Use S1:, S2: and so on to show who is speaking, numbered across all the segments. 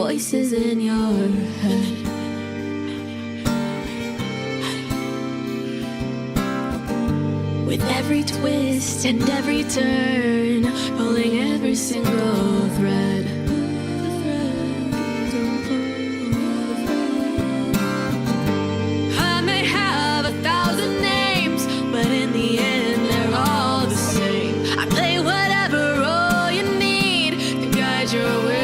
S1: voices in your head. With every twist and every turn, pulling every single thread. I may have 1,000 names, but in the end they're all the same. I play whatever role you need to guide your way.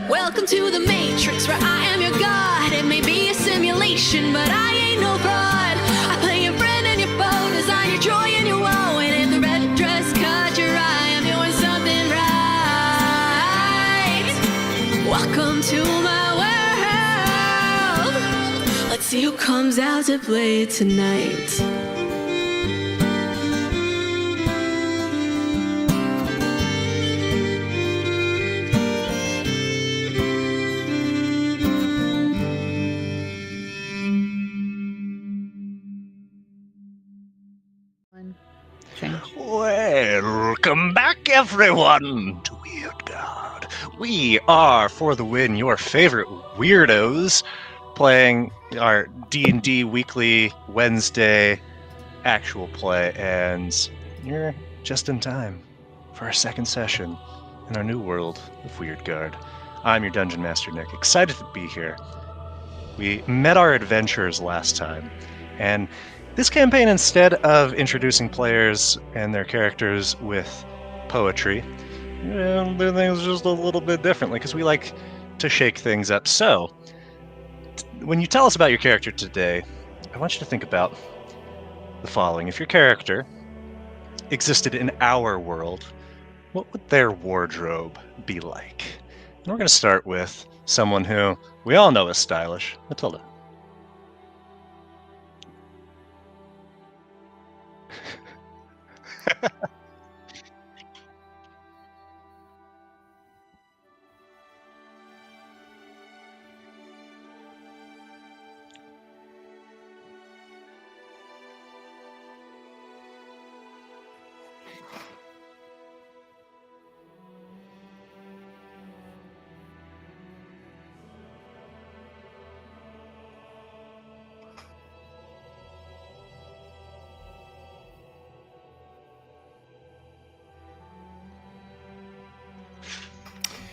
S1: Welcome to the Matrix, where I am your god. It may be a simulation, but I ain't no fraud. I play your friend and your foe, design your joy and your woe. And if the red dress caught your eye, I'm doing something right. Welcome to my world. Let's see who comes out to play tonight.
S2: Welcome back, everyone, to Wyrdgard. We are, for the win, your favorite weirdos, playing our D&D weekly Wednesday actual play, and you're just in time for our second session in our new world of Wyrdgard. I'm your Dungeon Master, Nick, excited to be here. We met our adventurers last time, and this campaign, instead of introducing players and their characters with poetry, and do things just a little bit differently because we like to shake things up. So, when you tell us about your character today, I want you to think about the following. If your character existed in our world, what would their wardrobe be like? And we're going to start with someone who we all know is stylish, Matilda.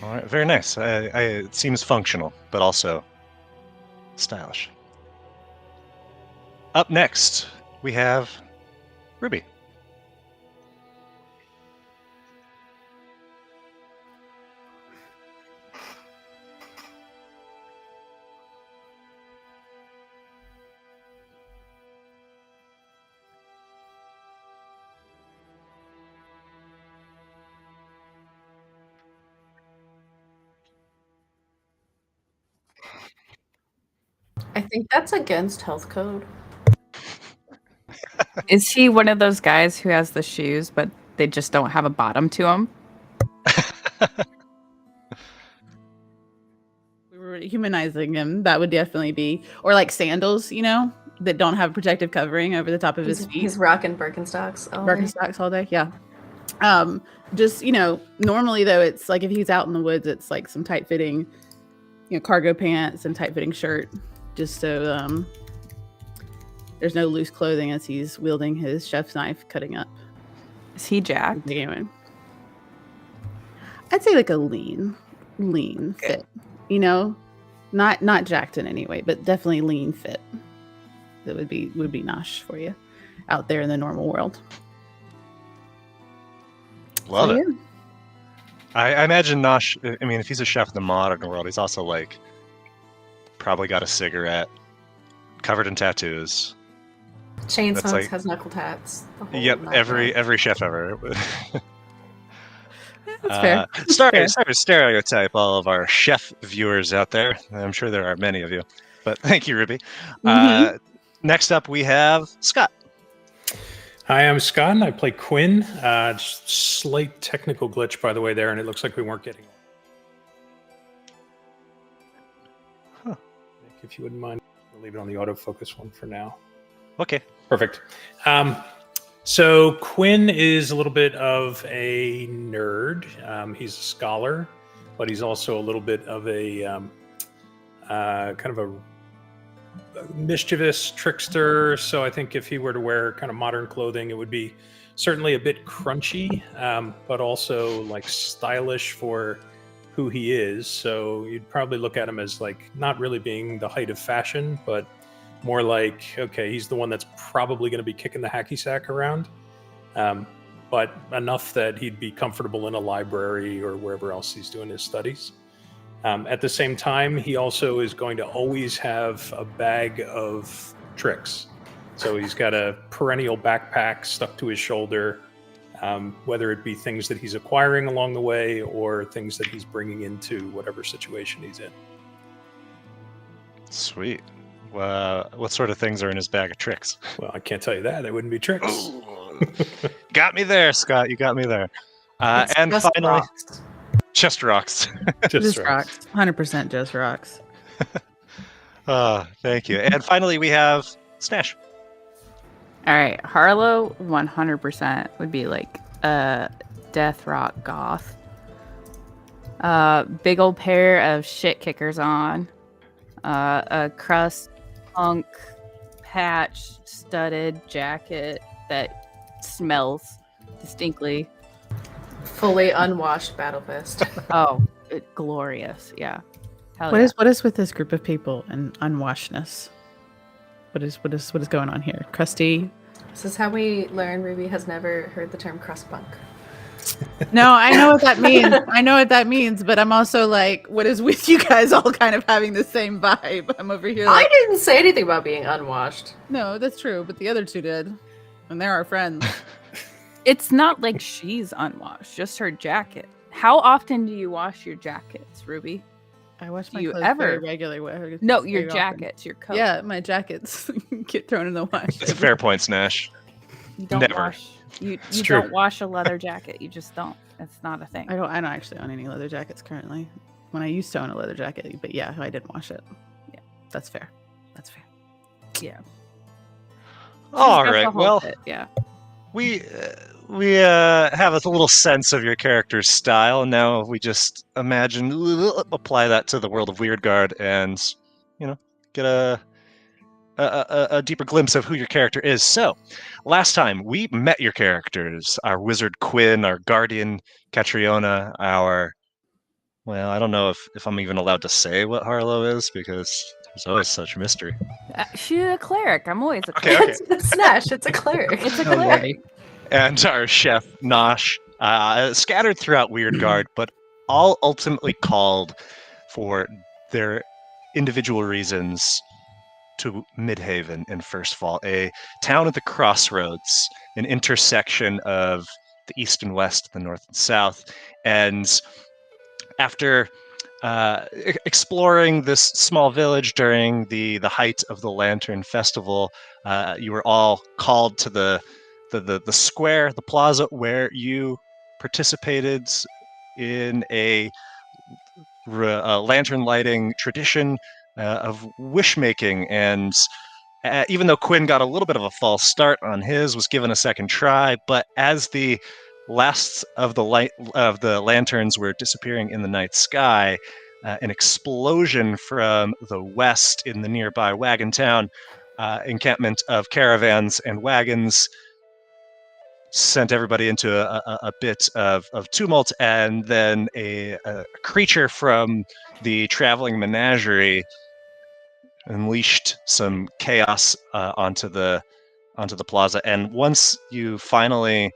S2: All right, very nice. It seems functional, but also stylish. Up next, we have Ruby.
S3: I think that's against health code.
S4: Is he one of those guys who has the shoes, but they just don't have a bottom to them?
S3: We were humanizing him. That would definitely be, or like sandals, you know, that don't have protective covering over the top of his feet.
S5: He's rocking Birkenstocks.
S3: Birkenstocks all day, yeah. Just, you know, normally though, it's like if he's out in the woods, it's like some tight fitting, you know, cargo pants and tight fitting shirt, just so there's no loose clothing as he's wielding his chef's knife, cutting up.
S4: Is he jacked?
S3: I'd say like a lean fit, you know, not jacked in any way, but definitely lean fit. That would be nosh for you out there in the normal world.
S2: Love it. I imagine Nosh, I mean, if he's a chef in the modern world, he's also like probably got a cigarette, covered in tattoos.
S5: Chain
S2: That's
S5: smokes,
S2: like-
S5: has knuckle tats. the whole
S2: Yep,
S5: nine
S2: every
S5: yards.
S2: chef ever.
S3: That's fair.
S2: Sorry to stereotype all of our chef viewers out there. I'm sure there are many of you, but thank you, Ruby. Next up, we have Scott.
S6: Hi, I'm Scott, and I play Quinn. Slight technical glitch, by the way, there, and it looks like we weren't getting.
S2: Huh.
S6: If you wouldn't mind, I'll leave it on the autofocus one for now.
S2: Okay.
S6: Perfect. So Quinn is a little bit of a nerd. He's a scholar, but he's also a little bit of a kind of a mischievous trickster. So I think if he were to wear kind of modern clothing, it would be certainly a bit crunchy, but also like stylish for who he is. So you'd probably look at him as like not really being the height of fashion, but more like, okay, he's the one that's probably going to be kicking the hacky sack around, but enough that he'd be comfortable in a library or wherever else he's doing his studies. At the same time, he also is going to always have a bag of tricks. So he's got a perennial backpack stuck to his shoulder, whether it be things that he's acquiring along the way or things that he's bringing into whatever situation he's in.
S2: Sweet. What sort of things are in his bag of tricks?
S6: Well, I can't tell you that. It wouldn't be tricks.
S2: Got me there, Scott. You got me there.
S3: It's
S2: And
S3: just
S2: finally,
S3: rocks.
S2: just rocks.
S3: Just rocks. 100% just rocks.
S2: Thank you. And finally, we have Snash.
S4: All right, Harlow 100% would be like a death rock goth. Big old pair of shit kickers on. A crust punk patch studded jacket that smells distinctly.
S5: Fully unwashed battle vest.
S4: Oh, glorious! Yeah. Hell
S3: What
S4: yeah.
S3: is with this group of people and unwashedness? What is going on here? Crusty.
S5: This is how we learn Ruby has never heard the term crust punk.
S3: No, I know what that means. I know what that means, but I'm also like, what is with you guys all kind of having the same vibe? I'm over here
S5: I
S3: like,
S5: didn't say anything about being unwashed.
S3: no, that's true, but the other two did. And they're our friends.
S4: It's not like she's unwashed, just her jacket. How often do you wash your jackets, Ruby?
S3: I wash my
S4: You
S3: clothes
S4: ever-
S3: very regularly.
S4: No,
S3: very
S4: your
S3: often.
S4: jackets, your coat.
S3: Yeah, my jackets get thrown in the wash.
S2: That's a fair point, Snash.
S4: You don't
S2: Never.
S4: wash. You
S6: true.
S4: don't wash a leather jacket. You just don't. It's not a thing.
S3: I don't actually own any leather jackets currently. When I used to own a leather jacket, but yeah, I didn't wash it. Yeah, that's fair. That's fair.
S4: Yeah.
S2: All
S4: She's got the
S2: right.
S4: whole
S2: Well,
S4: fit, yeah.
S2: we have a little sense of your character's style. Now we just apply that to the world of Wyrdgard, and get a deeper glimpse of who your character is. So, last time we met your characters, our wizard Quinn, our guardian Catriona, I don't know if I'm even allowed to say what Harlow is because there's always such mystery.
S4: She's a cleric. I'm always a
S2: Okay,
S4: cleric.
S2: okay.
S5: It's Snash. It's a cleric.
S4: It's a
S7: Oh,
S4: cleric.
S7: lordy.
S2: And our chef Nosh, scattered throughout Wyrdgard, but all ultimately called for their individual reasons to Midhaven in Firstfall, a town at the crossroads, an intersection of the east and west, the north and south. And after exploring this small village during the height of the Lantern Festival, you were all called to the square, the plaza, where you participated in a lantern lighting tradition of wish making. And even though Quinn got a little bit of a false start on his, was given a second try, but as the last of the lanterns were disappearing in the night sky, an explosion from the west in the nearby wagon town encampment of caravans and wagons sent everybody into a bit of tumult, and then a creature from the traveling menagerie unleashed some chaos onto the plaza. And once you finally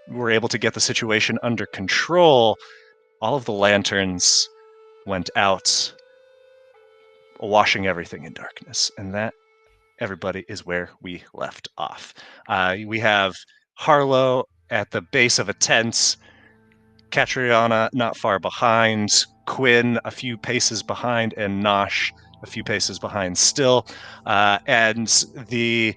S2: were able to get the situation under control, all of the lanterns went out, washing everything in darkness. And that, everybody, is where we left off. We have Harlow at the base of a tent, Catriona not far behind, Quinn a few paces behind, and Nosh a few paces behind still. And the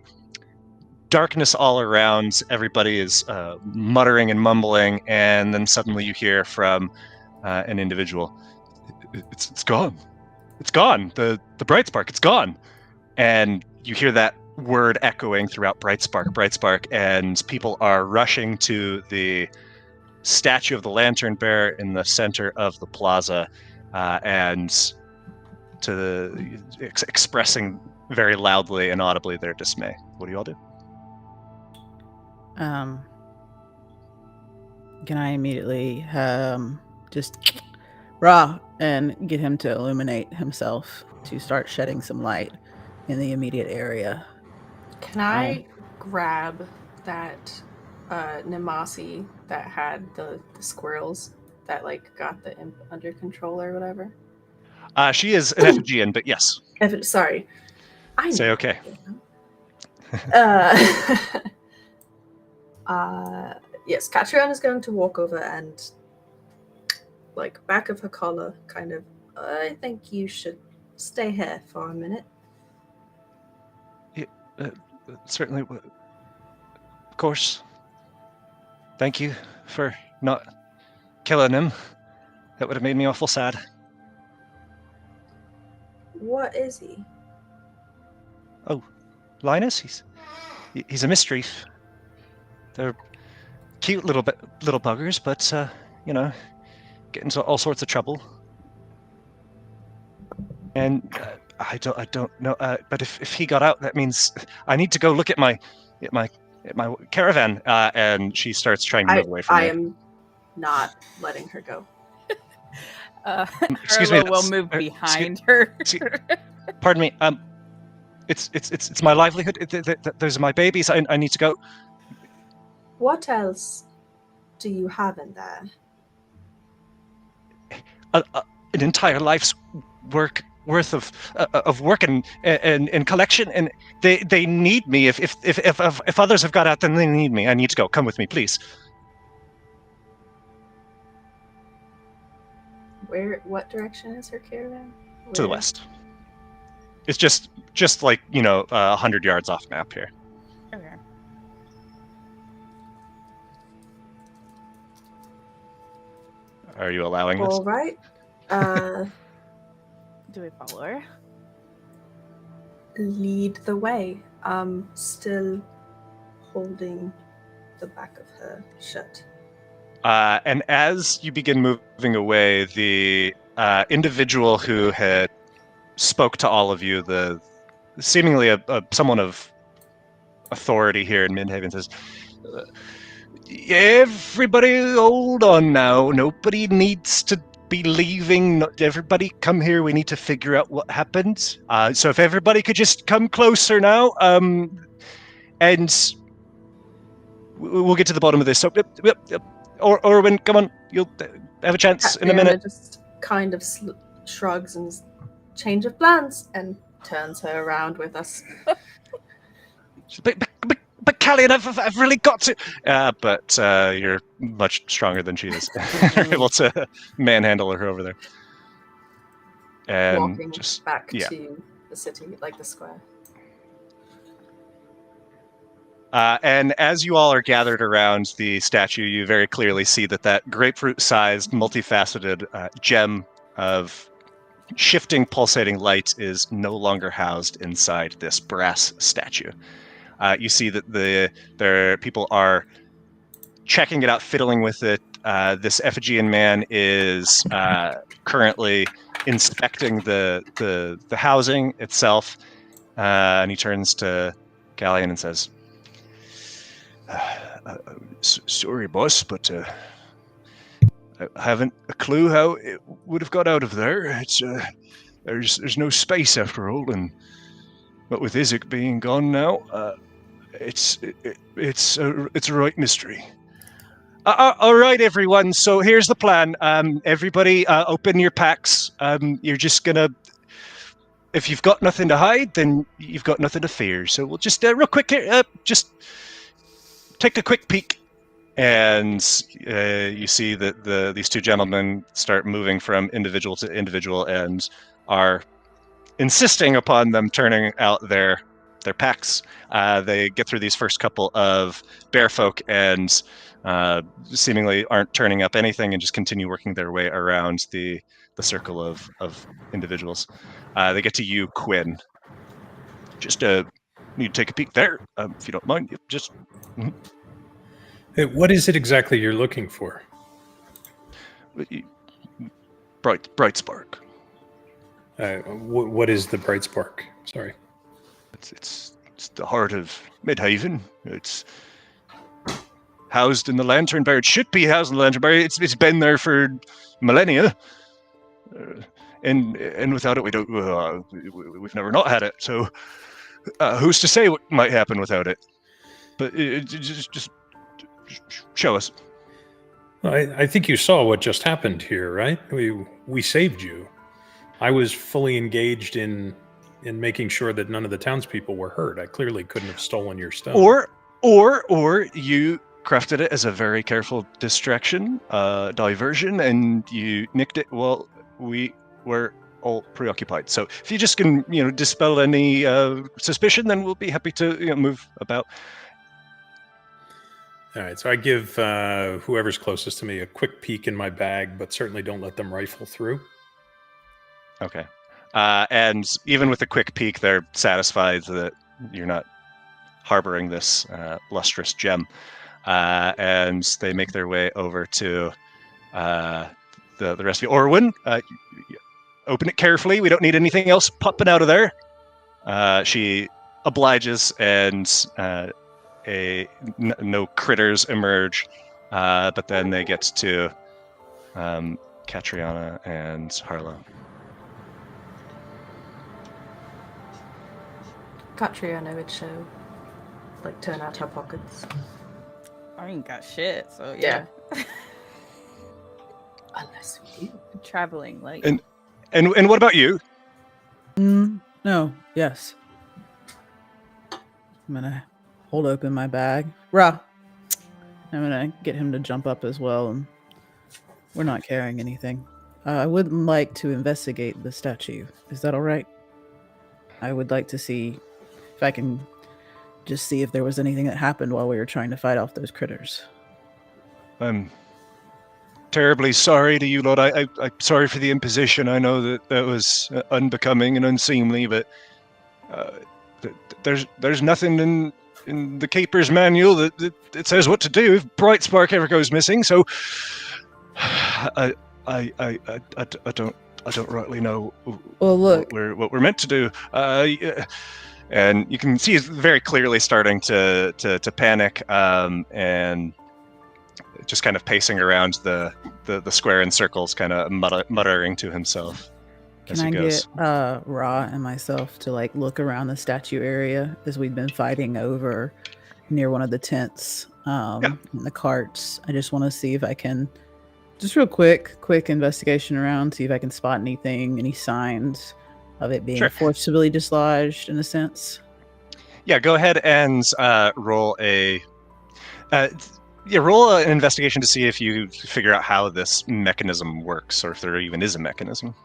S2: darkness all around, everybody is muttering and mumbling, and then suddenly you hear from an individual, it's gone. It's gone. The bright spark, it's gone. And you hear that word echoing throughout Brightspark, and people are rushing to the statue of the lantern bearer in the center of the plaza, and expressing very loudly and audibly their dismay. What do you all do?
S3: Can I immediately just raw and get him to illuminate himself to start shedding some light in the immediate area?
S5: Can I grab that Nimasi that had the squirrels that got the imp under control or whatever?
S2: She is an Effigian, but yes.
S5: Sorry. I
S2: Say
S5: know.
S2: okay.
S5: Yes, Catriona is going to walk over and, back of her collar, kind of, I think you should stay here for a minute.
S2: Certainly. Of course. Thank you for not killing him. That would have made me awful sad.
S5: What is he?
S2: Oh, Linus? He's a mystery. They're cute little buggers, but get into all sorts of trouble. And I don't know. But if he got out, that means I need to go look at my caravan. And she starts trying to move away from
S5: I
S2: me.
S5: am not letting her go.
S2: Excuse me.
S4: Harlow will move behind her.
S2: Pardon me. It's my livelihood. Those are my babies. I need to go.
S5: What else? do you have in there?
S2: An entire life's worth of work and collection, and they need me. If others have got out, then they need me. I need to go. Come with me, please.
S5: What direction is her caravan?
S2: To the west. It's just like 100 yards off map here.
S4: Okay.
S2: Are you allowing this?
S5: All right.
S4: Do we follow her?
S5: Lead the way. Still holding the back of her shut.
S2: And as you begin moving away, the individual who had spoke to all of you, the seemingly someone of authority here in Midhaven, says, "Everybody, hold on now. Nobody needs to be leaving. Everybody, come here. We need to figure out what happened. So if everybody could just come closer now, and we'll get to the bottom of this. So, yep. Orwin, come on. You'll have a chance in a minute."
S5: Just kind of shrugs and change of plans and turns her around with us.
S2: But Callian, I've really got to. But you're much stronger than she is. You're able to manhandle her over there. And
S5: walking
S2: just
S5: back to the city, like the square.
S2: And as you all are gathered around the statue, you very clearly see that grapefruit-sized, multifaceted gem of shifting, pulsating light is no longer housed inside this brass statue. You see that their people are checking it out, fiddling with it. This Ephigean man is currently inspecting the housing itself, and he turns to Gallian and says, "Sorry, boss, but I haven't a clue how it would have got out of there. It's there's no space after all, and what with Isaac being gone now, it's a right mystery." All right, everyone. So here's the plan. Everybody, open your packs. You're just gonna. If you've got nothing to hide, then you've got nothing to fear. So we'll just real quick here, just take a quick peek, and you see that these two gentlemen start moving from individual to individual and are insisting upon them turning out their packs. They get through these first couple of bear folk and seemingly aren't turning up anything and just continue working their way around the circle of individuals. They get to you, Quinn. Just need to take a peek there, if you don't mind. Yep, just... Mm-hmm.
S6: Hey, what is it exactly you're looking for?
S2: Bright spark.
S6: What is the bright spark? Sorry.
S2: It's the heart of Midhaven. It's housed in the Lantern Bar. It should be housed in the Lantern Bar. It's been there for millennia, and without it, we've never not had it. So, who's to say what might happen without it? But just show us.
S6: I think you saw what just happened here, right? We saved you. I was fully engaged in making sure that none of the townspeople were hurt. I clearly couldn't have stolen your stone.
S2: Or you crafted it as a very careful distraction, diversion, and you nicked it while we were all preoccupied. So if you just can, dispel any suspicion, then we'll be happy to move about.
S6: All right, so I give whoever's closest to me a quick peek in my bag, but certainly don't let them rifle through.
S2: Okay. And even with a quick peek, they're satisfied that you're not harboring this lustrous gem. And they make their way over to the rest of you. Orwin, open it carefully. We don't need anything else popping out of there. She obliges, and no critters emerge. But then they get to Catriona and Harlow.
S5: Catriona would show, turn out her pockets.
S4: I ain't got shit, so
S5: Yeah. Unless we do.
S4: Traveling like
S2: And what about you?
S3: No, yes. I'm gonna hold open my bag. Ra, I'm gonna get him to jump up as well. And we're not carrying anything. I would like to investigate the statue. Is that all right? I would like to see if I can just see if there was anything that happened while we were trying to fight off those critters.
S2: I'm terribly sorry to you, Lord. I'm sorry for the imposition. I know that was unbecoming and unseemly, but there's nothing in the Keeper's manual that says what to do if Bright Spark ever goes missing. So I don't rightly know.
S3: Well, look.
S2: what we're meant to do. And you can see he's very clearly starting to panic, and just kind of pacing around the square in circles, kind of muttering to himself as he goes.
S3: Can I get Ra and myself to like look around the statue area as we've been fighting over near one of the tents, and the carts? I just want to see if I can, just real quick investigation around, see if I can spot anything, any signs of it being forcibly dislodged in a sense.
S2: Yeah, go ahead and roll a. Roll an investigation to see if you figure out how this mechanism works, or if there even is a mechanism.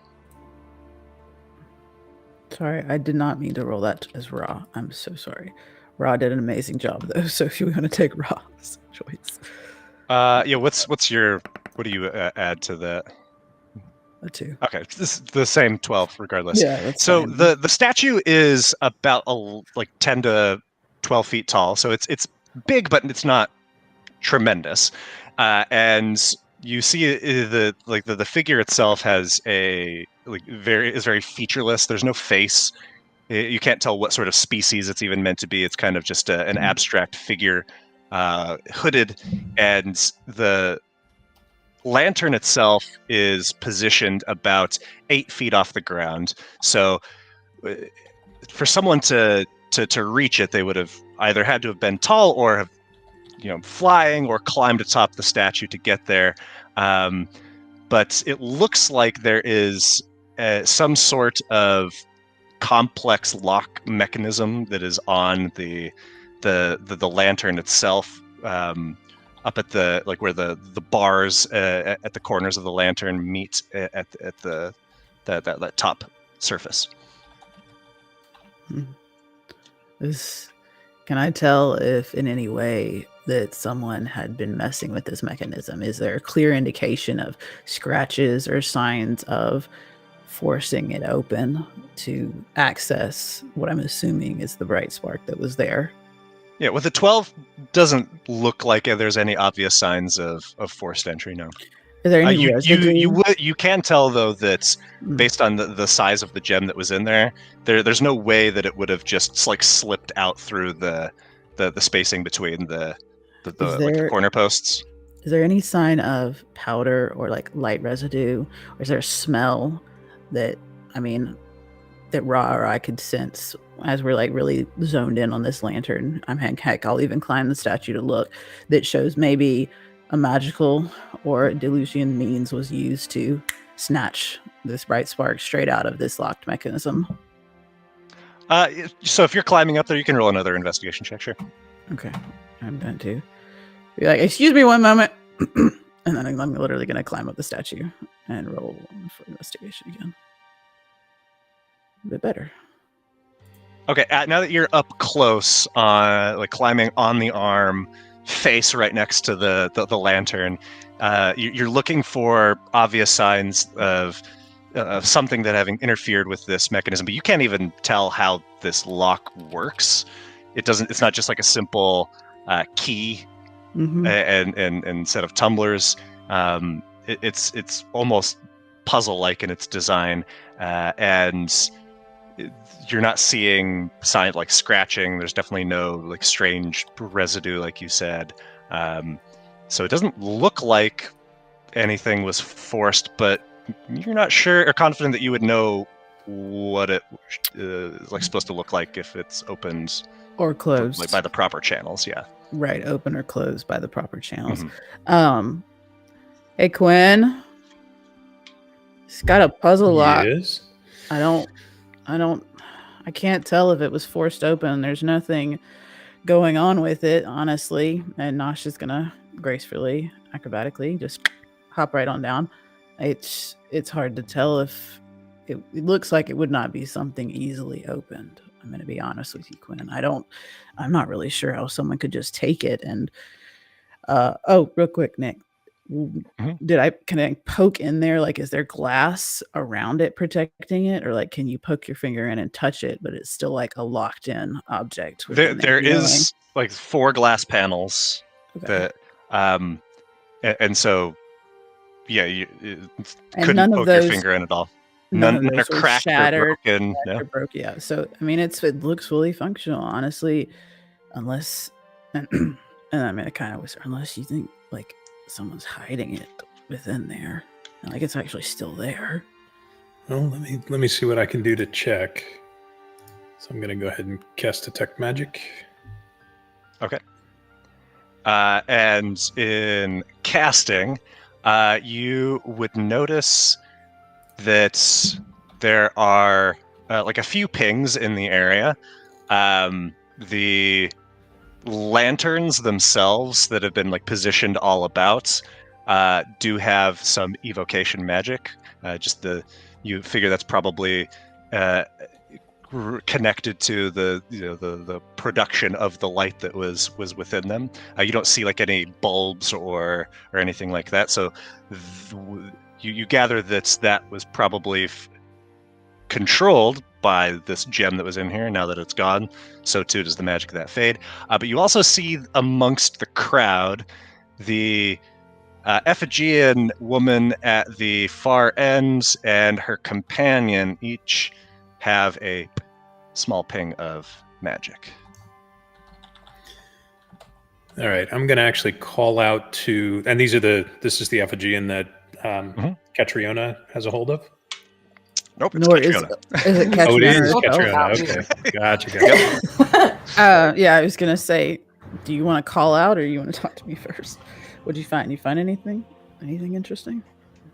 S3: Sorry, I did not mean to roll that as Ra. I'm so sorry. Ra did an amazing job, though, so if you want to take Ra's choice. What do you add to that? A 2.
S2: Okay, this is the same 12 regardless.
S3: Yeah, that's
S2: so
S3: fine.
S2: the statue is about like 10 to 12 feet tall, so it's big, but it's not tremendous. And you see the figure itself has is very featureless. There's no face. You can't tell what sort of species it's even meant to be. It's kind of just an abstract figure, hooded, and the lantern itself is positioned about 8 feet off the ground. So for someone to reach it, they would have either had to have been tall or have flying or climbed atop the statue to get there. But it looks like there is some sort of complex lock mechanism that is on the lantern itself, up at the where the bars at the corners of the lantern meet at that top surface.
S3: Can I tell if in any way that someone had been messing with this mechanism? Is there a clear indication of scratches or signs of forcing it open to access what I'm assuming is the bright spark that was there?
S2: Yeah, with the 12, doesn't look like there's any obvious signs of forced entry. No.
S3: Is there any residue?
S2: You can tell though that based on the size of the gem that was in there's no way that it would have just like slipped out through the spacing between the corner posts.
S3: Is there any sign of powder or like light residue, or is there a smell that Ra or I could sense as we're like really zoned in on this lantern? Heck, I'll even climb the statue to look, that shows maybe a magical or delusion means was used to snatch this bright spark straight out of this locked mechanism.
S2: So if you're climbing up there, you can roll another investigation check, sure.
S3: Okay, I'm going to be like, excuse me one moment. And then I'm literally going to climb up the statue and roll for investigation again. A bit better.
S2: Okay, now that you're up close, climbing on the arm, face right next to the lantern, you're looking for obvious signs of something that having interfered with this mechanism, but you can't even tell how this lock works. It's not just like a simple key and set of tumblers. It's almost puzzle-like in its design, and you're not seeing signs like scratching. There's definitely no like strange residue, like you said. So it doesn't look like anything was forced, but you're not sure or confident that you would know what it is like supposed to look like if it's opened
S3: or closed
S2: by the proper channels. Yeah.
S3: Right, open or closed by the proper channels. Hey, Quinn. It's got a puzzle lock.
S6: Yes.
S3: I can't tell if it was forced open. There's nothing going on with it, honestly. And Nosh is gonna gracefully, acrobatically, just hop right on down. It's hard to tell if it looks like it would not be something easily opened. I'm gonna be honest with you, Quinn. I'm not really sure how someone could just take it and real quick, Nick. Can I poke in there? Like, is there glass around it protecting it, or like, can you poke your finger in and touch it, but it's still like a locked in object?
S2: There is like 4 glass panels that, and so, yeah, you couldn't poke your finger in at all. None are cracked or broken.
S3: Yeah. So, I mean, it looks fully functional, honestly, unless, and I'm gonna kind of whisper, unless you think like someone's hiding it within there, like it's actually still there.
S6: Well, let me see what I can do to check. So I'm gonna go ahead and cast detect magic.
S2: Okay. And in casting, you would notice that there are like a few pings in the area. The lanterns themselves that have been like positioned all about do have some evocation magic. You figure that's probably connected to the production of the light that was within them. You don't see like any bulbs or anything like that. So you gather that was probably controlled by this gem that was in here. Now that it's gone, so too does the magic of that fade. But you also see amongst the crowd the Ephigean woman at the far end and her companion each have a small ping of magic.
S6: All right, I'm going to actually call out to, and this is the Ephigean that Catriona has a hold of.
S2: Nope, it's
S3: Nor
S2: Catriona.
S3: is it Catriona?
S6: Oh, it is
S3: herself?
S6: Catriona. Okay, gotcha.
S3: Yeah, I was gonna say, do you want to call out or you want to talk to me first? What'd you find? You find anything? Anything interesting?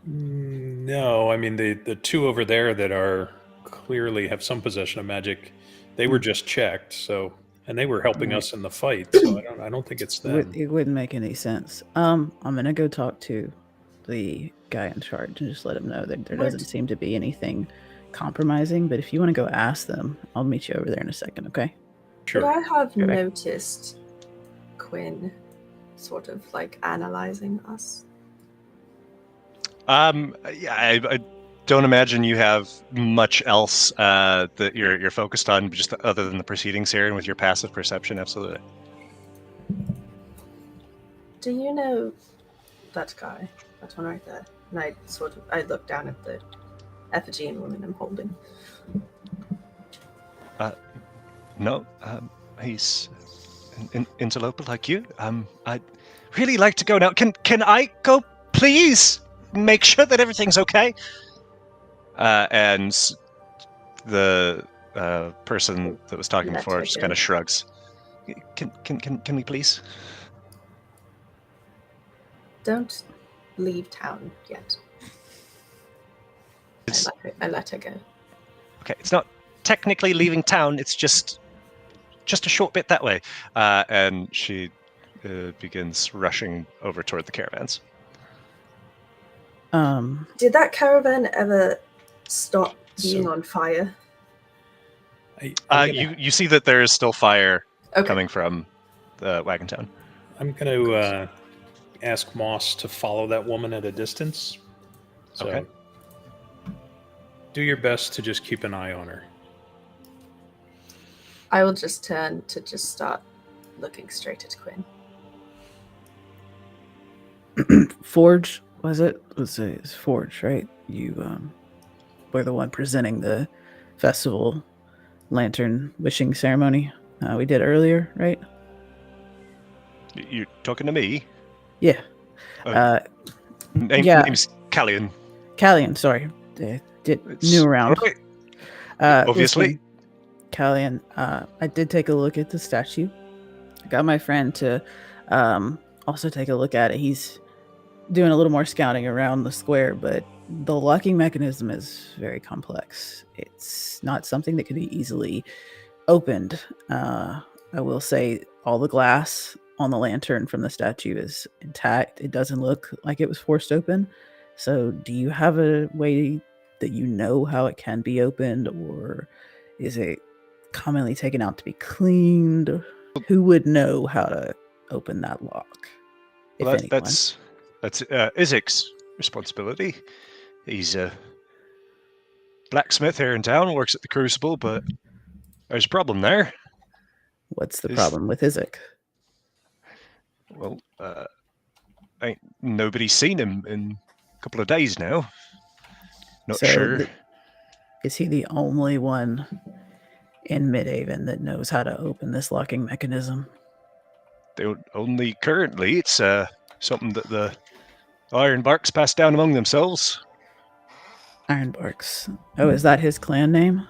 S6: No, I mean the 2 over there that are clearly have some possession of magic, they were just checked. So, and they were helping us in the fight. So I don't think it's them.
S3: It wouldn't make any sense. I'm gonna go talk to the guy in charge and just let him know that there doesn't seem to be anything compromising. But if you want to go ask them, I'll meet you over there in a second. Okay?
S6: Sure.
S5: Would I have noticed Quinn sort of like analyzing us?
S2: Yeah, I don't imagine you have much else that you're focused on, just other than the proceedings here, and with your passive perception, absolutely.
S5: Do you know that guy? That one right there. And I look down at the Ephigean woman I'm holding.
S2: No, he's an interloper like you. I'd really like to go now. Can I go, please? Make sure that everything's okay. And the person that was talking before just kind of shrugs. Can we please?
S5: Don't leave town yet. I let her go.
S2: Okay, it's not technically leaving town. It's just a short bit that way. And she begins rushing over toward the caravans.
S5: Did that caravan ever stop being on fire?
S2: You see that there is still fire coming from the Wagon Town.
S6: I'm going to ask Moss to follow that woman at a distance. So
S2: okay.
S6: Do your best to just keep an eye on her.
S5: I will just turn to just start looking straight at Quinn.
S3: Forge, was it? It's Forge, right? You were the one presenting the festival lantern wishing ceremony we did earlier, right?
S2: You're talking to me?
S3: Yeah.
S2: Name's Callian.
S3: Callian, sorry. New around.
S2: Okay. Obviously.
S3: Callian, I did take a look at the statue. I got my friend to also take a look at it. He's doing a little more scouting around the square, but the locking mechanism is very complex. It's not something that could be easily opened. I will say all the glass on the lantern from the statue is intact. It doesn't look like it was forced open. So do you have a way that you know how it can be opened, or is it commonly taken out to be cleaned? Who would know how to open that lock? If
S2: Well,
S3: anyone.
S2: that's Izik's responsibility. He's a blacksmith here in town, works at the Crucible, but there's a problem there.
S3: What's the problem with Izek?
S2: Well, ain't nobody's seen him in a couple of days now. Not
S3: So
S2: sure.
S3: Is he the only one in Midhaven that knows how to open this locking mechanism?
S2: Only currently, it's something that the Ironbarks passed down among themselves.
S3: Ironbarks. Oh, is that his clan name?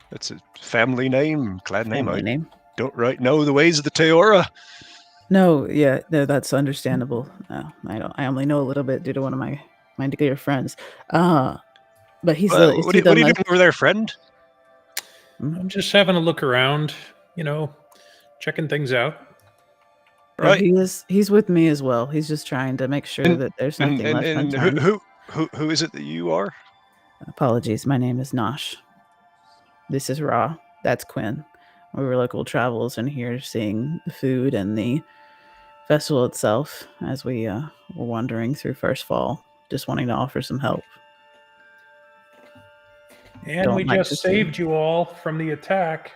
S2: That's a family name, clan name.
S3: Family name.
S2: Don't right know the ways of the Teora.
S3: No, that's understandable. I only know a little bit due to one of my dear friends. But he's
S2: What are you doing over there, friend?
S6: I'm just having a look around, checking things out.
S2: Right.
S3: He's with me as well. He's just trying to make sure that there's nothing left unturned.
S2: Who is it that you are?
S3: Apologies, my name is Nosh. This is Ra. That's Quinn. We were local travelers in here seeing the food and the festival itself as we were wandering through First Fall, just wanting to offer some help.
S6: And we just saved you all from the attack.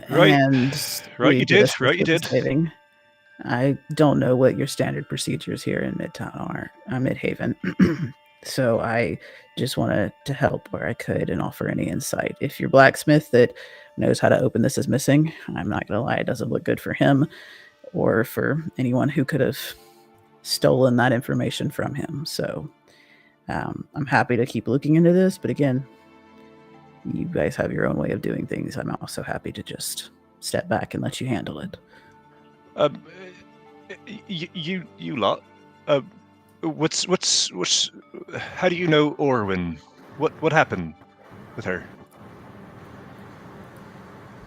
S2: Right.
S3: And
S2: Right, you did.
S3: Saving. I don't know what your standard procedures here in Midtown are, Midhaven. So I just wanted to help where I could and offer any insight. If your blacksmith that knows how to open this is missing, I'm not going to lie, it doesn't look good for him or for anyone who could have stolen that information from him. So I'm happy to keep looking into this. But again, you guys have your own way of doing things. I'm also happy to just step back and let you handle it.
S2: You lot. What's how do you know Orwin? What happened with her?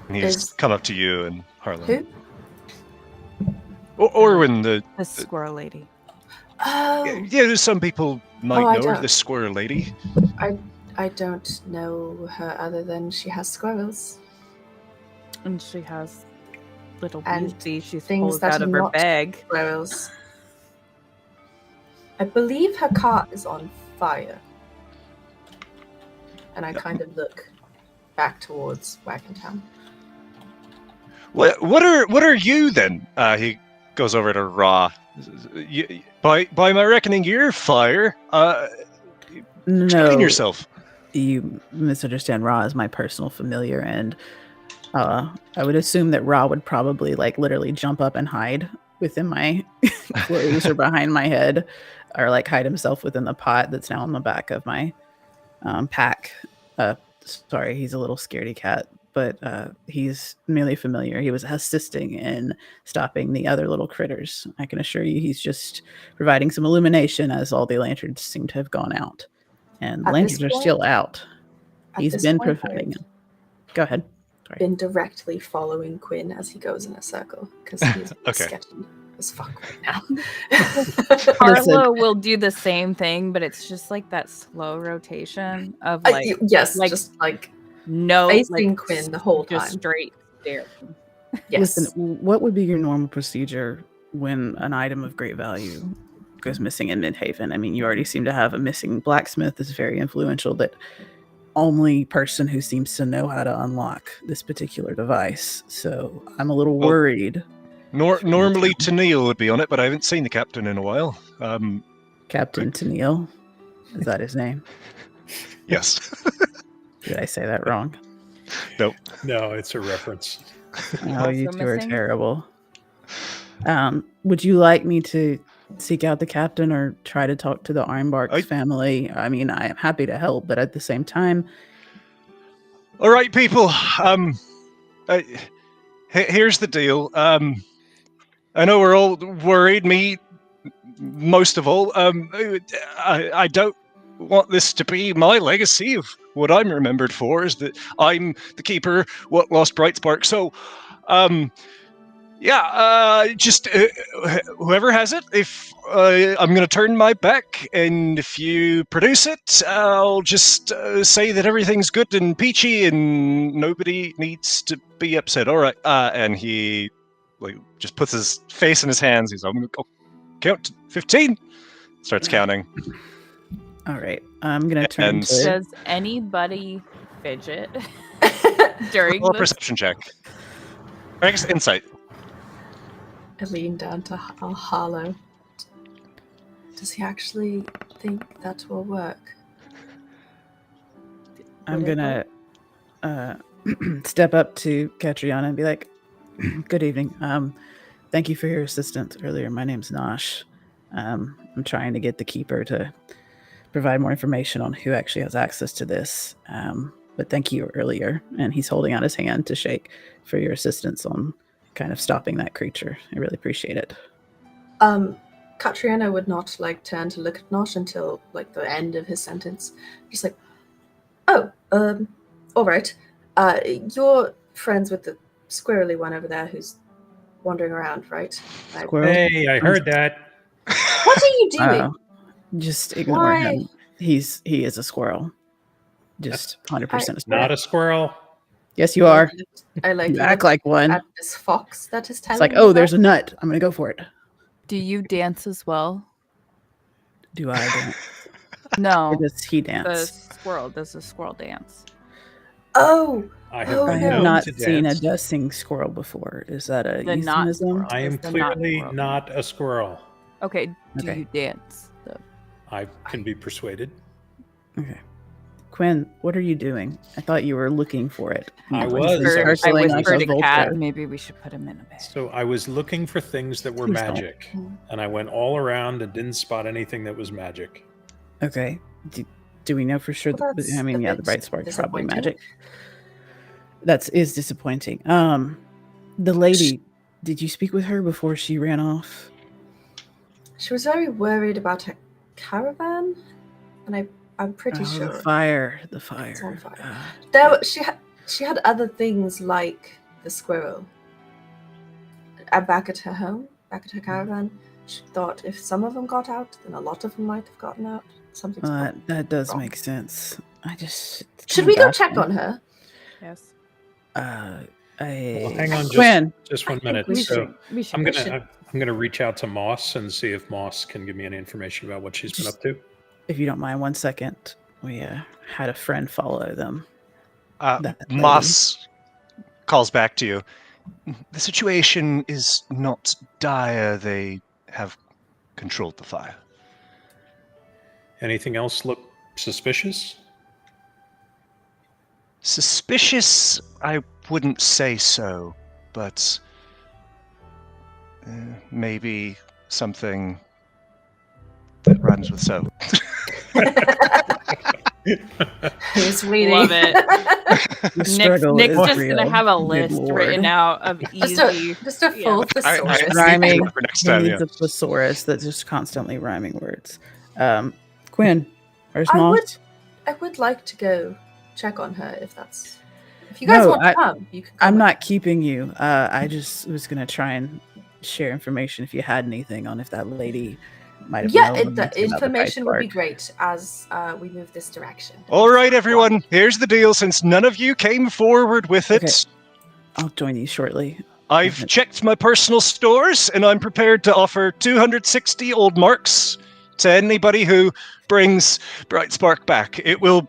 S2: And he's come up to you and Harlan.
S5: Who?
S2: Orwin, the
S4: squirrel lady.
S5: Oh,
S2: yeah. Some people might know her,
S5: don't.
S2: the squirrel lady.
S5: I don't know her other than she has squirrels.
S4: And she has little
S5: And
S4: beasties she's
S5: things
S4: pulled
S5: that
S4: out
S5: are
S4: of her
S5: not
S4: bag.
S5: Squirrels. I believe her cart is on fire. And I kind of look back towards Wagon Town.
S2: What are you then? He goes over to Ra. By my reckoning, you're fire. Explain yourself.
S3: You misunderstand. Ra is my personal familiar, and I would assume that Ra would probably literally jump up and hide within my clothes or behind my head, or hide himself within the pot that's now on the back of my pack. Sorry, he's a little scaredy cat, but he's merely familiar. He was assisting in stopping the other little critters. I can assure you he's just providing some illumination as all the lanterns seem to have gone out. And the lanterns are still out. He's been providing them. Go ahead. Sorry.
S5: Been directly following Quinn as he goes in a circle because he's sketchy as fuck right now.
S4: Harlow will do the same thing, but it's just that slow rotation of no
S5: facing Quinn the whole time,
S4: just straight stare.
S3: Yes. Listen, what would be your normal procedure when an item of great value goes missing in Midhaven? I mean, you already seem to have a missing blacksmith that's very influential, that only person who seems to know how to unlock this particular device. So I'm a little worried.
S2: Normally Tennille would be on it, but I haven't seen the captain in a while.
S3: Captain Tennille? Is that his name?
S2: Yes.
S3: Did I say that wrong?
S2: Nope.
S6: No, it's a reference.
S3: Oh, you two are terrible. Would you like me to seek out the captain or try to talk to the Ironbarks family? I mean, I am happy to help, but at the same time...
S2: All right, people. Here's the deal. I know we're all worried. Me, most of all, I don't want this to be my legacy of what I'm remembered for, is that I'm the keeper what lost Brightspark. So, just whoever has it, if I'm going to turn my back, and if you produce it, I'll just say that everything's good and peachy and nobody needs to be upset. All right. And he just puts his face in his hands. He's, I'm going to count to 15. Starts counting.
S3: All right. I'm going to turn
S2: And-
S3: to...
S4: Does anybody fidget during
S2: Roll a
S4: this?
S2: perception check. Or I guess insight.
S5: I lean down to Harlow. Does he actually think that will work?
S3: I'm going to step up to Catriona and be like, good evening. Thank you for your assistance earlier. My name's Nosh. I'm trying to get the keeper to provide more information on who actually has access to this. But thank you earlier. And he's holding out his hand to shake for your assistance on kind of stopping that creature. I really appreciate it.
S5: Catriona would not turn to look at Nosh until the end of his sentence. Just all right. You're friends with the squirrely one over there who's wandering around, right?
S3: Squirrel?
S6: Hey, I heard that.
S5: What are you doing?
S3: Just ignore
S5: Why?
S3: him. He is a squirrel. Just 100% a squirrel.
S6: Not a squirrel.
S3: Yes, you are.
S5: I
S3: You act like one.
S5: at this fox that is telling
S3: It's like,
S5: me
S3: oh,
S5: that.
S3: there's a nut. I'm going to go for it.
S4: Do you dance as well?
S3: Do I dance?
S4: No.
S3: Or does he
S4: The
S3: dance?
S4: squirrel. Does the squirrel dance?
S5: Oh,
S6: I have
S5: Oh,
S3: I
S6: been
S3: have
S6: known
S3: not
S6: to
S3: seen a
S6: dance.
S3: dusting squirrel before. Is that a
S4: The not
S3: euphemism?
S4: squirrel.
S6: I am
S4: Is the not
S6: clearly
S4: squirrel.
S6: not a squirrel.
S4: Okay. Do
S3: Okay.
S4: you dance? Though?
S6: I can be persuaded.
S3: Okay. Quinn, what are you doing? I thought you were looking for it.
S6: I
S3: You
S6: was.
S3: went
S6: I
S4: I
S3: circling like
S4: whispered
S3: a
S4: to Cat.
S3: vulture.
S4: Maybe we should put him in a bag.
S6: So I was looking for things that were
S3: Please don't.
S6: magic, and I went all around and didn't spot anything that was magic.
S3: Okay. Do we know for sure?
S5: Well,
S3: That,
S5: that's
S3: I mean,
S5: a
S3: yeah, the
S5: bit
S3: bright spark's probably
S5: disappointing.
S3: magic. Is disappointing. The lady, did you speak with her before she ran off?
S5: She was very worried about her caravan, and I'm pretty sure.
S3: The fire.
S5: It's on fire. She had other things like the squirrel. Back at her home, back at her caravan, she thought if some of them got out, then a lot of them might have gotten out. Something's wrong.
S3: That does
S5: wrong.
S3: make sense. I just
S5: Should we go check on her?
S4: Yes.
S6: Well, hang on
S3: Quinn.
S6: just 1 minute.
S5: we
S6: So
S4: We should.
S6: I'm
S5: we should-
S6: gonna reach out to Moss and see if Moss can give me any information about what she's been up to.
S3: If you don't mind, 1 second. We had a friend follow them. That lady.
S2: Moss calls back to you. The situation is not dire. They have controlled the fire.
S6: Anything else look suspicious?
S2: Suspicious, I wouldn't say so, but maybe something that rhymes with so.
S5: Who's waiting?
S4: Love it.
S3: The struggle
S4: Nick's
S3: is
S4: just
S3: real.
S4: gonna have a
S3: Good
S4: list
S3: lord.
S4: written out of
S5: Just
S4: easy.
S5: a full thesaurus.
S3: Rhyming.
S2: For next
S3: He
S2: time,
S3: needs
S2: yeah.
S3: a thesaurus that's just constantly rhyming words. Quinn, where's
S5: I
S3: Moss?
S5: I would like to go check on her if you guys
S3: No,
S5: want to come, you can come.
S3: I'm
S5: with
S3: not keeping you. I just was gonna try and share information if you had anything on if that lady might have.
S5: Yeah,
S3: known
S5: the
S3: anything about the
S5: information would be
S3: Brightspark.
S5: great as we move this direction.
S2: All right, everyone. Here's the deal. Since none of you came forward with it,
S3: Okay. I'll join you shortly.
S2: I've checked my personal stores, and I'm prepared to offer 260 old marks to anybody who brings Brightspark back. It will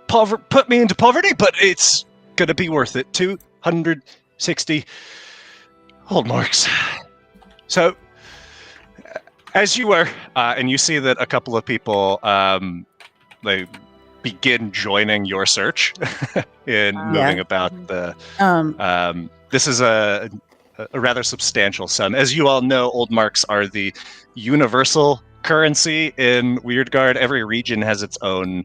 S2: put me into poverty, but it's going to be worth it. 260 old marks. So, as you were, and you see that a couple of people they begin joining your search in moving about the. This is a rather substantial sum. As you all know, old marks are the universal currency in Wyrdgard. Every region has its own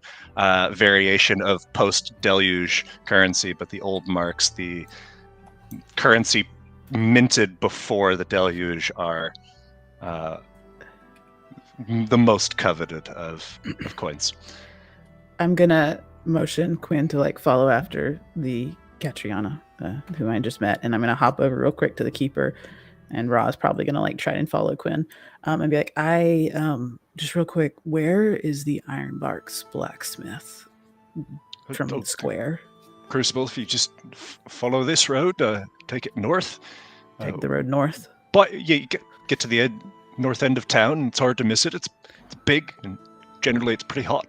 S2: variation of post-deluge currency, but the old marks, the currency minted before the deluge, are the most coveted of coins.
S3: I'm gonna motion Quinn to like follow after the Catriona, who I just met, and I'm gonna hop over real quick to the keeper, and Ra's probably gonna like try and follow Quinn, and be like, I just real quick, where is the Ironbark's blacksmith from the square?
S2: Crucible, if you just follow this road, take it north.
S3: Take the road north.
S2: But you get to the north end of town, and it's hard to miss it. It's big, and generally it's pretty hot.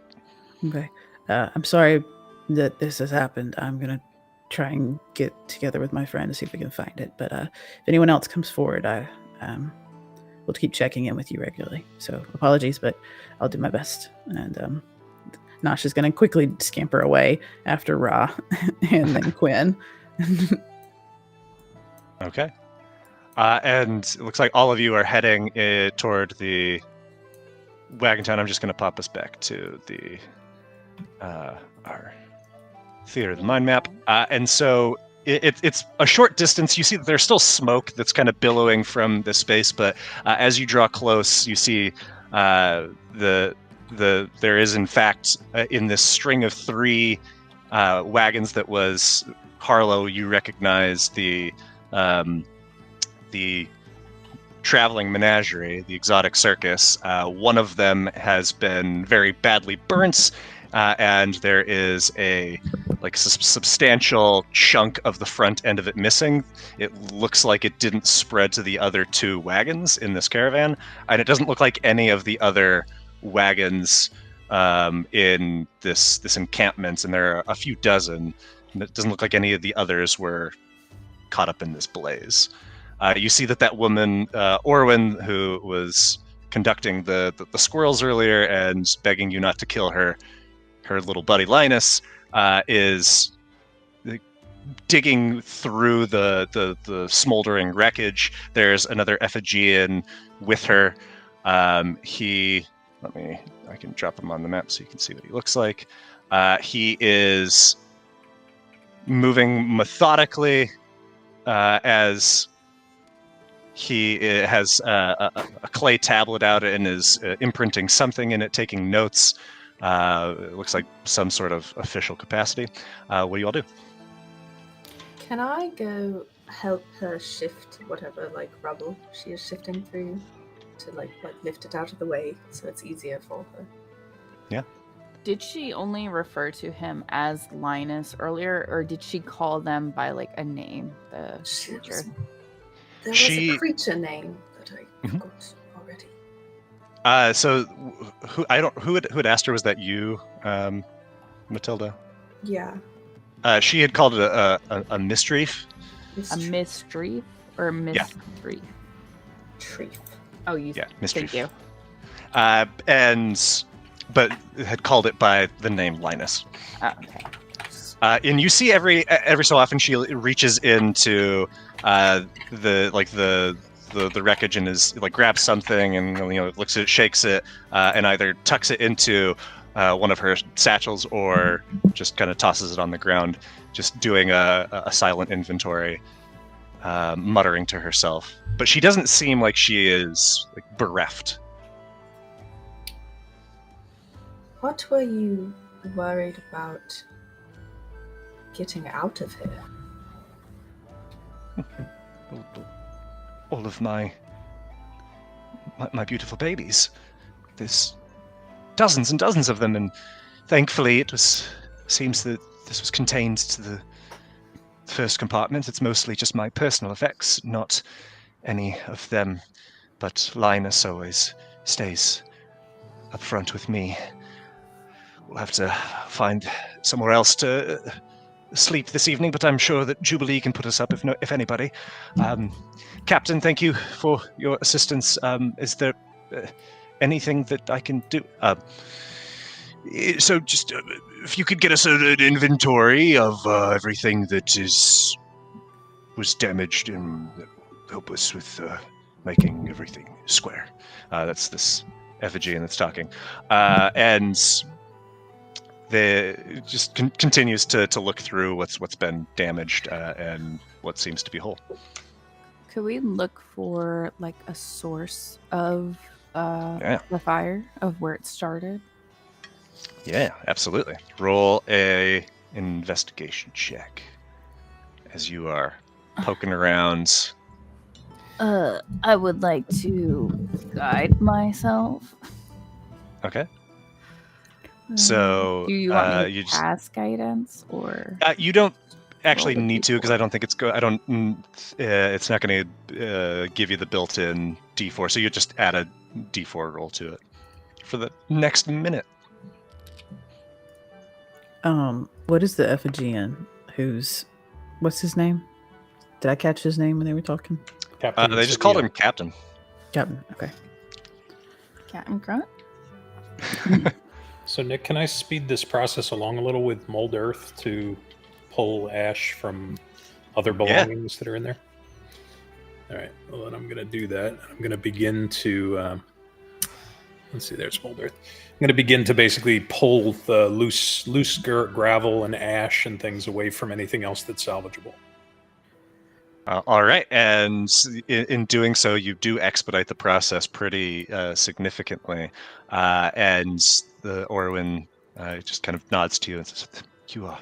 S3: Okay. I'm sorry that this has happened. I'm going to try and get together with my friend to see if we can find it. But if anyone else comes forward, I will keep checking in with you regularly. So apologies, but I'll do my best. And Nosh is going to quickly scamper away after Ra and then Quinn.
S2: Okay. And it looks like all of you are heading toward the Wagon Town. I'm just going to pop us back to the our Theater of the Mind map. And so it's a short distance. You see that there's still smoke that's kind of billowing from the space, but as you draw close, you see there is in fact in this string of 3 wagons that was Harlow. You recognize the traveling menagerie, the exotic circus. One of them has been very badly burnt, and there is a substantial chunk of the front end of it missing. It looks like it didn't spread to the other 2 wagons in this caravan, and it doesn't look like any of the other wagons in this encampment, and there are a few dozen, and it doesn't look like any of the others were caught up in this blaze. You see that woman, Orwin, who was conducting the squirrels earlier and begging you not to kill her little buddy Linus, is digging through the smoldering wreckage. There's another Ephigean with her. I can drop him on the map so you can see what he looks like. He is moving methodically as he has a clay tablet out and is imprinting something in it, taking notes. It looks like some sort of official capacity. What do you all do?
S5: Can I go help her shift whatever rubble she is shifting through to lift it out of the way so it's easier for her?
S2: Yeah.
S4: Did she only refer to him as Linus earlier, or did she call them by a name? The creature.
S5: There was a creature name that I forgot already.
S2: So who had asked her? Was that you, Matilda?
S5: Yeah.
S2: She had called it a mischief.
S4: A mischief or a mischief?
S5: Treef.
S4: Oh, you.
S2: Yeah, mischief.
S4: Thank
S2: you. But had called it by the name Linus.
S4: Oh, okay.
S2: And you see every so often she reaches into the wreckage and is grabs something and looks at it, shakes it, and either tucks it into one of her satchels or just kind of tosses it on the ground, just doing a silent inventory, muttering to herself. But she doesn't seem like she is bereft.
S5: What were you worried about getting out of here?
S2: All of my beautiful babies. There's dozens and dozens of them, and thankfully seems that this was contained to the first compartment. It's mostly just my personal effects, not any of them, but Linus always stays up front with me. We'll have to find somewhere else to sleep this evening, but I'm sure that Jubilee can put us up if anybody. Captain, thank you for your assistance. Is there anything that I can do? So just if you could get us an inventory of everything that was damaged and help us with making everything square. That's this Ephigean that's talking. And just continues to look through what's been damaged and what seems to be whole.
S4: Could we look for a source of
S2: Yeah.
S4: the fire of where it started?
S2: Yeah, absolutely. Roll a investigation check as you are poking around.
S4: I would like to guide myself.
S2: Okay. So
S4: Do you want me to
S2: you just
S4: cast guidance or
S2: you don't actually
S4: roll the
S2: need to because
S4: D4?
S2: I don't think it's it's not going to give you the built-in D4. So you just add a D4 roll to it for the next minute.
S3: What is the effigy what's his name? Did I catch his name when they were talking?
S6: Captain
S2: They just called
S6: Scipio.
S2: him Captain.
S3: Captain. Okay.
S4: Captain Grunt?
S6: So, Nick, can I speed this process along a little with mold earth to pull ash from other belongings that are in there? All right. Well, then I'm going to do that. I'm going to begin to let's see. There's mold earth. I'm going to begin to basically pull the loose gravel and ash and things away from anything else that's salvageable.
S2: All right, and in doing so, you do expedite the process pretty significantly. And the Orwin just kind of nods to you and says, "You are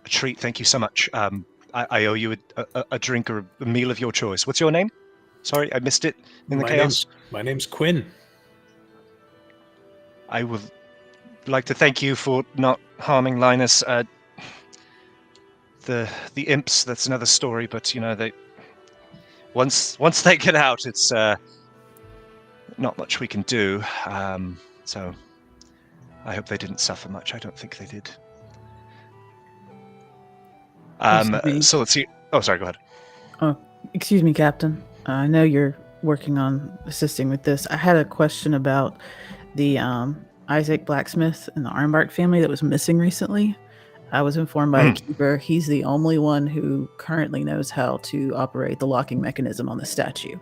S2: a treat. Thank you so much. I owe you a drink or a meal of your choice. What's your name? Sorry, I missed it in the chaos."
S6: My name's Quinn.
S2: I would like to thank you for not harming Linus. The imps, that's another story, but they once they get out, it's not much we can do. So I hope they didn't suffer much. I don't think they did. So let's see. Oh, sorry, go ahead.
S3: Oh, excuse me, Captain. I know you're working on assisting with this. I had a question about the Isaac Blacksmith and the Ironbark family that was missing recently. I was informed by the keeper he's the only one who currently knows how to operate the locking mechanism on the statue.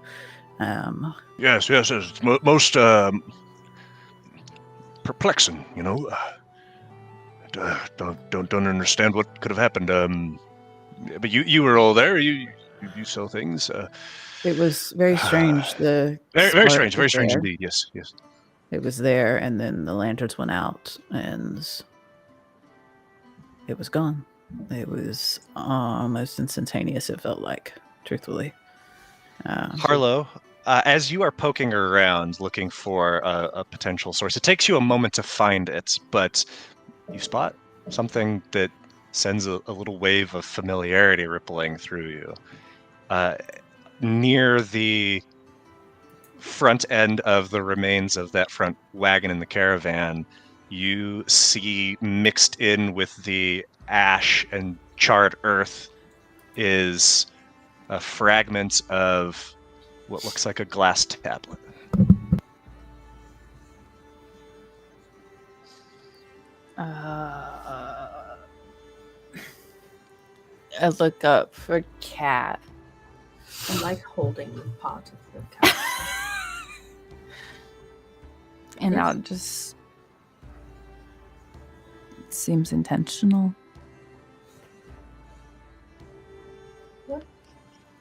S7: Yes, it's most perplexing. Don't understand what could have happened. But you were all there. You saw things.
S3: It was very strange. The
S7: Very
S3: spark
S7: strange.
S3: was
S7: Very strange
S3: there.
S7: indeed. Yes.
S3: It was there, and then the lanterns went out, and it was gone. It was almost instantaneous, it felt like, truthfully.
S2: Harlow, as you are poking around looking for a potential source, it takes you a moment to find it, but you spot something that sends a little wave of familiarity rippling through you. Near the front end of the remains of that front wagon in the caravan, you see mixed in with the ash and charred earth is a fragment of what looks like a glass tablet.
S4: I look up for cat.
S5: I'm like holding part of the cat.
S4: And I'll just... It seems intentional.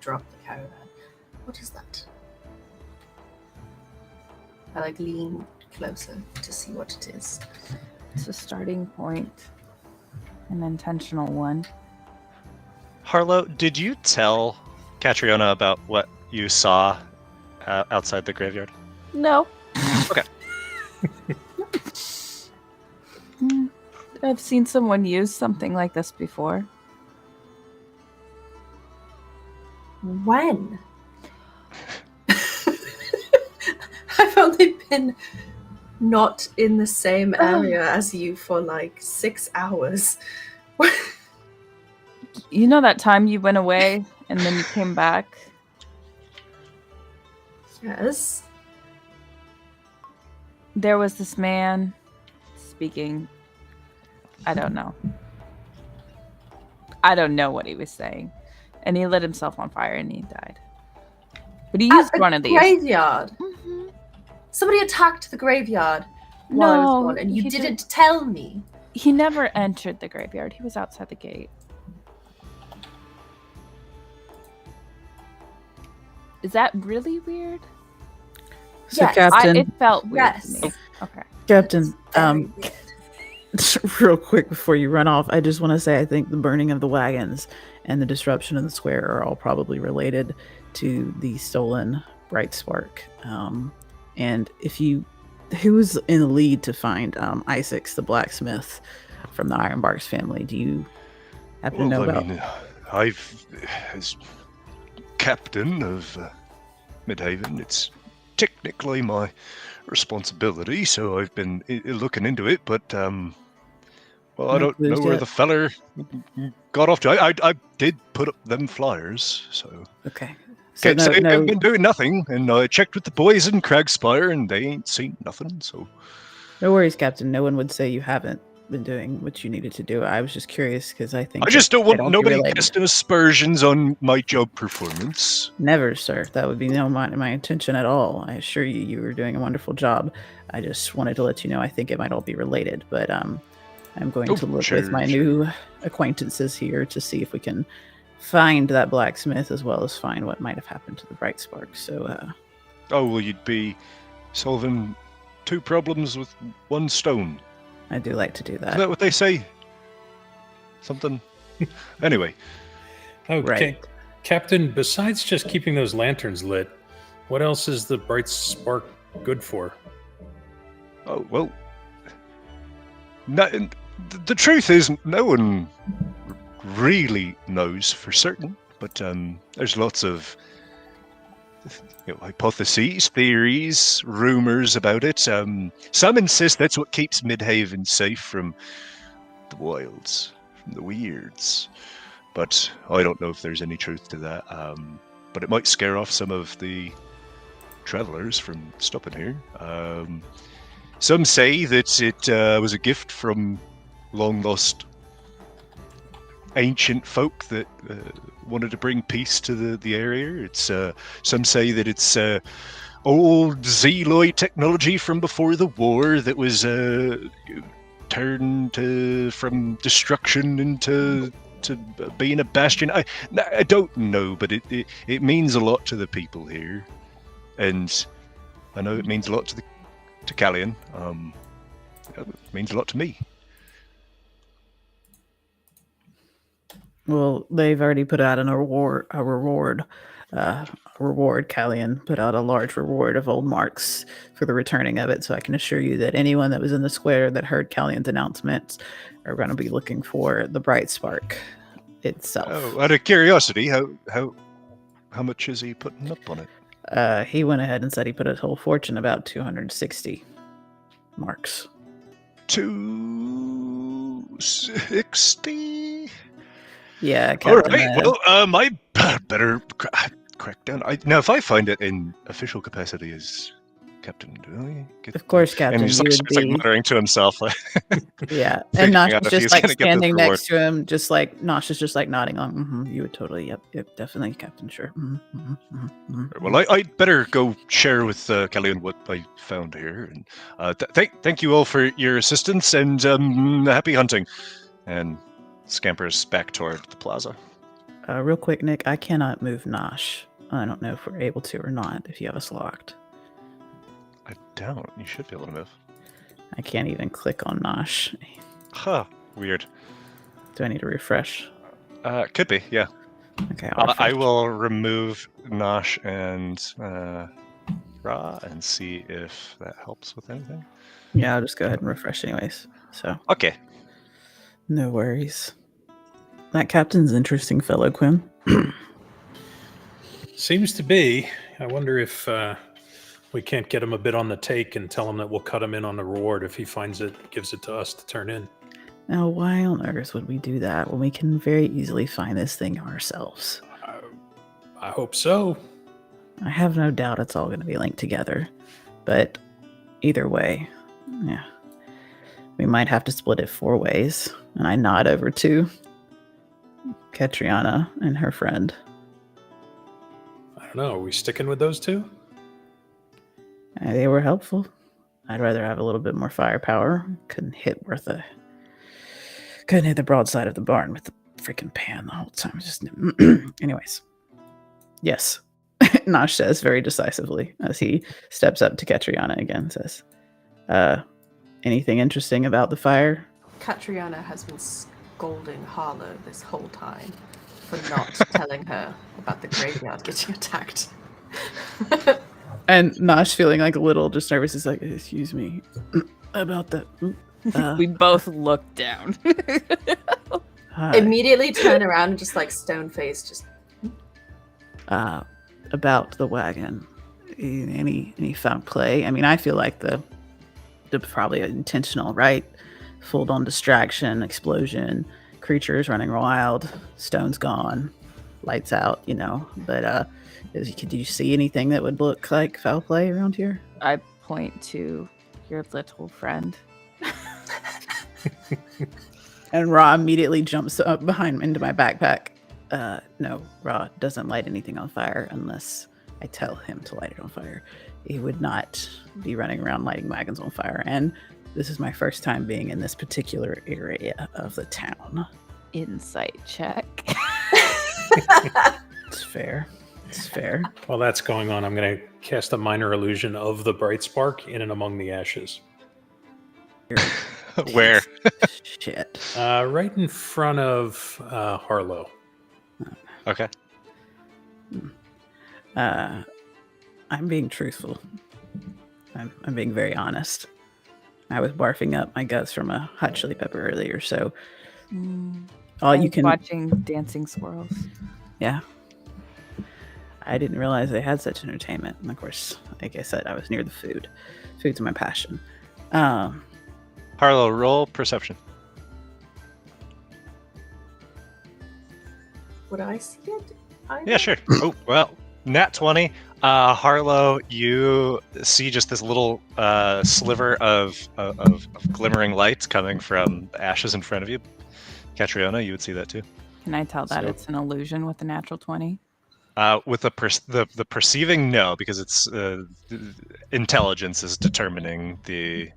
S5: Drop the caravan. What is that? I lean closer to see what it is.
S4: It's a starting point. An intentional one.
S2: Harlow, did you tell Catriona about what you saw outside the graveyard?
S4: No.
S2: Okay.
S4: I've seen someone use something like this before.
S5: When? I've only been not in the same area as you for 6 hours.
S4: You know that time you went away and then you came back?
S5: Yes.
S4: There was this man speaking. I don't know. I don't know what he was saying. And he lit himself on fire and he died. But he used
S5: At
S4: one
S5: the
S4: of these.
S5: graveyard.
S4: Mhm.
S5: Somebody attacked the graveyard while I was
S4: No,
S5: gone, and you
S4: he
S5: didn't tell me.
S4: He never entered the graveyard. He was outside the gate. Is that really weird?
S3: So,
S5: Yes.
S3: Captain,
S4: It felt weird
S5: Yes.
S4: to me. Okay.
S3: Captain,
S5: Very weird.
S3: real quick before you run off, I just want to say I think the burning of the wagons and the disruption of the square are all probably related to the stolen bright spark. And if you, who's in the lead to find Isaacs, the blacksmith from the Ironbarks family? Do you happen to know about?
S7: I've, as captain of Midhaven, it's technically my responsibility, so I've been looking into it, but well, I
S3: No
S7: don't know
S3: clues
S7: where
S3: yet?
S7: the feller got off to. I did put up them flyers, so
S3: Okay. So
S7: can't say I've
S3: no,
S7: been doing nothing. And I checked with the boys in Cragspire, and they ain't seen nothing. So
S3: no worries, Captain. No one would say you haven't been doing what you needed to do. I was just curious because I think
S7: I just don't
S3: they'd
S7: want
S3: all be
S7: nobody
S3: related.
S7: casting aspersions on my job performance.
S3: Never, sir. That would be my intention at all. I assure you, you were doing a wonderful job. I just wanted to let you know I think it might all be related, but I'm going
S7: Oh,
S3: to look
S7: sure,
S3: with my
S7: sure.
S3: new acquaintances here to see if we can find that blacksmith as well as find what might have happened to the bright spark. So,
S7: Oh, well, you'd be solving two problems with one stone.
S3: I do like to do
S7: Isn't that
S3: that.
S7: what they say? Something. Anyway,
S6: Okay,
S3: Right.
S6: Captain. Besides just keeping those lanterns lit, what else is the bright spark good for?
S7: oh well. The truth is, no one really knows for certain, but there's lots of hypotheses, theories, rumors about it. Some insist that's what keeps Midhaven safe from the wilds, from the weirds. But I don't know if there's any truth to that. But it might scare off some of the travelers from stopping here. Some say that it was a gift from long lost ancient folk that wanted to bring peace to the area. It's some say that it's old Zeloid technology from before the war that was turned from destruction into being a bastion. I don't know, but it means a lot to the people here, and I know it means a lot to Callian. It means a lot to me.
S3: Well, they've already put out a reward. Callian put out a large reward of old marks for the returning of it. So I can assure you that anyone that was in the square that heard Callian's announcements are going to be looking for the bright spark itself.
S7: Oh, out of curiosity, how much is he putting up on it?
S3: He went ahead and said he put his whole fortune about 260 marks.
S7: 260.
S3: Yeah,
S7: All
S3: Captain,
S7: right. Well, I better crack down. Now, if I find it in official capacity as captain, do I get?
S3: of course, Captain,
S7: And he's
S3: you
S7: like,
S3: would
S7: starts, like
S3: be.
S7: muttering to himself.
S3: Yeah,
S7: figuring
S3: and Nosh
S7: out
S3: is
S7: if he's
S3: just like
S7: gonna get this
S3: standing
S7: reward.
S3: next to him, just like Nosh is just like nodding on. You would totally, yep, definitely, Captain. Sure.
S7: Well, I'd better go share with Callian what I found here, and thank you all for your assistance, and happy hunting. And scampers back toward the plaza.
S3: Real quick, Nick, I cannot move Nosh. I don't know if we're able to or not. If you have us locked,
S7: I don't. You should be able to move.
S3: I can't even click on Nosh.
S7: Huh. Weird.
S3: Do I need to refresh?
S7: Could be. Yeah.
S3: Okay,
S7: I
S3: refresh.
S7: will remove Nosh and Ra and see if that helps with anything.
S3: Yeah, I'll just go ahead and refresh anyways. So
S7: Okay.
S3: no worries. That captain's an interesting fellow, Quinn.
S6: Seems to be. I wonder if we can't get him a bit on the take and tell him that we'll cut him in on the reward if he finds it, gives it to us to turn in.
S3: Now, why on earth would we do that when we can very easily find this thing ourselves?
S6: I hope so.
S3: I have no doubt it's all going to be linked together. But either way, yeah. We might have to split it 4 ways. And I nod over to Katriana and her friend.
S6: I don't know. Are we sticking with those two?
S3: They were helpful. I'd rather have a little bit more firepower. Couldn't hit the broadside of the barn with the freaking pan the whole time. Just anyways. Yes. Nosh says very decisively as he steps up to Katriana again. Says, "Anything interesting about the fire?"
S5: Katriana has been scolding Harlow this whole time for not telling her about the graveyard getting attacked.
S3: And Nosh, feeling like a little just nervous, is like, "Excuse me, about that."
S4: We both look down.
S3: Hi.
S5: Immediately turn around and just like stone face, just
S3: About the wagon. Any foul play? I mean, I feel like the probably intentional, right? Full on distraction, explosion, creatures running wild, stone's gone, lights out, you know. But did you see anything that would look like foul play around here?
S4: I point to your little friend.
S3: And Ra immediately jumps up behind into my backpack. No, Ra doesn't light anything on fire unless I tell him to light it on fire. He would not be running around lighting wagons on fire. And this is my first time being in this particular area of the town.
S4: Insight check.
S3: It's fair. It's fair.
S6: While that's going on, I'm going to cast a minor illusion of the bright spark in and among the ashes.
S2: Where?
S3: Shit.
S6: Right in front of Harlow.
S2: Okay.
S3: I'm being truthful. I'm being very honest. I was barfing up my guts from a hot chili pepper earlier, so all you can
S4: watching dancing squirrels.
S3: Yeah. I didn't realize they had such entertainment. And of course, like I said, I was near the food. Food's my passion.
S2: Harlow, roll perception.
S5: would I see it?
S2: Yeah, sure. Oh, well, nat 20. Harlow, you see just this little sliver of glimmering light coming from the ashes in front of you. Catriona, you would see that too.
S4: Can I tell that
S2: So-
S4: it's an illusion with the natural 20?
S2: With the perceiving, no, because it's intelligence is determining the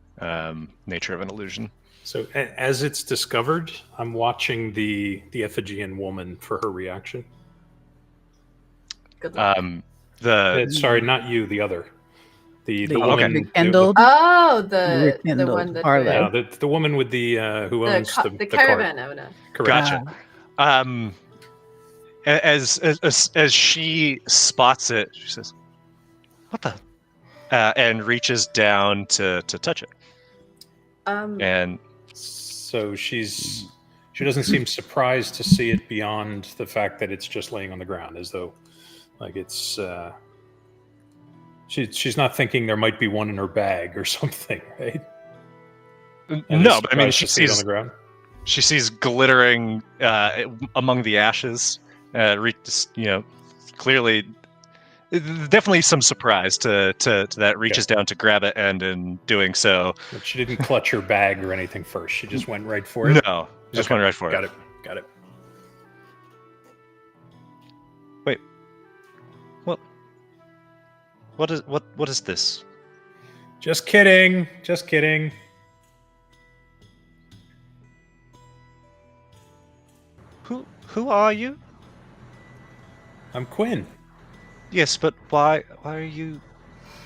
S2: nature of an illusion.
S6: So as it's discovered, I'm watching the Ephigean woman for her reaction.
S5: Good luck.
S6: Sorry, not you, the other. The
S3: The
S6: woman.
S3: rekindled.
S5: Oh, the
S3: Rekindled
S5: one that
S3: Harlow.
S6: Yeah, the woman with the who owns the
S5: caravan owner.
S6: Correct.
S2: Gotcha. As she spots it, she says, "What the?" And reaches down to touch it. And
S6: So she doesn't seem surprised to see it beyond the fact that it's just laying on the ground, as though like it's she's not thinking there might be one in her bag or something, right? And
S2: no,
S6: is
S2: but I mean,
S6: surprised
S2: she
S6: to see it on
S2: sees
S6: the ground.
S2: she sees glittering among the ashes. Clearly, definitely some surprise to that. Reaches down to grab it, and in doing so,
S6: But she didn't clutch her bag or anything first. She just went right for it.
S2: no, just
S6: Okay,
S2: went right for
S6: Got
S2: it.
S6: it. Got it.
S2: Wait, what is this?
S6: Just kidding. Just kidding.
S2: Who are you?
S6: I'm Quinn.
S2: Yes, but why are you?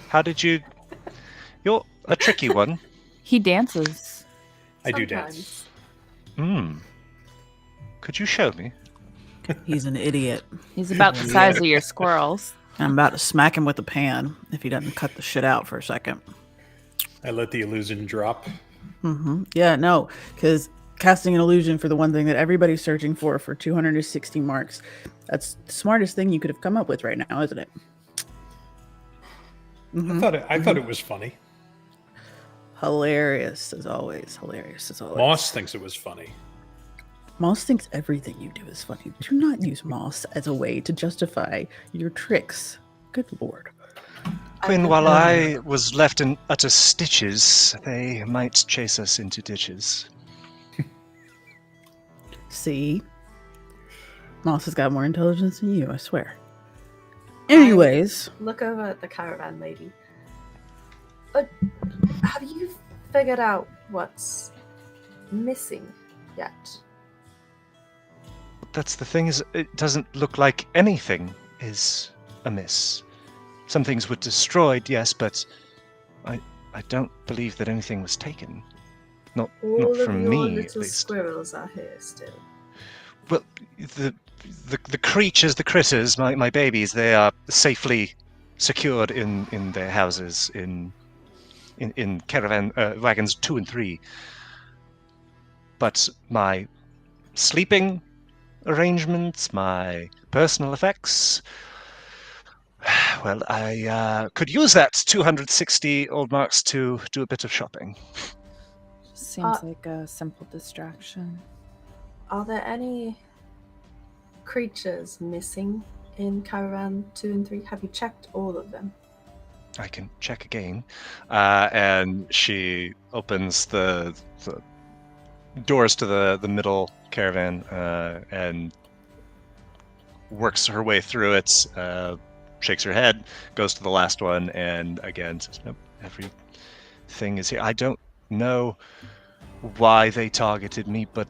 S2: How did you? You're a tricky one.
S4: He dances.
S6: I do dance.
S2: Could you show me?
S3: He's an idiot.
S4: He's about the size of your squirrels.
S3: I'm about to smack him with a pan if he doesn't cut the shit out for a second.
S6: I let the illusion drop.
S3: Yeah, no, because casting an illusion for the one thing that everybody's searching for 260 marks, that's the smartest thing you could have come up with right now, isn't it?
S6: I thought it was funny.
S3: Hilarious as always. Hilarious as always.
S6: Moss thinks it was funny.
S3: Moss thinks everything you do is funny. Do not use Moss as a way to justify your tricks. Good lord.
S2: Quinn, while I was left in utter stitches, they might chase us into ditches.
S3: See? Moss has got more intelligence than you, I swear. Anyways.
S5: Look over at the caravan lady. Have you figured out what's missing yet?
S2: That's the thing, is it doesn't look like anything is
S7: amiss. Some things were destroyed, yes, but I don't believe that anything was taken. Not
S5: All of
S7: from
S5: your
S7: me, at
S5: little
S7: least.
S5: squirrels are here still.
S7: Well, the creatures, the critters, my babies, they are safely secured in their houses in caravan wagons 2 and 3. But my sleeping arrangements, my personal effects, well, I could use that 260 old marks to do a bit of shopping.
S4: Seems like a simple distraction.
S5: Are there any creatures missing in Caravan 2 and 3? Have you checked all of them?
S7: I can check again. And she opens the doors to the middle caravan and works her way through it, shakes her head, goes to the last one, and again says, nope, everything is here. I don't know why they targeted me, but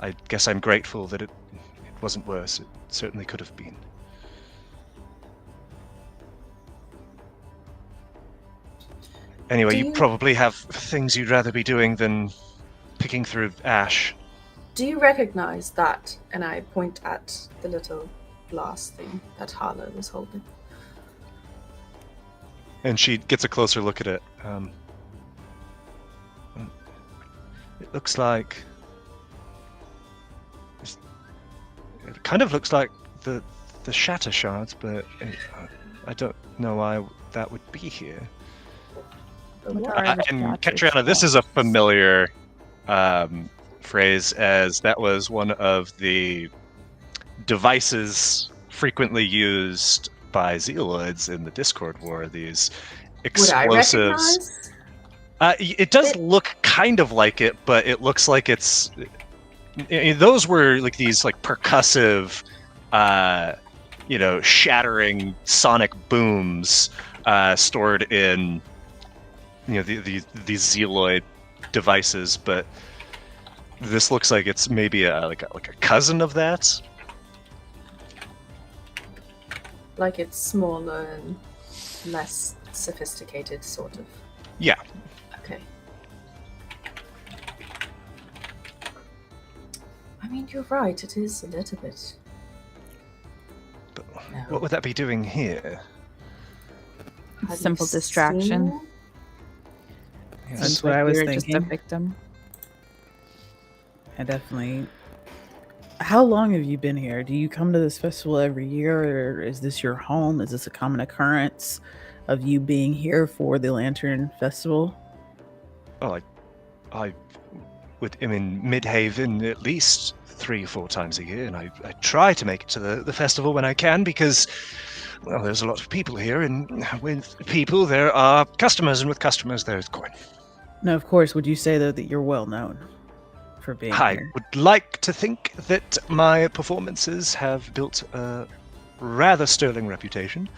S7: I guess I'm grateful that it wasn't worse. It certainly could have been. Anyway, you probably have things you'd rather be doing than picking through ash.
S5: Do you recognize that? And I point at the little glass thing that Harlow was holding.
S7: And she gets a closer look at it. It looks like... It kind of looks like the shatter shards, but I don't know why that would be here.
S5: The what?
S7: And Katriana, this is a familiar phrase, as that was one of the devices frequently used by Zealoids in the Discord War. These
S5: Would I
S7: explosives.
S5: recognize?
S7: It does look kind of like it, but it looks like it's. Those were like these like percussive, shattering sonic booms stored in. These Zealoid devices, but this looks like it's maybe like a cousin of that.
S5: Like it's smaller and less sophisticated, sort of.
S7: Yeah.
S5: Okay. I mean, you're right. It is a little bit.
S7: But
S5: No.
S7: what would that be doing here?
S5: Have
S4: Simple
S5: you
S4: distraction.
S5: seen-
S3: That's
S4: Seems
S3: what
S4: like
S3: I was
S4: we were just a
S3: thinking.
S4: victim.
S3: I definitely. How long have you been here? Do you come to this festival every year, or is this your home? Is this a common occurrence of you being here for the Lantern Festival?
S7: Oh, I would. I'm in Midhaven at least 3 or 4 times a year, and I try to make it to the festival when I can because, well, there's a lot of people here, and with people there are customers, and with customers there's coin.
S3: No, of course. Would you say though that you're well known for being
S7: I
S3: here?
S7: would like to think that my performances have built a rather sterling reputation.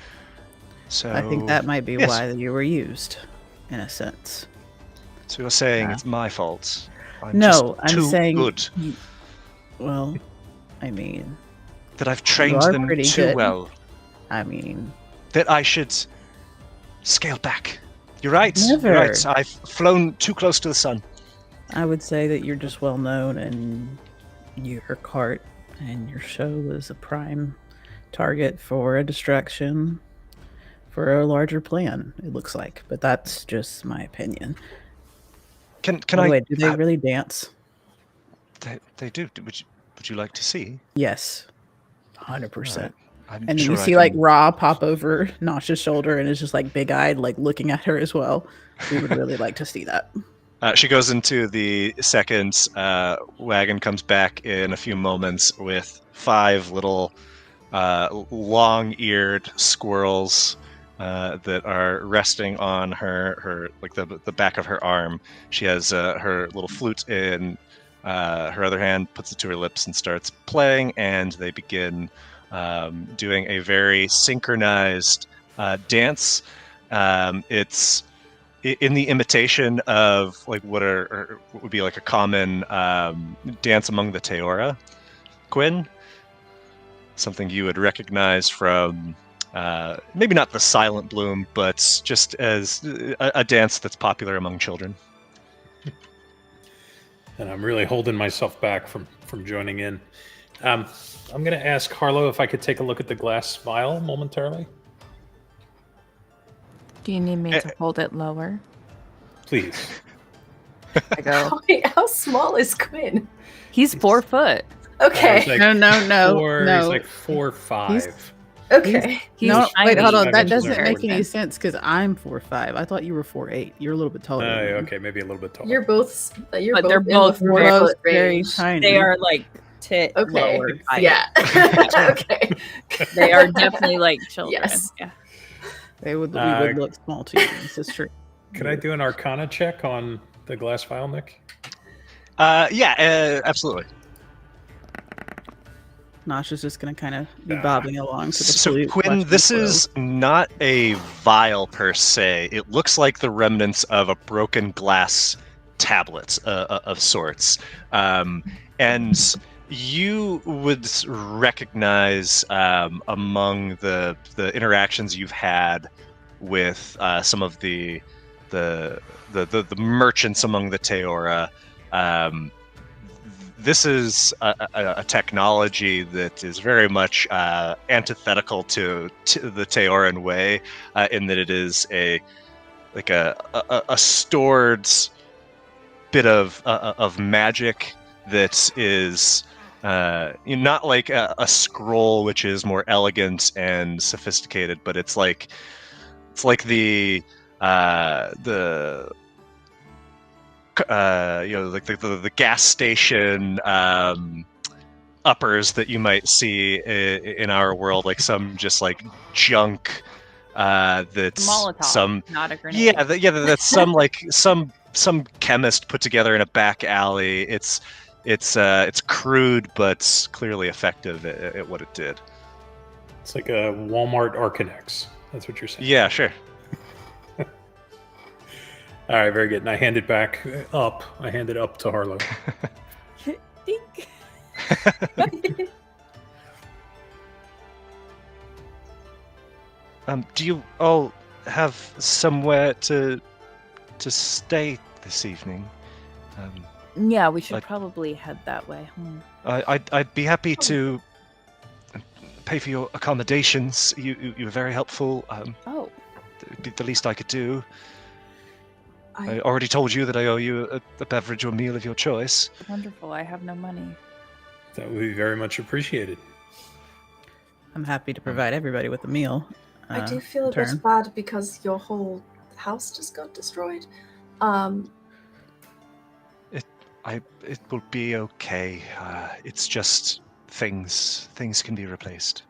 S7: So
S3: I think that might be
S7: yes.
S3: why you were used, in a sense.
S7: So you're saying
S3: Yeah.
S7: it's my fault? I'm
S3: No,
S7: just
S3: I'm
S7: too
S3: saying.
S7: good.
S3: Well, I mean,
S7: That I've trained
S3: are
S7: them
S3: pretty
S7: too
S3: good.
S7: well.
S3: I mean,
S7: That I should scale back. You're right.
S3: Never.
S7: You're right. I've flown too close to the sun.
S3: I would say that you're just well known, and your cart and your show is a prime target for a distraction for a larger plan. It looks like, but that's just my opinion.
S7: Can
S3: Anyway,
S7: I?
S3: do they really dance?
S7: They do. Would you like to see?
S3: Yes, 100%.
S7: I'm
S3: And then
S7: sure
S3: you
S7: I
S3: see like
S7: can-
S3: Ra pop over Nasha's shoulder and is just like big eyed, like looking at her as well. We would really like to see that.
S7: She goes into the second wagon, comes back in a few moments with 5 little long-eared squirrels that are resting on her like the back of her arm. She has her little flute in her other hand, puts it to her lips and starts playing, and they begin doing a very synchronized dance. It's in the imitation of like what would be like a common dance among the Teora, Quinn.
S2: something you would recognize from maybe not the Silent Bloom, but just as a dance that's popular among children.
S6: And I'm really holding myself back from joining in. I'm going to ask Harlow if I could take a look at the glass vial momentarily.
S4: Do you need me to hold it lower?
S6: Please.
S4: I go.
S5: Wait, how small is Quinn?
S4: He's 4 foot.
S5: Okay.
S6: He's like
S3: No.
S6: He's like 4'5".
S5: Okay.
S4: He's
S3: No, wait, hold on.
S6: Five
S3: That
S6: inches
S3: doesn't
S6: taller.
S3: make any sense because I'm 4'5". I thought you were 4'8". You're a little bit taller. than me.
S6: Okay, maybe a little bit taller.
S5: You're both.
S4: But
S5: You're
S4: they're
S5: both
S4: both
S5: in the
S4: very-
S5: 4 foot
S3: very
S5: range.
S3: tiny.
S4: They are like
S5: Okay.
S4: lower.
S5: Yeah. Okay.
S4: They are definitely like children.
S5: Yes.
S4: Yeah.
S3: We would look small to you. This is true.
S6: Could I do an Arcana check on the glass vial, Nick?
S2: Yeah, absolutely.
S3: Nosh is just going to kind of be
S6: Ah.
S3: bobbing along to the
S2: So
S3: flute,
S2: Quinn,
S3: watching
S2: this
S3: the flow.
S2: is not a vial per se. It looks like the remnants of a broken glass tablet of sorts, and you would recognize among the interactions you've had with some of the merchants among the Teora. This is a technology that is very much antithetical to the Teoran way, in that it is a stored bit of magic that is not like a scroll, which is more elegant and sophisticated, but it's like the the gas station uppers that you might see in our world, like some just like junk that's
S4: Molotov,
S2: some
S4: not a grenade.
S2: that's some like some chemist put together in a back alley. It's crude but clearly effective at what it did.
S6: It's like a Walmart Arcanex. That's what you're saying.
S2: Yeah, sure.
S6: All right, very good. And I hand it back up. I hand it up to Harlow.
S4: Dink.
S2: Do you all have somewhere to stay this evening?
S4: Yeah, we should
S2: Like-
S4: probably head that way.
S2: I'd be happy to pay for your accommodations. You were very helpful.
S4: Oh,
S2: It'd be the least I could do. I
S5: I,
S2: already told you that I owe you a beverage or meal of your choice.
S4: wonderful. I have no money.
S6: That would be very much appreciated.
S3: I'm happy to provide everybody with a meal.
S5: I do feel a
S3: turn.
S5: bit bad because your whole house just got destroyed.
S2: It will be okay. It's just things can be replaced.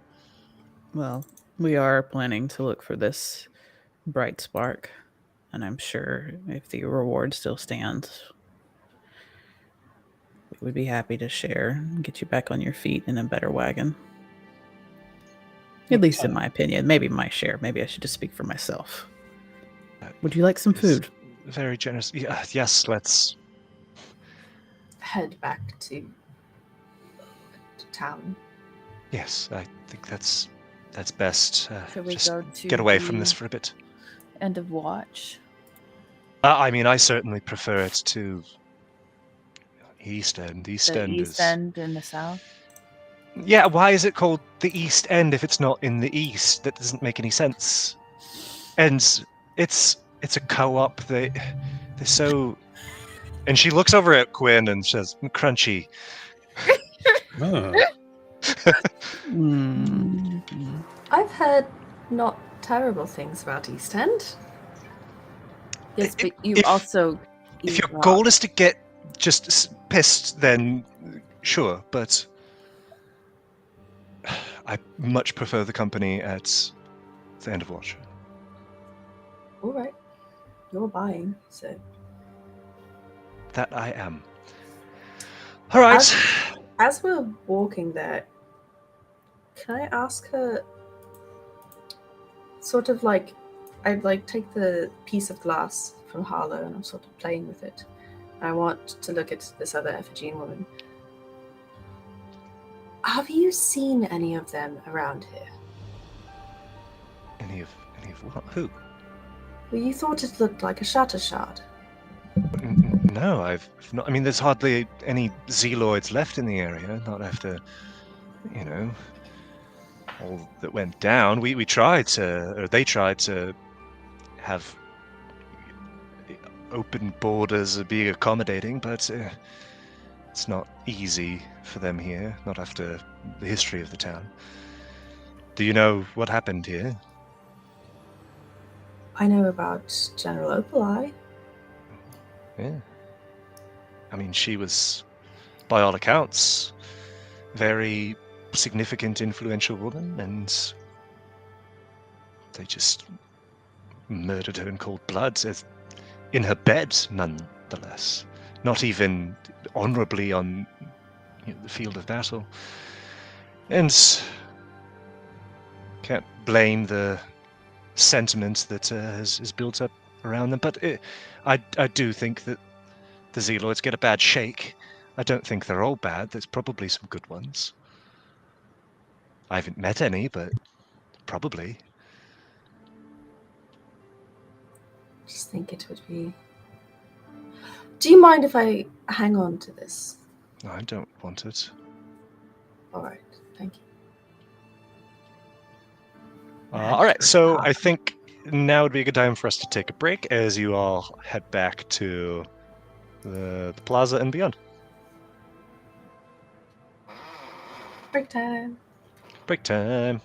S3: Well, we are planning to look for this bright spark, and I'm sure if the reward still stands, we would be happy to share and get you back on your feet in a better wagon. At least in my opinion. Maybe my share. Maybe I should just speak for myself. Would you like some food?
S2: Very generous. Yeah, yes, let's.
S5: Head back to town.
S2: Yes, I think that's best.
S4: Should we
S2: just
S4: go to
S2: get away from
S4: the
S2: this for a bit.
S4: End of watch.
S2: I mean, I certainly prefer it to East End.
S4: The
S2: East End
S4: East
S2: is.
S4: End in the south.
S2: Yeah, why is it called the East End if it's not in the East? That doesn't make any sense. And it's a co-op. They're so. And she looks over at Quinn and says, "Crunchy."
S6: Oh.
S5: I've heard not terrible things about East End.
S4: Yes, but you
S2: If-
S4: also.
S2: If
S4: eat
S2: your
S4: raw.
S2: goal is to get just pissed, then sure. But I much prefer the company at the end of watch.
S5: All right, you're buying, so
S2: That I am. All right.
S5: as we're walking there, can I ask her? Sort of like, I'd like take the piece of glass from Harlow and I'm sort of playing with it. I want to look at this other Ephigene woman. Have you seen any of them around here?
S2: Any of what? Who?
S5: Well, you thought it looked like a shatter shard.
S2: No, I've not. I mean, there's hardly any Zealoids left in the area. Not after, all that went down. We tried to, or they tried to, have open borders and being accommodating, but it's not easy for them here. Not after the history of the town. Do you know what happened here?
S5: I know about General Opaleye.
S2: Yeah. I mean, she was, by all accounts, very significant, influential woman, and they just murdered her in cold blood, in her bed, nonetheless. Not even honorably on the field of battle. And can't blame the sentiment that has built up around them, but I do think that the Zealoids get a bad shake. I don't think they're all bad. There's probably some good ones. I haven't met any, but probably.
S5: Just think it would be... Do you mind if I hang on to this?
S2: No, I don't want it.
S5: Alright, thank you.
S2: All right, so I think now would be a good time for us to take a break as you all head back to the plaza and beyond.
S5: Break time.
S2: Break time.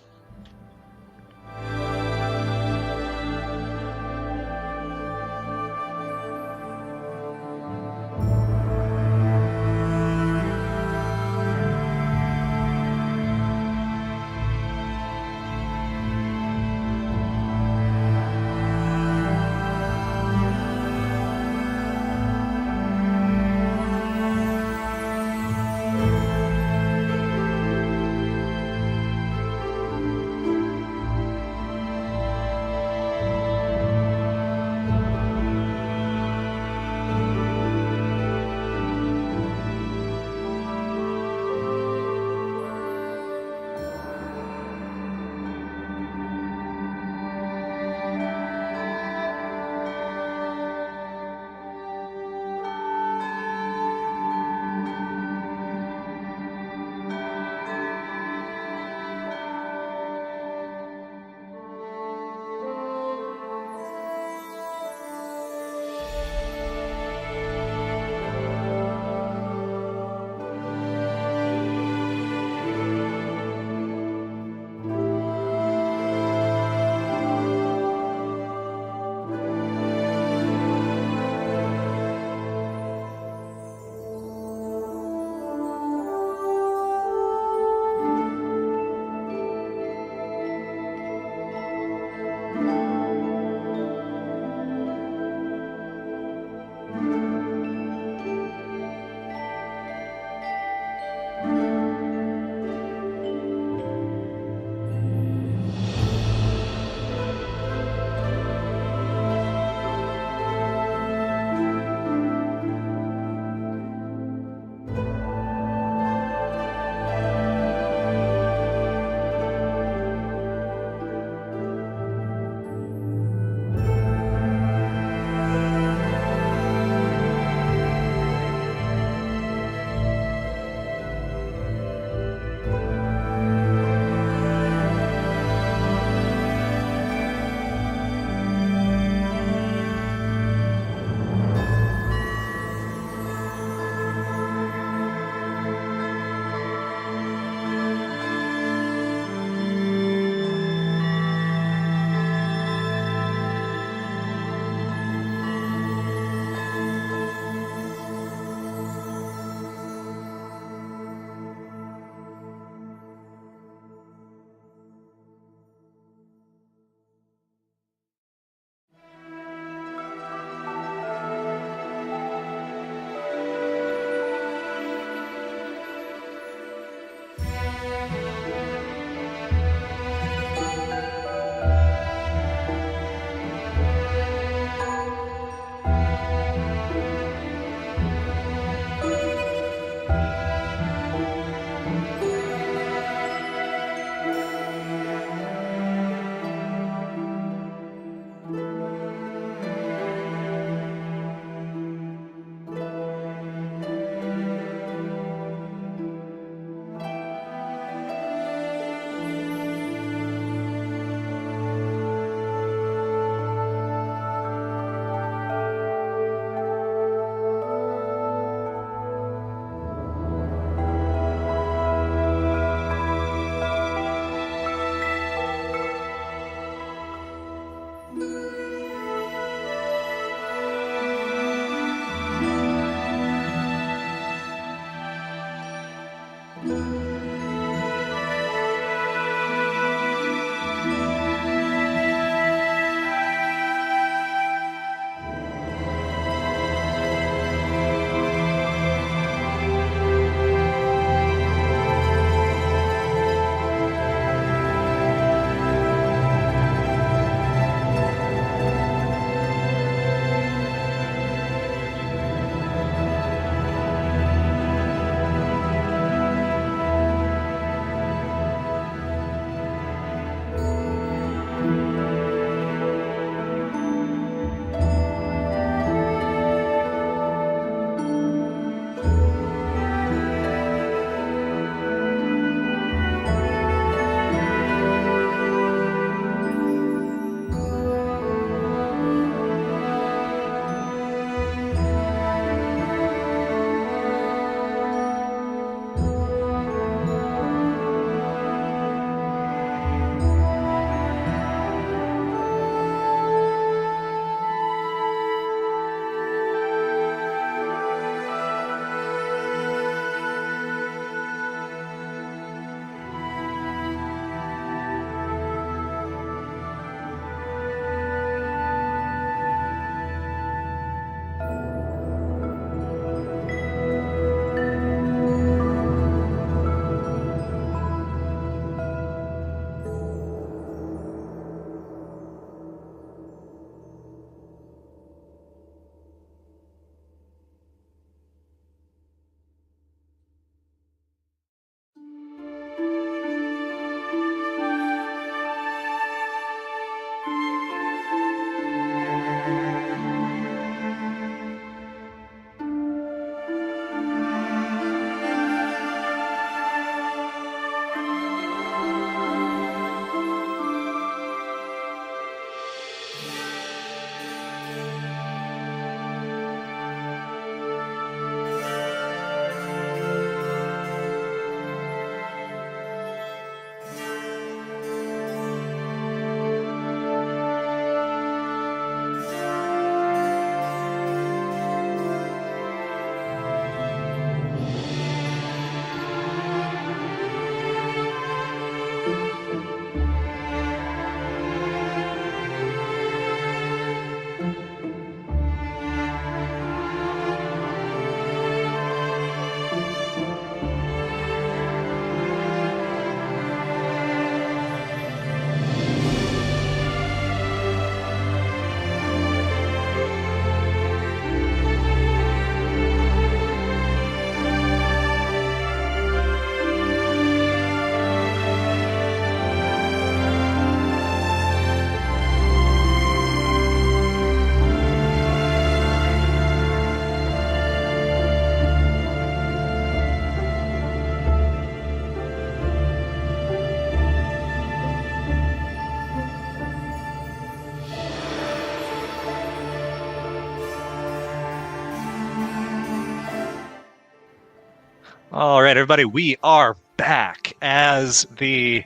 S2: All right, everybody, we are back as the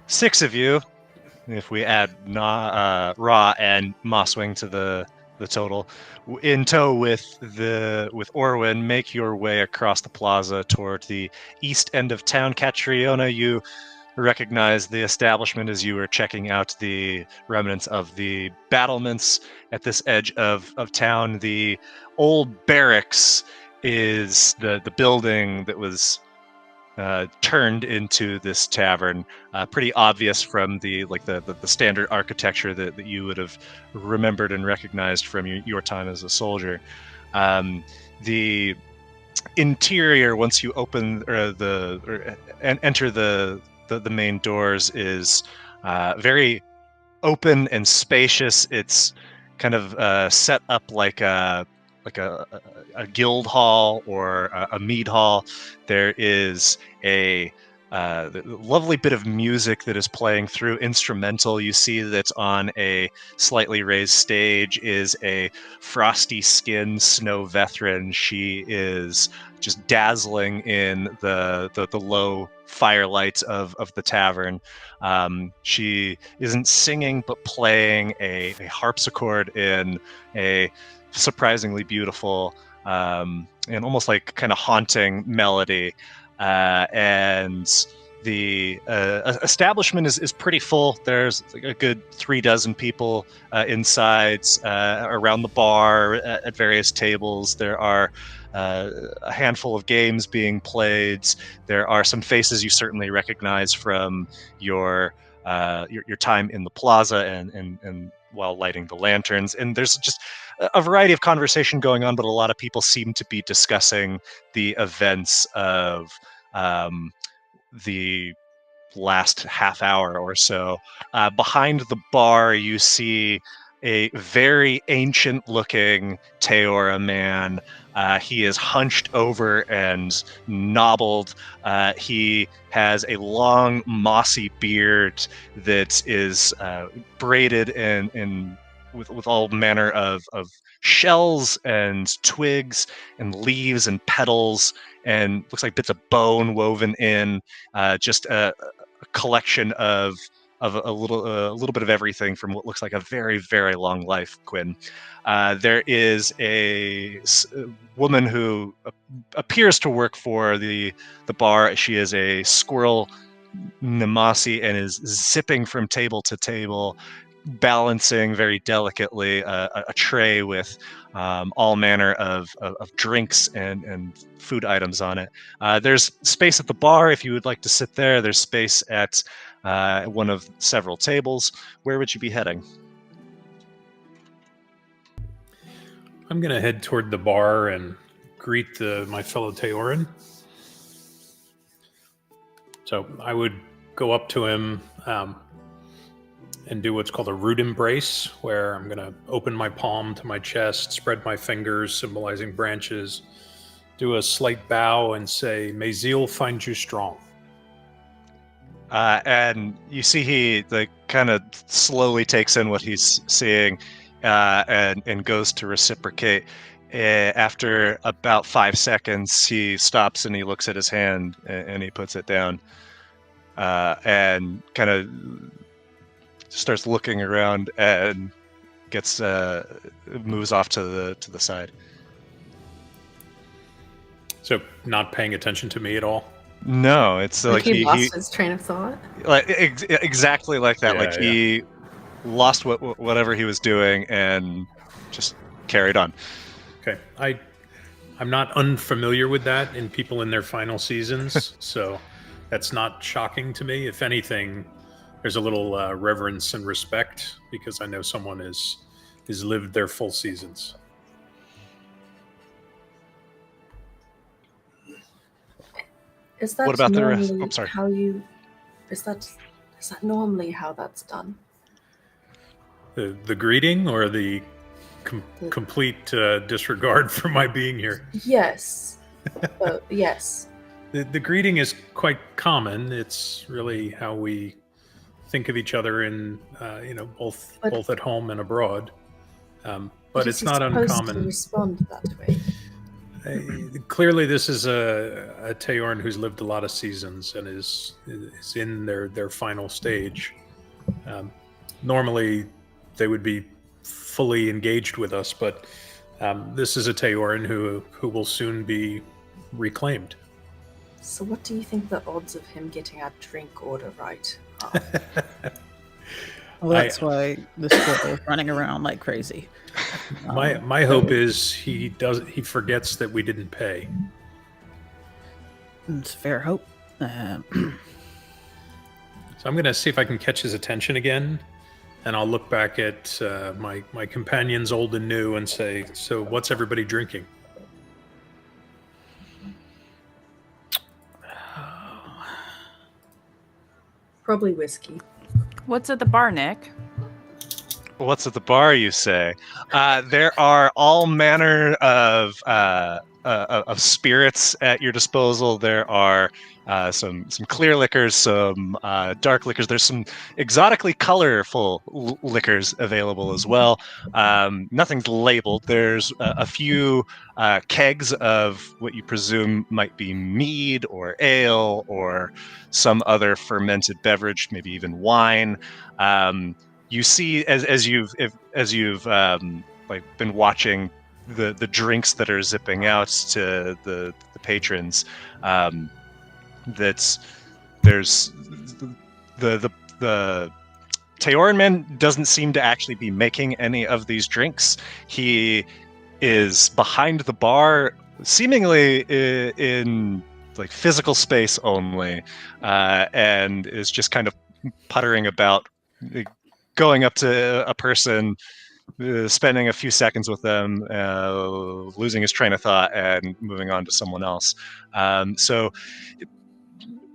S2: 6 of you. If we add Ra and Mosswing to the total, in tow with Orwin, make your way across the plaza toward the east end of town. Catriona, you recognize the establishment as you were checking out the remnants of the battlements at this edge of town. The old barracks is the building that was turned into this tavern. Pretty obvious from the standard architecture that you would have remembered and recognized from your time as a soldier. The interior, once you open and enter the main doors, is very open and spacious. It's kind of set up like a guild hall or a mead hall. There is a lovely bit of music that is playing through instrumental. You see that on a slightly raised stage is a frosty skinned snow veteran. She is just dazzling in the low firelight of the tavern. She isn't singing but playing a harpsichord in a surprisingly beautiful and almost like kind of haunting melody. And the establishment is pretty full. There's like a good 36 people inside, around the bar, at various tables. There are a handful of games being played. There are some faces you certainly recognize from your time in the plaza and while lighting the lanterns. And there's just a variety of conversation going on, but a lot of people seem to be discussing the events of the last half hour or so. Behind the bar, you see a very ancient-looking Teora man. He is hunched over and knobbled. He has a long, mossy beard that is braided and with all manner of shells and twigs and leaves and petals, and looks like bits of bone woven in. Just a collection of a little bit of everything from what looks like a very, very long life, Quinn. There is a woman who appears to work for the bar. She is a squirrel Namasi and is zipping from table to table, balancing very delicately a tray with all manner of drinks and food items on it. There's space at the bar if you would like to sit there. There's space at one of several tables. Where would you be heading?
S6: I'm going to head toward the bar and greet my fellow Teoran. So I would go up to him and do what's called a root embrace, where I'm going to open my palm to my chest, spread my fingers, symbolizing branches, do a slight bow, and say, "May Zeal find you strong."
S2: And you see he kind of slowly takes in what he's seeing and goes to reciprocate. After about 5 seconds, he stops and he looks at his hand and he puts it down and kind of starts looking around and gets moves off to the side.
S6: So not paying attention to me at all?
S2: No, it's like
S5: he lost his train of thought.
S2: Like exactly like that.
S6: Yeah,
S2: he lost whatever he was doing and just carried on.
S6: Okay, I'm not unfamiliar with that in people in their final seasons, so that's not shocking to me. If anything, there's a little reverence and respect because I know someone has lived their full seasons.
S5: Is that
S2: What about the rest?
S5: normally
S2: Oh, sorry.
S5: how you? Is that normally how that's done?
S6: The greeting or the complete disregard for my being here?
S5: Yes. Yes.
S6: The greeting is quite common. It's really how we think of each other in, both at home and abroad. But it's not
S5: supposed to
S6: uncommon.
S5: respond that way.
S6: Clearly, this is a Teorn who's lived a lot of seasons and is in their final stage. Normally, they would be fully engaged with us, but this is a Teorn who will soon be reclaimed.
S5: So what do you think the odds of him getting our drink order right are?
S3: Well, that's why the squirrel is running around like crazy.
S6: My hope is he forgets that we didn't pay.
S3: It's a fair hope.
S6: So I'm going to see if I can catch his attention again, and I'll look back at my companions, old and new, and say, "So, what's everybody drinking?"
S5: Probably whiskey.
S4: What's at the bar, Nick?
S2: What's at the bar, you say? There are all manner of spirits at your disposal. There are some clear liquors, some dark liquors. There's some exotically colorful liquors available as well. Nothing's labeled. There's a few kegs of what you presume might be mead or ale or some other fermented beverage, maybe even wine. You see, as you've like been watching the drinks that are zipping out to the patrons, that's there's the Teoran man doesn't seem to actually be making any of these drinks. He is behind the bar, seemingly in like physical space only, and is just kind of puttering about, going up to a person, spending a few seconds with them, losing his train of thought, and moving on to someone else. So,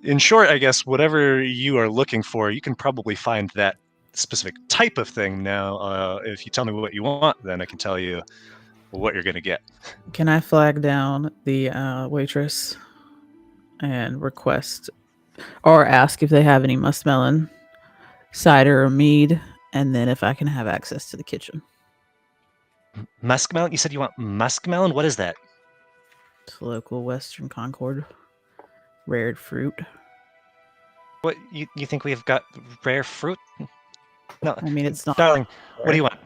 S2: in short, I guess whatever you are looking for, you can probably find that specific type of thing now. If you tell me what you want, then I can tell you what you're going to get.
S3: Can I flag down the waitress and request or ask if they have any muskmelon, cider, or mead, and then if I can have access to the kitchen?
S2: Muskmelon? You said you want muskmelon? What is that?
S3: It's local Western Concord rare fruit.
S2: What, you think we've got rare fruit? No,
S3: I mean, it's not.
S2: darling. What do you want?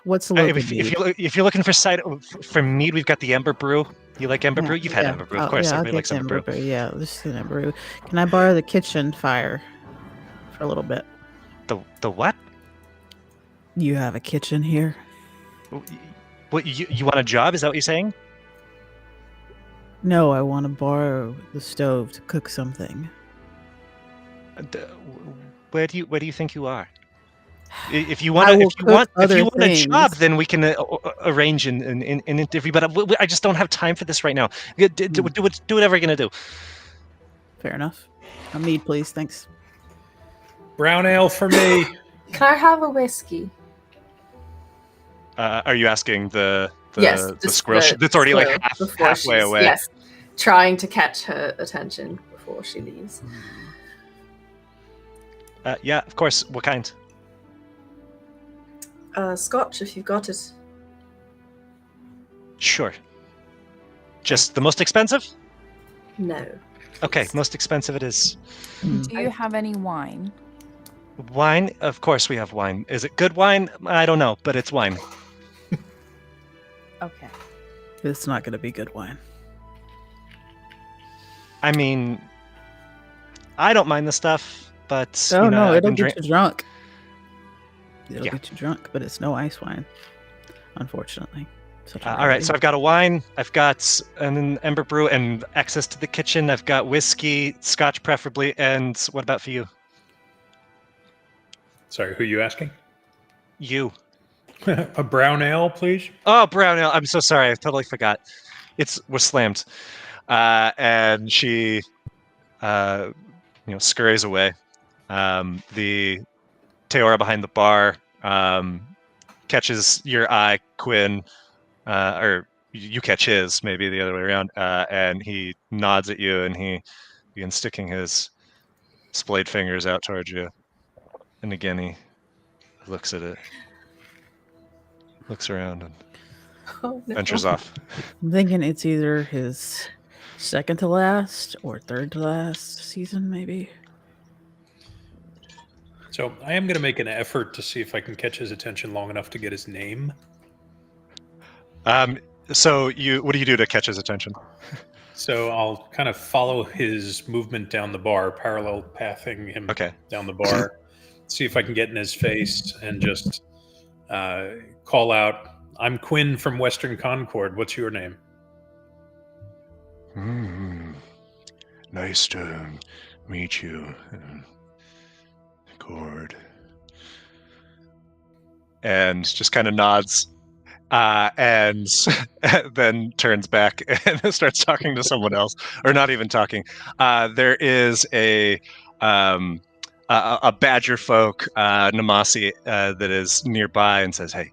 S3: What's local
S2: if you're looking for cider, for mead, we've got the Ember Brew. You like Ember Brew? You've had Ember Brew, of course.
S3: Yeah,
S2: Everybody likes Ember Brew.
S3: Yeah, this is Ember Brew. Can I borrow the kitchen fire for a little bit?
S2: The what?
S3: You have a kitchen here?
S2: What, you want a job? Is that what you're saying?
S3: No, I want to borrow the stove to cook something.
S2: Where do you think you are? If you want a job, then we can arrange an interview. But I just don't have time for this right now. Do whatever you're gonna do.
S3: Fair enough. A mead, please. Thanks.
S6: Brown ale for me.
S5: Can I have a whiskey?
S2: Are you asking the squirrel that's already like halfway away?
S5: Yes, trying to catch her attention before she leaves.
S2: Yeah, of course. What kind?
S5: Scotch, if you've got it.
S2: Sure. Just the most expensive?
S5: No.
S2: Okay, most expensive it is.
S4: Do you have any wine?
S2: Wine? Of course we have wine. Is it good wine? I don't know, but it's wine.
S4: Okay.
S3: It's not going to be good wine.
S2: I mean, I don't mind the stuff, but
S3: Oh, no,
S2: I've
S3: it'll
S2: been
S3: get you drunk. It'll get you drunk, but it's no ice wine, unfortunately.
S2: All right, so I've got a wine, I've got an Ember Brew, and access to the kitchen. I've got whiskey, Scotch preferably, and what about for you?
S6: Sorry, who are you asking?
S2: You.
S6: A brown ale, please.
S2: Oh, brown ale. I'm so sorry. I totally forgot. We're slammed. And she, scurries away. The Teora behind the bar catches your eye, Quinn, or you catch his, maybe the other way around, and he nods at you, and he begins sticking his splayed fingers out towards you. And again, he looks at it, looks around, and
S5: Oh, no.
S2: ventures off.
S3: I'm thinking it's either his second to last or third to last season, maybe.
S6: So I am going to make an effort to see if I can catch his attention long enough to get his name.
S2: So what do you do to catch his attention?
S6: So I'll kind of follow his movement down the bar, parallel pathing him
S2: Okay.
S6: down the bar, see if I can get in his face and just call out, "I'm Quinn from Western Concord. What's your name?"
S7: Nice to meet you, Cord.
S2: And just kind of nods, and then turns back and starts talking to someone else, or not even talking. There is a badger folk, Namasi, that is nearby, and says, "Hey,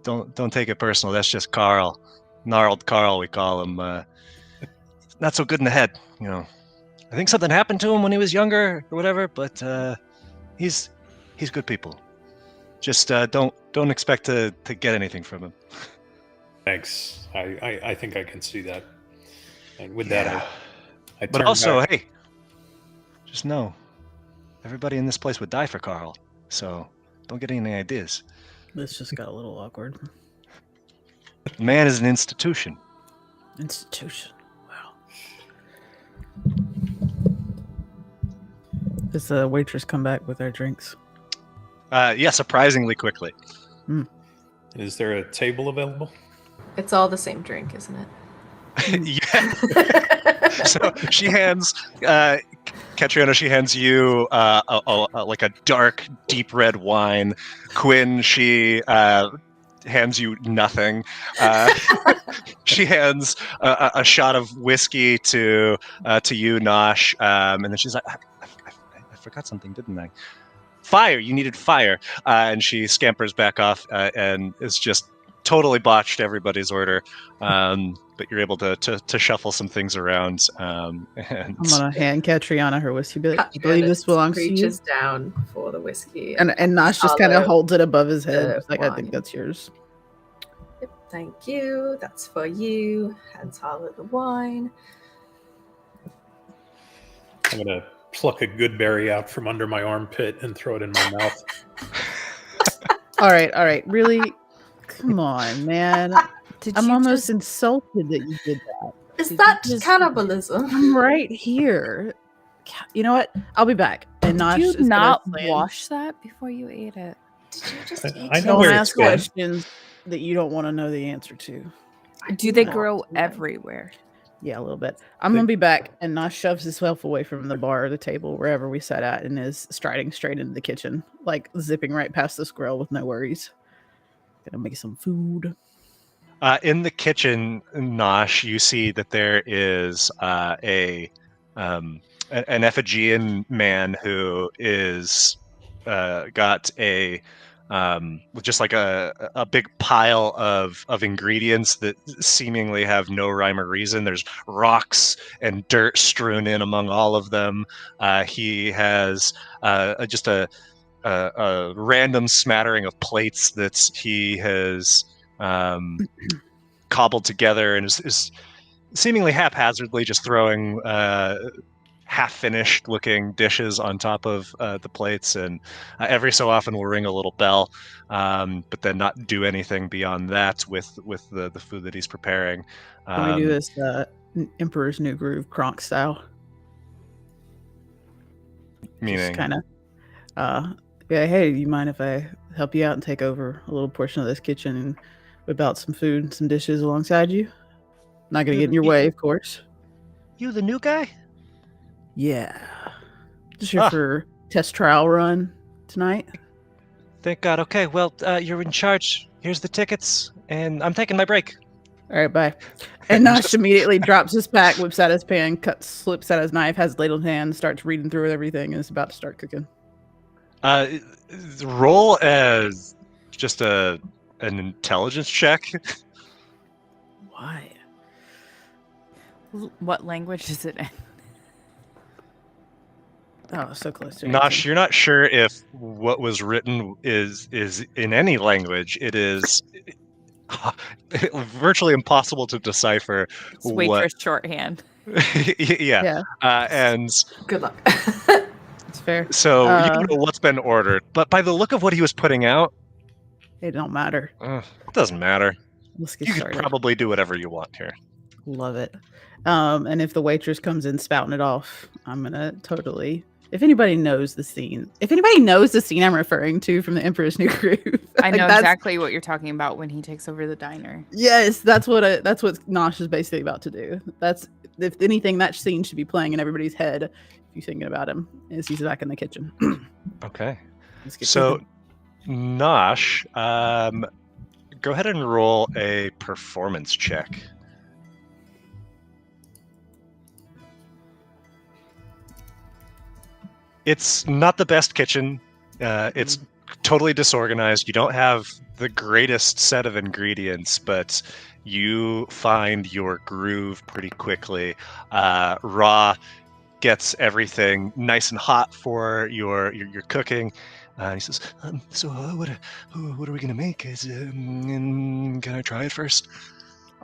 S2: don't take it personal. That's just Carl, gnarled Carl, we call him. Not so good in the head, you know. I think something happened to him when he was younger or whatever, but he's good people. Just don't expect to get anything from him."
S6: Thanks. I think I can see that. And with that, I
S2: But
S6: turn
S2: also,
S6: back.
S2: hey, just know, everybody in this place would die for Carl, so don't get any ideas.
S3: This just got a little awkward.
S2: Man is an institution.
S3: Institution. Wow. Does the waitress come back with our drinks?
S2: Yeah, surprisingly quickly.
S6: Is there a table available?
S5: It's all the same drink, isn't it?
S2: Yeah. So she hands Catriona. She hands you like a dark, deep red wine. Quinn, she hands you nothing. She hands a shot of whiskey to you, Nosh, and then she's like, I forgot something, didn't I? Fire! You needed fire. And she scampers back off and is just totally botched everybody's order. But you're able to shuffle some things around. And
S3: I'm gonna hand Catriona her whiskey. Be like, I believe this belongs to you.
S5: Reaches down for the whiskey.
S3: And Nosh just kind of
S5: Although
S3: holds it above his head.
S5: the
S3: It's like, I think
S5: wine.
S3: that's yours.
S5: Yep, thank you. That's for you. Hands Harlot the wine.
S6: I'm going to pluck a good berry out from under my armpit and throw it in my mouth.
S3: All right. Really? Come on, man.
S4: Did
S3: I'm
S4: you
S3: almost
S4: just-
S3: insulted that you did that.
S5: Is
S3: Did
S5: that
S3: you just-
S5: cannibalism?
S3: I'm right here. You know what? I'll be back. And Nosh
S4: Did
S3: is
S4: you
S3: gonna
S4: not
S3: plan-
S4: wash that before you ate it?
S5: Did you just eat
S6: I know
S3: Don't
S6: where
S5: it?
S6: it's
S3: ask
S6: going.
S3: questions that you don't want to know the answer to.
S4: Do they
S5: not
S4: grow
S5: know.
S4: everywhere?
S3: Yeah, a little bit. I'm gonna be back, and Nosh shoves himself away from the bar or the table, wherever we sat at, and is striding straight into the kitchen, like zipping right past the squirrel with no worries. Gonna make some food.
S2: in the kitchen, Nosh, you see that there is an Ephigean man who is got a with just like a big pile of ingredients that seemingly have no rhyme or reason. There's rocks and dirt strewn in among all of them. He has just a random smattering of plates that he has cobbled together and is seemingly haphazardly just throwing half-finished looking dishes on top of the plates, and every so often will ring a little bell, but then not do anything beyond that with the food that he's preparing.
S3: Can we do this Emperor's New Groove Kronk style?
S2: Meaning,
S3: Kind of. Yeah. Hey, you mind if I help you out and take over a little portion of this kitchen and whip out some food and some dishes alongside you? Not gonna get in your way, of course.
S2: you the new guy?
S3: Yeah. Just here
S2: Ah.
S3: for test trial run tonight.
S2: Thank God. Okay, well, you're in charge. Here's the tickets, and I'm taking my break.
S3: All right, bye. And Nosh immediately drops his pack, whips out his pan, slips out his knife, has his ladle in hand, starts reading through everything, and is about to start cooking.
S2: Roll as just an intelligence check.
S3: Why?
S4: What language is it in?
S3: Oh, so close to
S2: Nosh,
S3: 18.
S2: you're not sure if what was written is in any language. It is virtually impossible to decipher
S4: It's
S2: what.
S4: waitress shorthand.
S2: Yeah. And
S5: Good luck.
S3: It's fair.
S2: so you don't know what's been ordered, but by the look of what he was putting out,
S3: It don't matter.
S2: it doesn't matter.
S3: Let's get
S2: You could
S3: started.
S2: probably do whatever you want here.
S3: Love it. And if the waitress comes in spouting it off, I'm gonna totally. If anybody knows the scene, I'm referring to from the Emperor's New Groove,
S4: I
S3: like,
S4: know
S3: that's-
S4: exactly what you're talking about when he takes over the diner.
S3: Yes, that's what Nosh is basically about to do. That's if anything, that scene should be playing in everybody's head. If you're thinking about him, as he's back in the kitchen.
S2: Okay.
S3: Let's get
S2: So,
S3: cooking.
S2: Nosh, go ahead and roll a performance check. It's not the best kitchen. It's totally disorganized. You don't have the greatest set of ingredients, but you find your groove pretty quickly. Raw gets everything nice and hot for your cooking. And he says, "So what are we gonna make? Can I try it first?"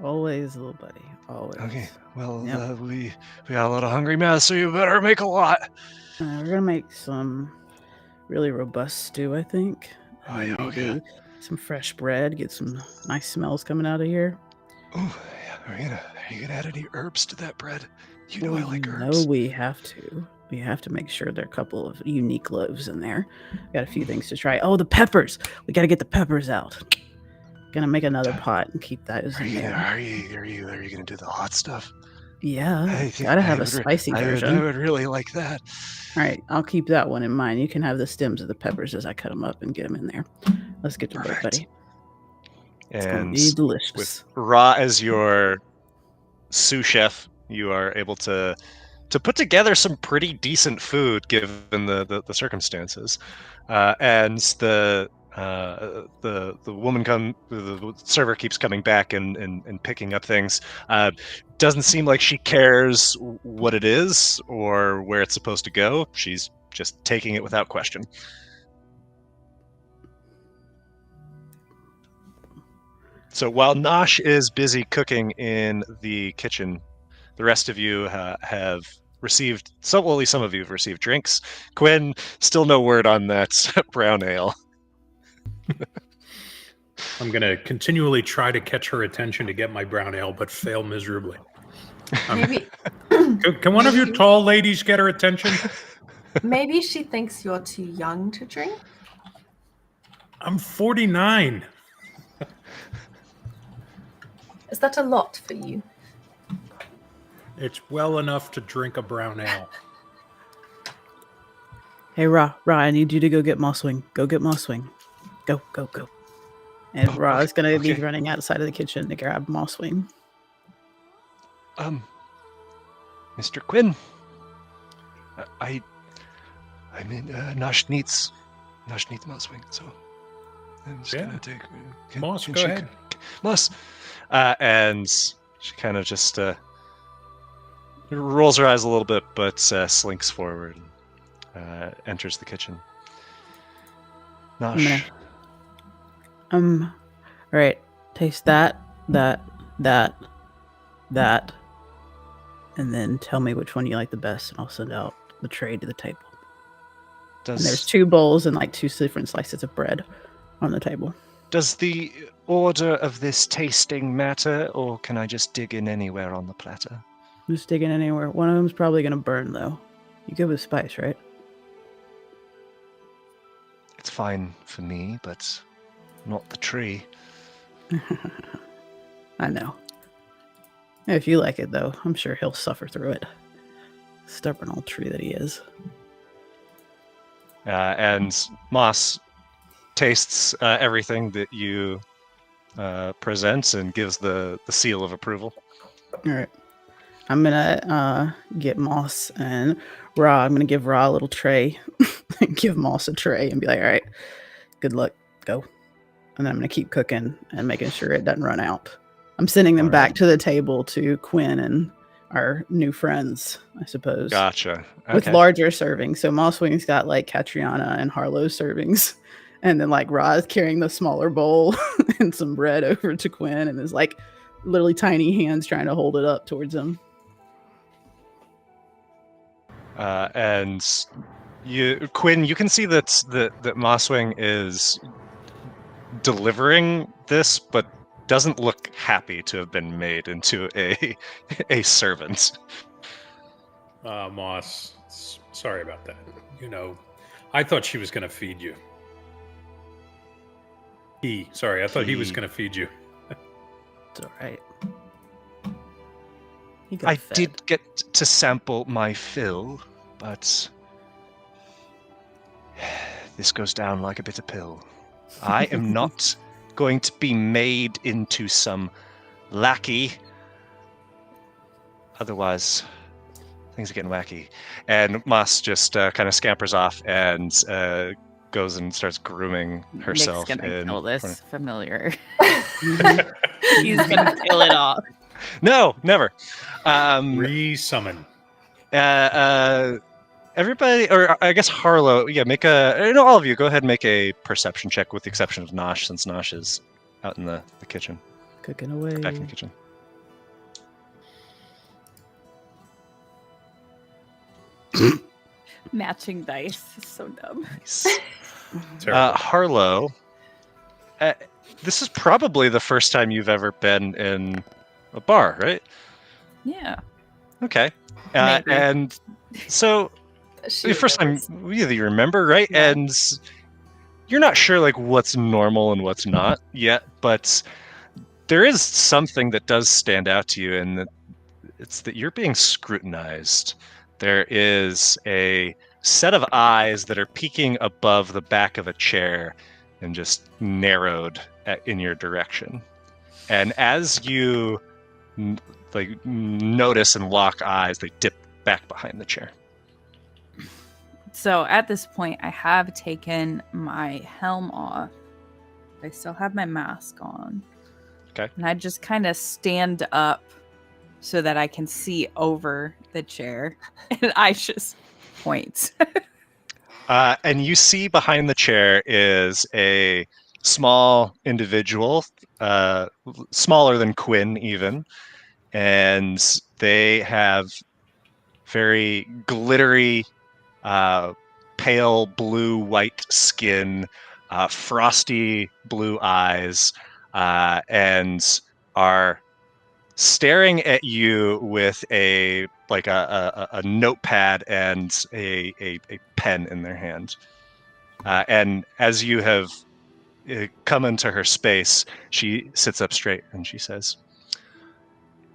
S3: Always, little buddy. Always.
S2: Okay. Well,
S3: Yep.
S2: we got a lot of hungry mouths, so you better make a lot.
S3: We're gonna make some really robust stew, I think.
S2: Oh,
S3: And
S2: yeah,
S3: maybe
S2: okay.
S3: some fresh bread. Get some nice smells coming out of here.
S2: Oh, yeah. Are you gonna add any herbs to that bread? You know I like
S3: No,
S2: herbs.
S3: we have to. We have to make sure there are a couple of unique loaves in there. Got a few things to try. Oh, the peppers. We got to get the peppers out. Gonna make another pot and keep those
S2: Are
S3: in
S2: you,
S3: there.
S2: are you gonna do the hot stuff?
S3: Yeah,
S2: I think
S3: gotta have
S2: I
S3: a
S2: would re-
S3: spicy
S2: I
S3: version.
S2: would really like that.
S3: All right, I'll keep that one in mind. You can have the stems of the peppers as I cut them up and get them in there. Let's get to work,
S2: Perfect.
S3: buddy. It's gonna
S2: And
S3: be delicious.
S2: with Ra as your sous chef, you are able to put together some pretty decent food given the circumstances. And the woman the server keeps coming back and picking up things. Doesn't seem like she cares what it is or where it's supposed to go. She's just taking it without question. So while Nosh is busy cooking in the kitchen, the rest of you have received at least some of you have received drinks. Quinn, still no word on that brown ale.
S6: I'm going to continually try to catch her attention to get my brown ale, but fail miserably.
S5: Maybe
S6: Can one of you tall ladies get her attention?
S5: maybe she thinks you're too young to drink.
S6: I'm 49.
S5: Is that a lot for you?
S6: It's well enough to drink a brown ale.
S3: Hey, Ra, I need you to go get Mosswing. Go get Mosswing. Go. And
S2: Oh,
S3: Ra is gonna be
S2: okay.
S3: running outside of the kitchen to grab Mosswing.
S2: Mr. Quinn, I mean, Nosh needs Mosswing, so I'm just
S6: Yeah.
S2: gonna take
S6: Moss,
S2: can
S6: go
S2: she-
S6: ahead.
S2: Moss, and she kind of just rolls her eyes a little bit, but slinks forward and enters the kitchen. Nosh,
S3: All right. Taste that, and then tell me which one you like the best, and I'll send out the tray to the table. And there's 2 bowls and like 2 different slices of bread on the table.
S2: does the order of this tasting matter, or can I just dig in anywhere on the platter?
S3: Just digging anywhere. One of them's probably gonna burn though. You good with spice, right?
S2: It's fine for me, but not the tree.
S3: I know. If you like it though, I'm sure he'll suffer through it. Stubborn old tree that he is.
S2: And Moss tastes everything that you present and gives the seal of approval.
S3: All right. I'm gonna get Moss and Ra. I'm gonna give Ra a little tray, and give Moss a tray, and be like, "All right, good luck, go." And then I'm gonna keep cooking and making sure it doesn't run out. I'm sending them
S2: All
S3: back
S2: right.
S3: to the table to Quinn and our new friends, I suppose,
S2: Gotcha.
S3: with
S2: Okay.
S3: larger servings. So Mosswing's got like Catriona and Harlow's servings, and then like Ra's carrying the smaller bowl, and some bread over to Quinn, and is like literally tiny hands trying to hold it up towards him.
S2: And Quinn, you can see that Mosswing is delivering this, but doesn't look happy to have been made into a servant.
S6: Moss, sorry about that. I thought she was going to feed you. I thought he was going to feed you.
S3: It's all right.
S2: I did get to sample my fill, but this goes down like a bitter pill. I am not going to be made into some lackey. Otherwise, things are getting wacky. And Moss just kind of scampers off and goes and starts grooming herself.
S4: Nick's gonna kill this familiar.
S3: Mhm.
S4: He's gonna kill it off.
S2: No, never.
S6: Resummon.
S2: Everybody, or I guess Harlow, make all of you, go ahead and make a perception check with the exception of Nosh, since Nosh is out in the kitchen.
S3: Cooking away.
S2: Back in the kitchen.
S4: Matching dice is so dumb.
S2: Nice.
S6: Terrible.
S2: Harlow, this is probably the first time you've ever been in a bar, right?
S4: Yeah.
S2: Okay.
S4: Maybe.
S2: And so, the first time you remember, right?
S4: Yeah.
S2: And you're not sure like what's normal and what's not yet, but there is something that does stand out to you, and it's that you're being scrutinized. There is a set of eyes that are peeking above the back of a chair and just narrowed in your direction. And as you notice and lock eyes, they dip back behind the chair.
S4: So at this point, I have taken my helm off. I still have my mask on.
S2: Okay.
S4: And I just kind of stand up so that I can see over the chair. And I just point.
S2: And you see behind the chair is a small individual, smaller than Quinn even, and they have very glittery, pale blue-white skin, frosty blue eyes, and are staring at you with a notepad and a pen in their hand. And as you have come into her space, she sits up straight and she says,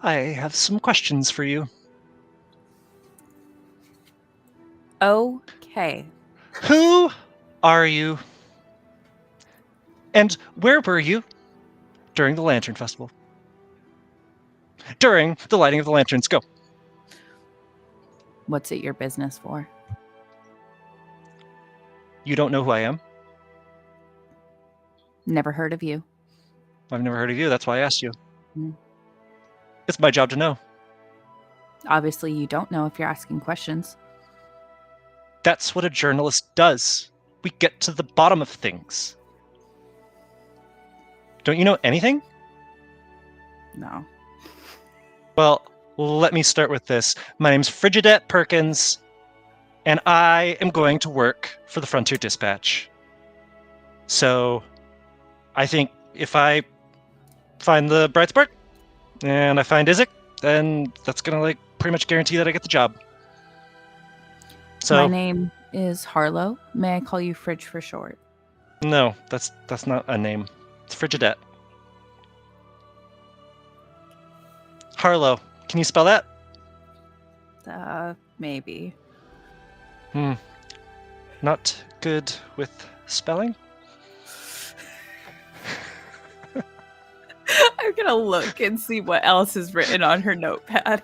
S2: "I have some questions for you."
S4: Okay.
S2: Who are you? And where were you during the Lantern Festival? During the lighting of the lanterns, go.
S4: What's it your business for?
S2: You don't know who I am?
S4: Never heard of you.
S2: I've never heard of you, that's why I asked you.
S4: Mm.
S2: It's my job to know.
S4: Obviously, you don't know if you're asking questions.
S2: That's what a journalist does. We get to the bottom of things. Don't you know anything?
S4: No.
S2: Well, let me start with this. My name's Frigidette Perkins, and I am going to work for the Frontier Dispatch. So, I think if I find the bright spark, and I find Isaac, then that's gonna pretty much guarantee that I get the job. So
S4: My name is Harlow. May I call you Fridge for short?
S2: no, that's not a name. It's Frigidette. Harlow, can you spell that?
S4: Maybe.
S2: Not good with spelling?
S4: I'm gonna look and see what else is written on her notepad.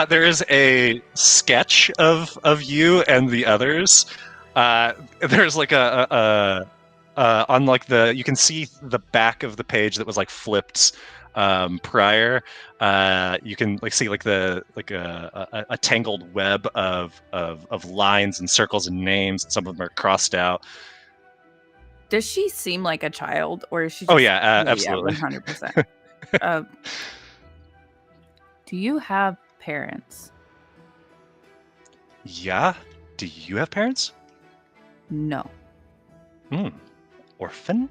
S2: There is a sketch of you and the others. There's like on you can see the back of the page that was flipped prior. You can see a tangled web of lines and circles and names. Some of them are crossed out.
S4: Does she seem like a child, or is she?
S2: Oh,
S4: Just,
S2: yeah, absolutely.
S4: 100%. Do you have parents?
S2: Yeah? Do you have parents?
S4: No.
S2: Orphan?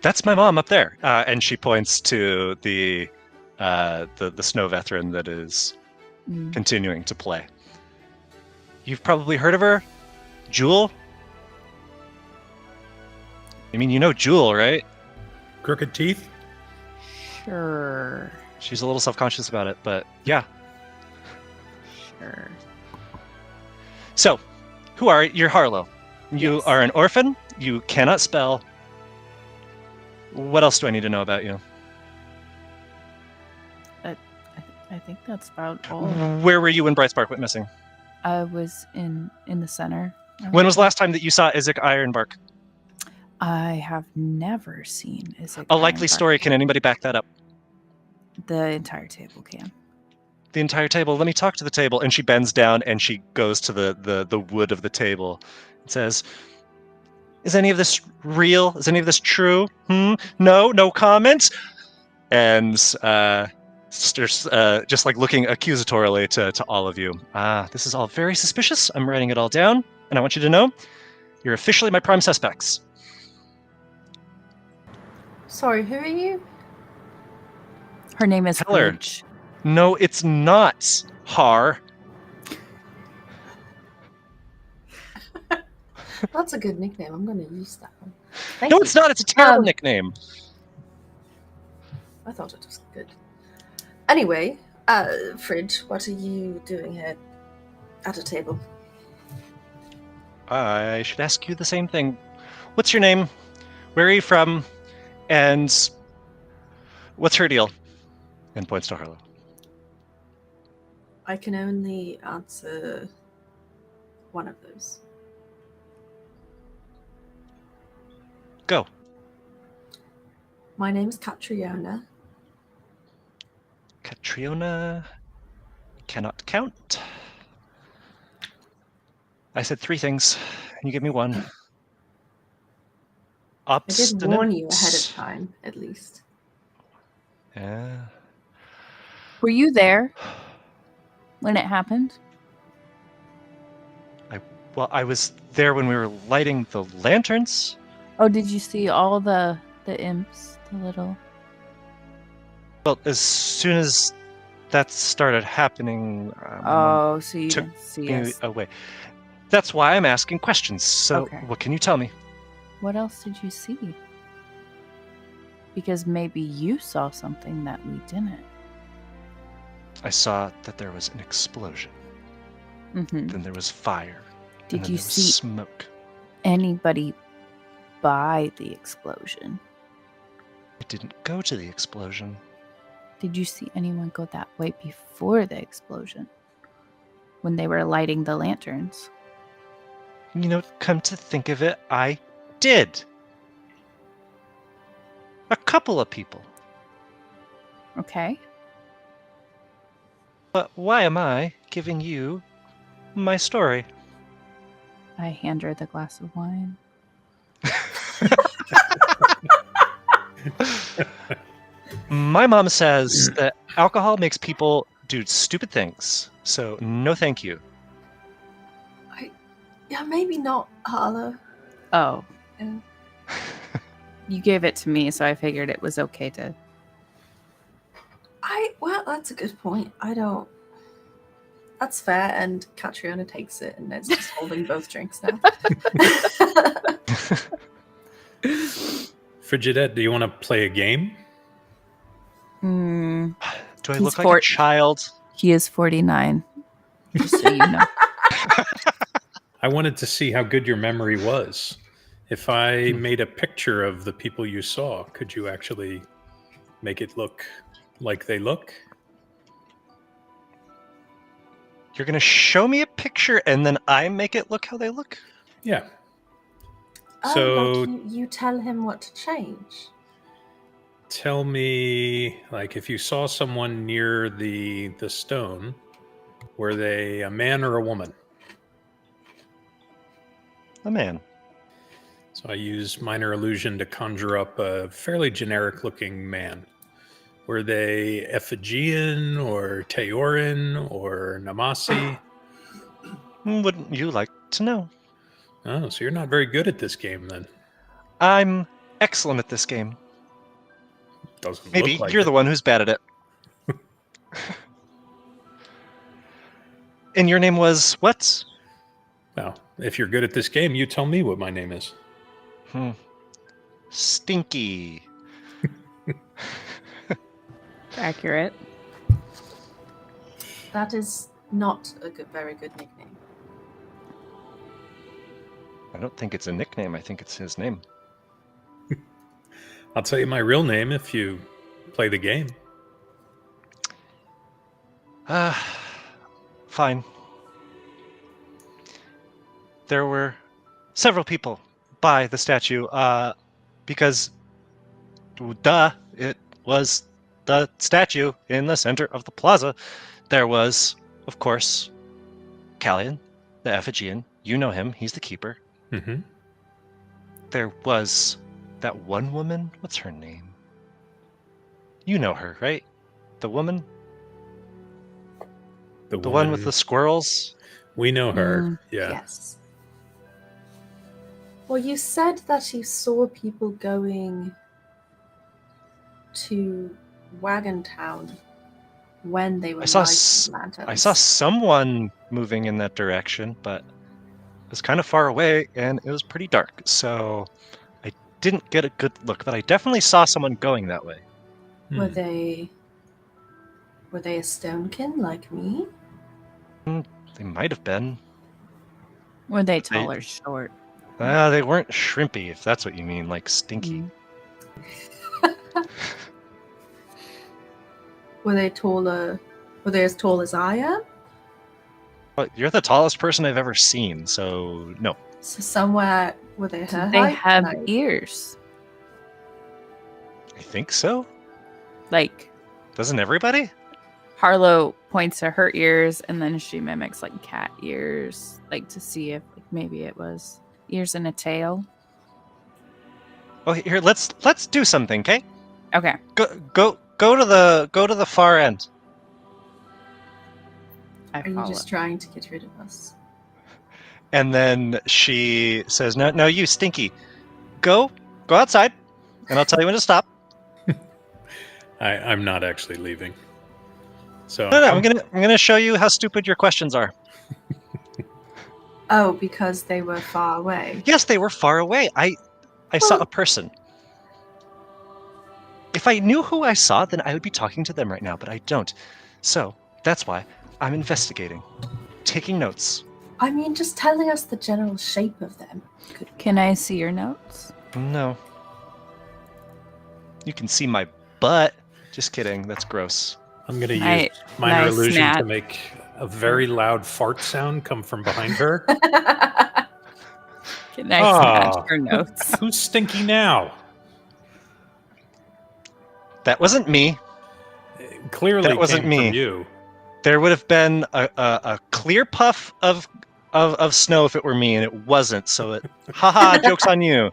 S2: That's my mom up there. And she points to the snow veteran that is continuing to play. You've probably heard of her? Jewel? I mean, you know Jewel, right?
S6: Crooked teeth?
S4: Sure.
S2: She's a little self-conscious about it, but yeah.
S4: Sure.
S2: So, who are you? You're Harlow. You
S4: Yes.
S2: are an orphan. You cannot spell. What else do I need to know about you?
S4: I think that's about all.
S2: Where were you when Bryce Bark went missing?
S4: I was in the center.
S2: When was the last time that you saw Isaac Ironbark?
S4: I have never seen Isaac
S2: A likely
S4: Ironbark.
S2: story. Can anybody back that up?
S4: The entire table can.
S2: The entire table. Let me talk to the table. And she bends down and she goes to the wood of the table and says, "Is any of this real? Is any of this true? No comments." And just like looking accusatorily to all of you. This is all very suspicious. I'm writing it all down, and I want you to know you're officially my prime suspects.
S5: Sorry, who are you?
S4: Her name is
S2: Tell her.
S4: Ridge.
S2: No, it's not Har.
S5: That's a good nickname. I'm going to use that one.
S2: No, it's not. It's a terrible nickname.
S5: I thought it was good. Anyway, Fridge, what are you doing here at a table?
S2: I should ask you the same thing. What's your name? Where are you from? And what's her deal? And points to Harlow.
S5: I can only answer one of those.
S2: Go.
S5: My name is Catriona.
S2: Catriona cannot count. I said 3 things, and you give me 1.
S5: I did
S2: Obstinate.
S5: warn you ahead of time, at least.
S2: Yeah.
S4: Were you there when it happened?
S2: Well, I was there when we were lighting the lanterns.
S4: Oh, did you see all the imps, the little?
S2: Well, as soon as that started happening,
S4: Oh, so you
S2: took
S4: didn't see
S2: me
S4: us.
S2: away. That's why I'm asking questions. So,
S4: Okay.
S2: what can you tell me?
S4: What else did you see? Because maybe you saw something that we didn't.
S2: I saw that there was an explosion.
S4: Mm-hmm.
S2: Then there was fire.
S4: Did
S2: and then
S4: you
S2: there was
S4: see
S2: smoke?
S4: anybody by the explosion?
S2: I didn't go to the explosion.
S4: Did you see anyone go that way before the explosion? When they were lighting the lanterns?
S2: You know, come to think of it, I did. A couple of people.
S4: Okay.
S2: But why am I giving you my story?
S4: I hand her the glass of wine.
S2: My mom says that alcohol makes people do stupid things. So, no thank you.
S5: Yeah, maybe not, Harlow.
S4: Oh.
S5: Yeah.
S4: You gave it to me, so I figured it was okay to.
S5: Well, that's a good point. I don't. That's fair, and Catriona takes it, and it's just holding both drinks now.
S6: Frigidette, do you want to play a game?
S4: Hmm.
S2: Do I
S4: He's
S2: look like a child?
S4: He is 49. Just so you know.
S6: I wanted to see how good your memory was. If I made a picture of the people you saw, could you actually make it look like they look?
S2: You're going to show me a picture and then I make it look how they look?
S6: Yeah.
S5: So you tell him what to change.
S6: Tell me, like, if you saw someone near the stone, were they a man or a woman?
S2: a man.
S6: So I use minor illusion to conjure up a fairly generic-looking man. Were they Ephigean or Teorin or Namasi?
S2: Wouldn't you like to know?
S6: Oh, so you're not very good at this game then.
S2: I'm excellent at this game.
S6: Doesn't
S2: Maybe
S6: look like
S2: you're
S6: it.
S2: the one who's bad at it. And your name was what?
S6: Well, if you're good at this game, you tell me what my name is.
S2: Stinky.
S4: Accurate.
S5: That is not a very good nickname.
S2: I don't think it's a nickname. I think it's his name.
S6: I'll tell you my real name if you play the game.
S2: Fine. There were several people by the statue, because, it was the statue in the center of the plaza. There was, of course, Callion, the Ephigean. You know him. He's the keeper.
S6: Mm-hmm.
S2: There was that one woman. What's her name? You know her, right? The woman? The one with the squirrels?
S6: We know her. Yeah.
S5: Yes. Well, you said that you saw people going to Wagon Town when they were lighting lanterns.
S2: I saw someone moving in that direction, but it was kind of far away and it was pretty dark, so I didn't get a good look, but I definitely saw someone going that way.
S5: Were they a stonekin like me?
S2: They might have been.
S4: Were they tall or short?
S2: They weren't shrimpy, if that's what you mean, like stinky.
S5: Were they taller? Were they as tall as I am?
S2: But you're the tallest person I've ever seen, so no.
S5: So somewhere were they her
S4: Did they
S5: height?
S4: have
S5: Like,
S4: ears?
S2: I think so.
S4: Like,
S2: Doesn't everybody?
S4: Harlow points to her ears, and then she mimics like cat ears, like to see if like, maybe it was ears and a tail.
S2: Oh, here, let's do something, okay?
S4: Okay.
S2: Go to the far end.
S4: I
S5: Are you
S4: follow.
S5: just trying to get rid of us?
S2: And then she says, "No, you stinky. Go outside, and I'll tell you when to stop."
S6: I'm not actually leaving. So
S2: No, I'm gonna show you how stupid your questions are.
S5: Oh, because they were far away.
S2: Yes, they were far away. I saw a person. If I knew who I saw, then I would be talking to them right now, but I don't. So that's why I'm investigating, taking notes.
S5: I mean, just telling us the general shape of them.
S4: Can I see your notes?
S2: No. You can see my butt. Just kidding. That's gross.
S6: I'm going to
S4: Nice-
S6: use minor
S4: nice
S6: illusion
S4: snap.
S6: to make a very loud fart sound come from behind her.
S4: Can I
S6: Ah.
S4: snatch your notes?
S6: Who's stinky now?
S2: That wasn't me.
S6: Clearly
S2: That wasn't
S6: came
S2: me.
S6: from you.
S2: There would have been a clear puff of snow if it were me, and it wasn't. So it, haha, joke's on you.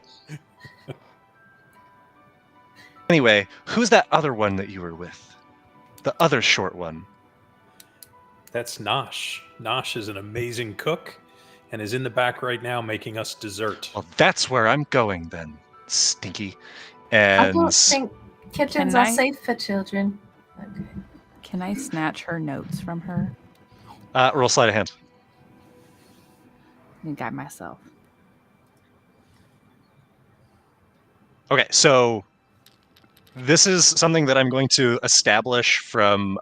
S2: Anyway, who's that other one that you were with? The other short one.
S6: That's Nosh. Nosh is an amazing cook and is in the back right now making us dessert.
S2: Well, that's where I'm going then, stinky.
S5: I
S2: And
S5: don't think kittens
S4: Can
S5: are
S4: I-
S5: safe for children. Okay.
S4: Can I snatch her notes from her
S2: roll sleight of hand.
S4: and guide myself?
S2: Okay, so this is something that I'm going to establish from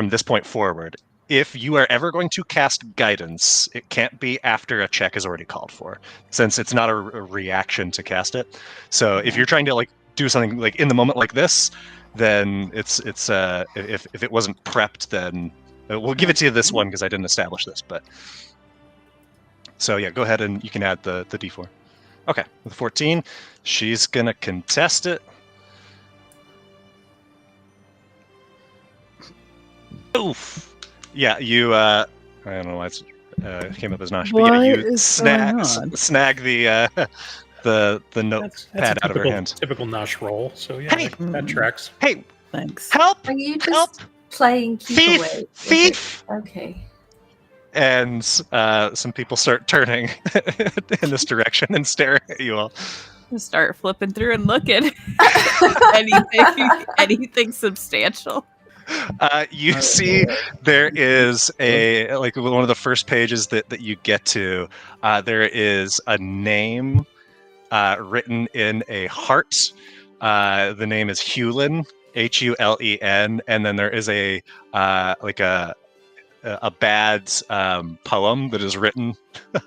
S2: this point forward. If you are ever going to cast guidance, it can't be after a check is already called for, since it's not a reaction to cast it. So if you're trying to like do something like in the moment like this, then it's if it wasn't prepped, then we'll give it to you this one because I didn't establish this. But so yeah, go ahead and you can add the d4. Okay, with 14, she's gonna contest it. Oof. Yeah, you. I don't know why it's came up as Nosh.
S3: What
S2: But yeah, you
S3: is going on?
S2: snag the notepad
S6: That's a
S2: out of her hand.
S6: typical Nosh roll. So yeah,
S2: Hey!
S6: that tracks.
S2: Hey,
S3: Thanks.
S2: help!
S5: Are you
S2: Help!
S5: just playing keep
S2: Thief!
S5: away? with
S2: Thief!
S5: it? Okay.
S2: And some people start turning in this direction and staring at you all.
S4: Just start flipping through and looking. anything substantial.
S2: You see there is a, like one of the first pages that you get to, there is a name written in a heart. The name is Hewlin, Hulen, and then there is a bad poem that is written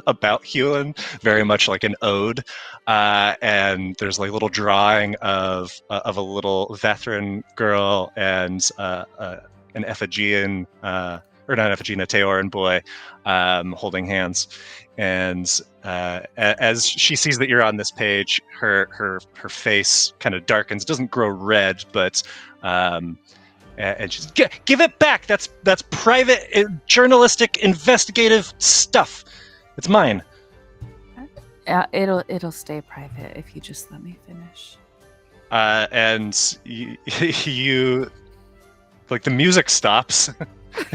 S2: about Hewlin, very much like an ode. And there's like a little drawing of a little Vethran girl and an Ephigean, or not Ephigean, a Teoran boy holding hands. And as she sees that you're on this page, her face kind of darkens. It doesn't grow red, but and she's give it back. That's private, journalistic, investigative stuff. It's mine.
S4: It'll stay private if you just let me finish.
S2: And you like the music stops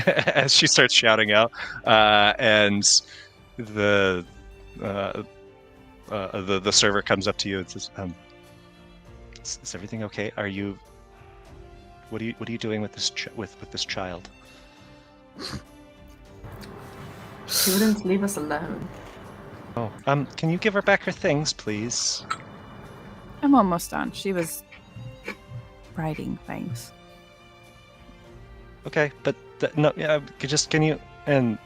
S2: as she starts shouting out, and the server comes up to you and says, "Is everything okay? Are you? What are you doing with this with this child?"
S5: She wouldn't leave us alone.
S2: Oh, can you give her back her things, please?
S4: I'm almost done. She was writing things.
S2: Okay, but no, yeah, can you? And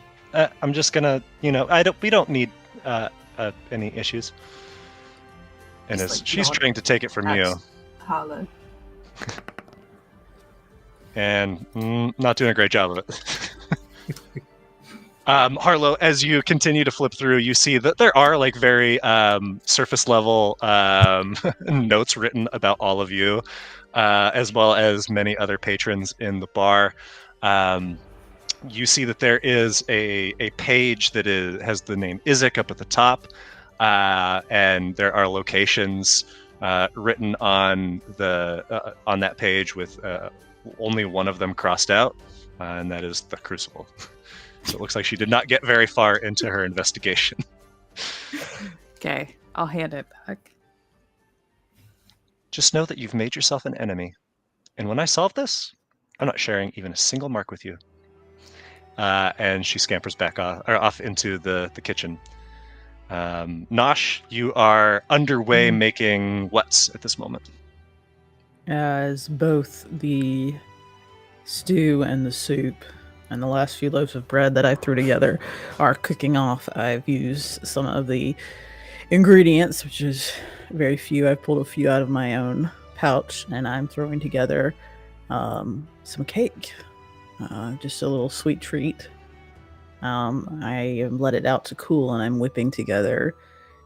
S2: I'm just gonna, we don't need any issues. And
S5: Just,
S2: as
S5: like,
S2: she's
S5: nod
S2: trying to take it from you,
S5: Harlow.
S2: and not doing a great job of it. Harlow, as you continue to flip through, you see that there are like very surface level notes written about all of you, as well as many other patrons in the bar. You see that there is a page that has the name Isaac up at the top, and there are locations written on that page with only one of them crossed out, and that is the Crucible. So it looks like she did not get very far into her investigation.
S4: Okay, I'll hand it back.
S2: Just know that you've made yourself an enemy. And when I solve this, I'm not sharing even a single mark with you. And she scampers back off into the kitchen. Nosh, you are underway making what's at this moment?
S3: As both the stew and the soup and the last few loaves of bread that I threw together are cooking off, I've used some of the ingredients, which is very few. I've pulled a few out of my own pouch, and I'm throwing together some cake, just a little sweet treat. I let it out to cool, and I'm whipping together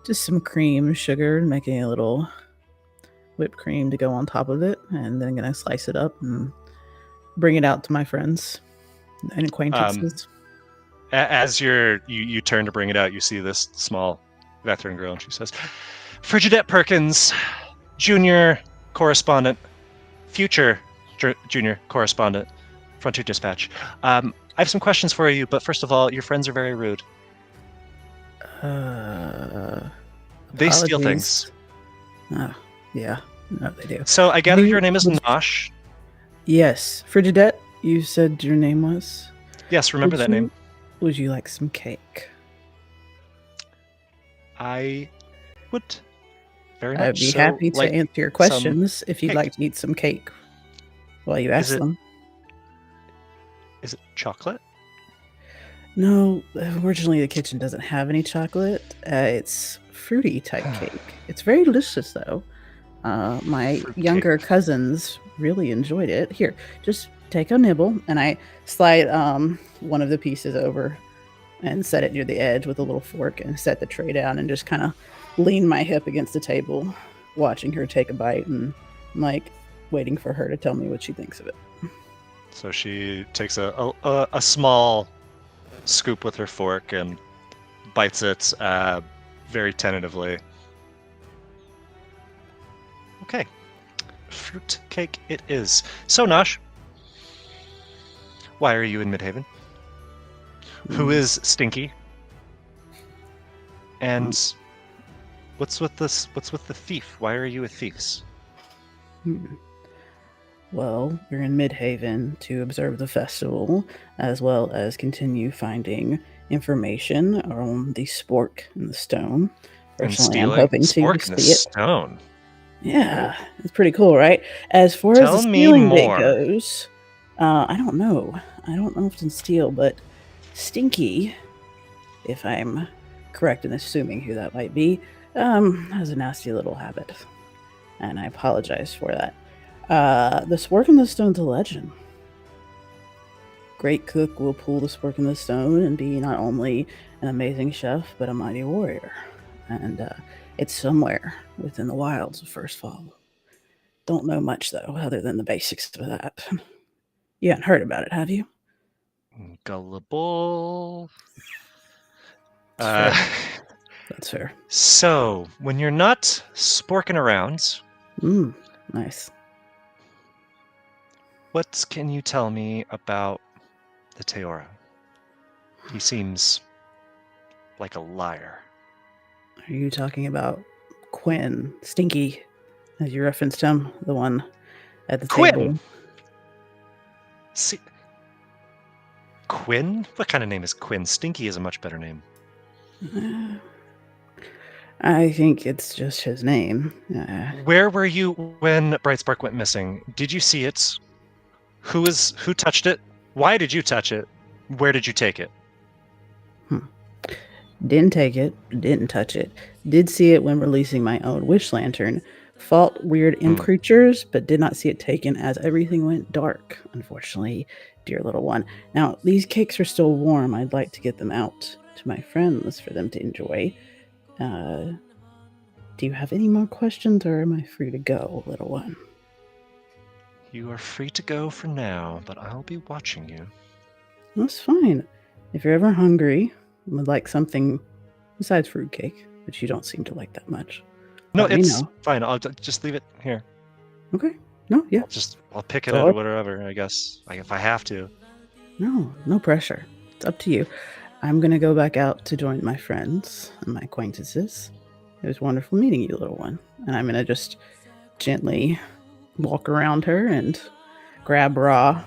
S3: just some cream, sugar, and making a little whipped cream to go on top of it, and then I'm gonna slice it up and bring it out to my friends and acquaintances.
S2: As you turn to bring it out, you see this small veteran girl, and she says, "Frigidette Perkins, junior correspondent, future junior correspondent, Frontier Dispatch. I have some questions for you, but first of all, your friends are very rude. They steal things.
S3: Oh, yeah. No, they do.
S2: So I gather your name is Nosh.
S3: Yes. Frigidette, you said your name was?
S2: Yes, remember that name.
S3: Would you like some cake?
S2: I would very much.
S3: I'd be
S2: so,
S3: happy to
S2: like,
S3: answer your questions if you'd
S2: cake.
S3: like to eat some cake while you ask them.
S2: Is it chocolate?
S3: No, originally the kitchen doesn't have any chocolate. It's fruity type cake. It's very delicious though. My
S2: Fruit
S3: younger
S2: cake.
S3: cousins really enjoyed it. Here, just take a nibble, and I slide one of the pieces over and set it near the edge with a little fork and set the tray down and just kind of lean my hip against the table, watching her take a bite and like waiting for her to tell me what she thinks of it.
S2: So she takes a small scoop with her fork and bites it very tentatively. Okay. Fruit cake it is. So, Nosh, why are you in Midhaven? Who is Stinky? And what's with this? What's with the thief? Why are you with thieves?
S3: Well, we're in Midhaven to observe the festival, as well as continue finding information on the spork and the stone.
S2: And
S3: Personally, I'm
S2: stealing
S3: hoping to
S2: spork and the
S3: see it.
S2: stone.
S3: Yeah, it's pretty cool, right? As far
S2: Tell
S3: as the
S2: me
S3: stealing bit
S2: more.
S3: goes, I don't know. I don't know if it's in steel, but Stinky, if I'm correct in assuming who that might be, has a nasty little habit. And I apologize for that. The spork and the stone's a legend. Great cook will pull the spork and the stone and be not only an amazing chef, but a mighty warrior. And it's somewhere within the wilds of First Fall. Don't know much, though, other than the basics of that. You haven't heard about it, have you?
S2: Gullible.
S3: That's fair. That's fair.
S2: So, when you're not sporking around,
S3: Nice.
S2: what can you tell me about the Teora? He seems like a liar.
S3: Are you talking about Quinn, Stinky, as you referenced him, the one at the
S2: Quinn!
S3: table?
S2: See, Quinn? What kind of name is Quinn? Stinky is a much better name.
S3: I think it's just his name.
S2: Where were you when Brightspark went missing? Did you see it? Who touched it? Why did you touch it? Where did you take it?
S3: Didn't take it, didn't touch it. Did see it when releasing my own wish lantern. Fought weird imp creatures, but did not see it taken as everything went dark, unfortunately, dear little one. Now, these cakes are still warm. I'd like to get them out to my friends for them to enjoy. Do you have any more questions, or am I free to go, little one?
S2: You are free to go for now, but I'll be watching you.
S3: That's fine. If you're ever hungry and would like something besides fruitcake, which you don't seem to like that much.
S2: No,
S3: let me
S2: it's
S3: know.
S2: fine. I'll just leave it here.
S3: Okay. No, yeah.
S2: I'll pick it
S3: So
S2: up
S3: I-
S2: or whatever, I guess. Like if I have to.
S3: No pressure. It's up to you. I'm going to go back out to join my friends and my acquaintances. It was wonderful meeting you, little one. And I'm going to just gently walk around her and grab Ra,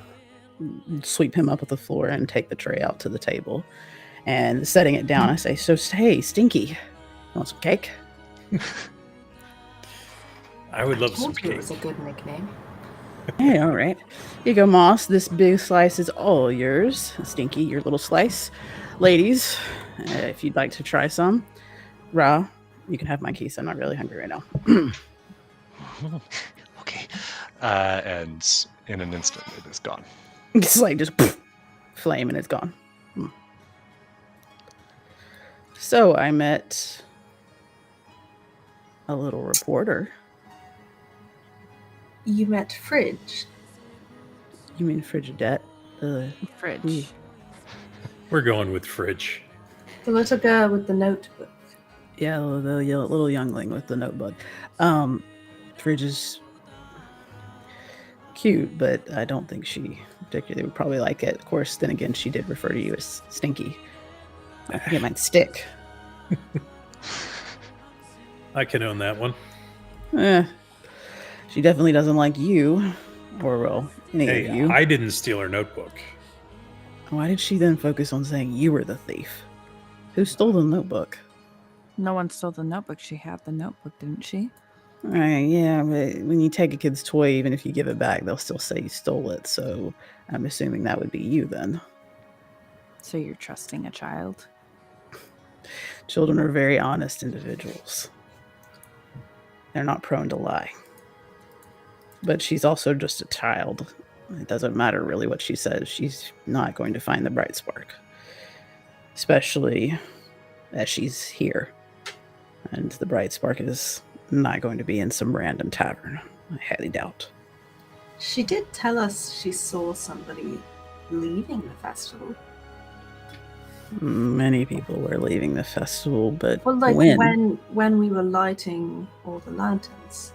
S3: sweep him up with the floor, and take the tray out to the table. And setting it down, I say, "So, hey, Stinky, you want some cake?"
S6: I would love some
S5: Told you it
S6: cake.
S5: was a good nickname.
S3: Hey, all right. Here you go, Moss. This big slice is all yours. Stinky, your little slice. Ladies, if you'd like to try some. Ra, you can have my keys. I'm not really hungry right now.
S2: Okay. And in an instant, it is gone.
S3: It's like just flame and it's gone. So I met a little reporter.
S5: You met Fridge.
S3: You mean Frigidette?
S4: Fridge.
S6: We're going with Fridge.
S5: The little girl with the notebook.
S3: Yeah, the little youngling with the notebook. Fridge is cute, but I don't think she particularly would probably like it. Of course, then again, she did refer to you as Stinky. I think it might stick.
S6: I can own that one.
S3: She definitely doesn't like you, or well, any of
S6: Hey,
S3: you.
S6: I didn't steal her notebook.
S3: Why did she then focus on saying you were the thief? Who stole the notebook?
S4: No one stole the notebook. She had the notebook, didn't she?
S3: Yeah, but when you take a kid's toy, even if you give it back, they'll still say you stole it. So I'm assuming that would be you then.
S4: So you're trusting a child?
S3: Children are very honest individuals. They're not prone to lie. But she's also just a child. It doesn't matter really what she says. She's not going to find the bright spark. Especially as she's here. And the bright spark is not going to be in some random tavern. I highly doubt.
S5: She did tell us she saw somebody leaving the festival.
S3: Many people were leaving the festival, but
S5: Well, like
S3: when?
S5: when we were lighting all the lanterns.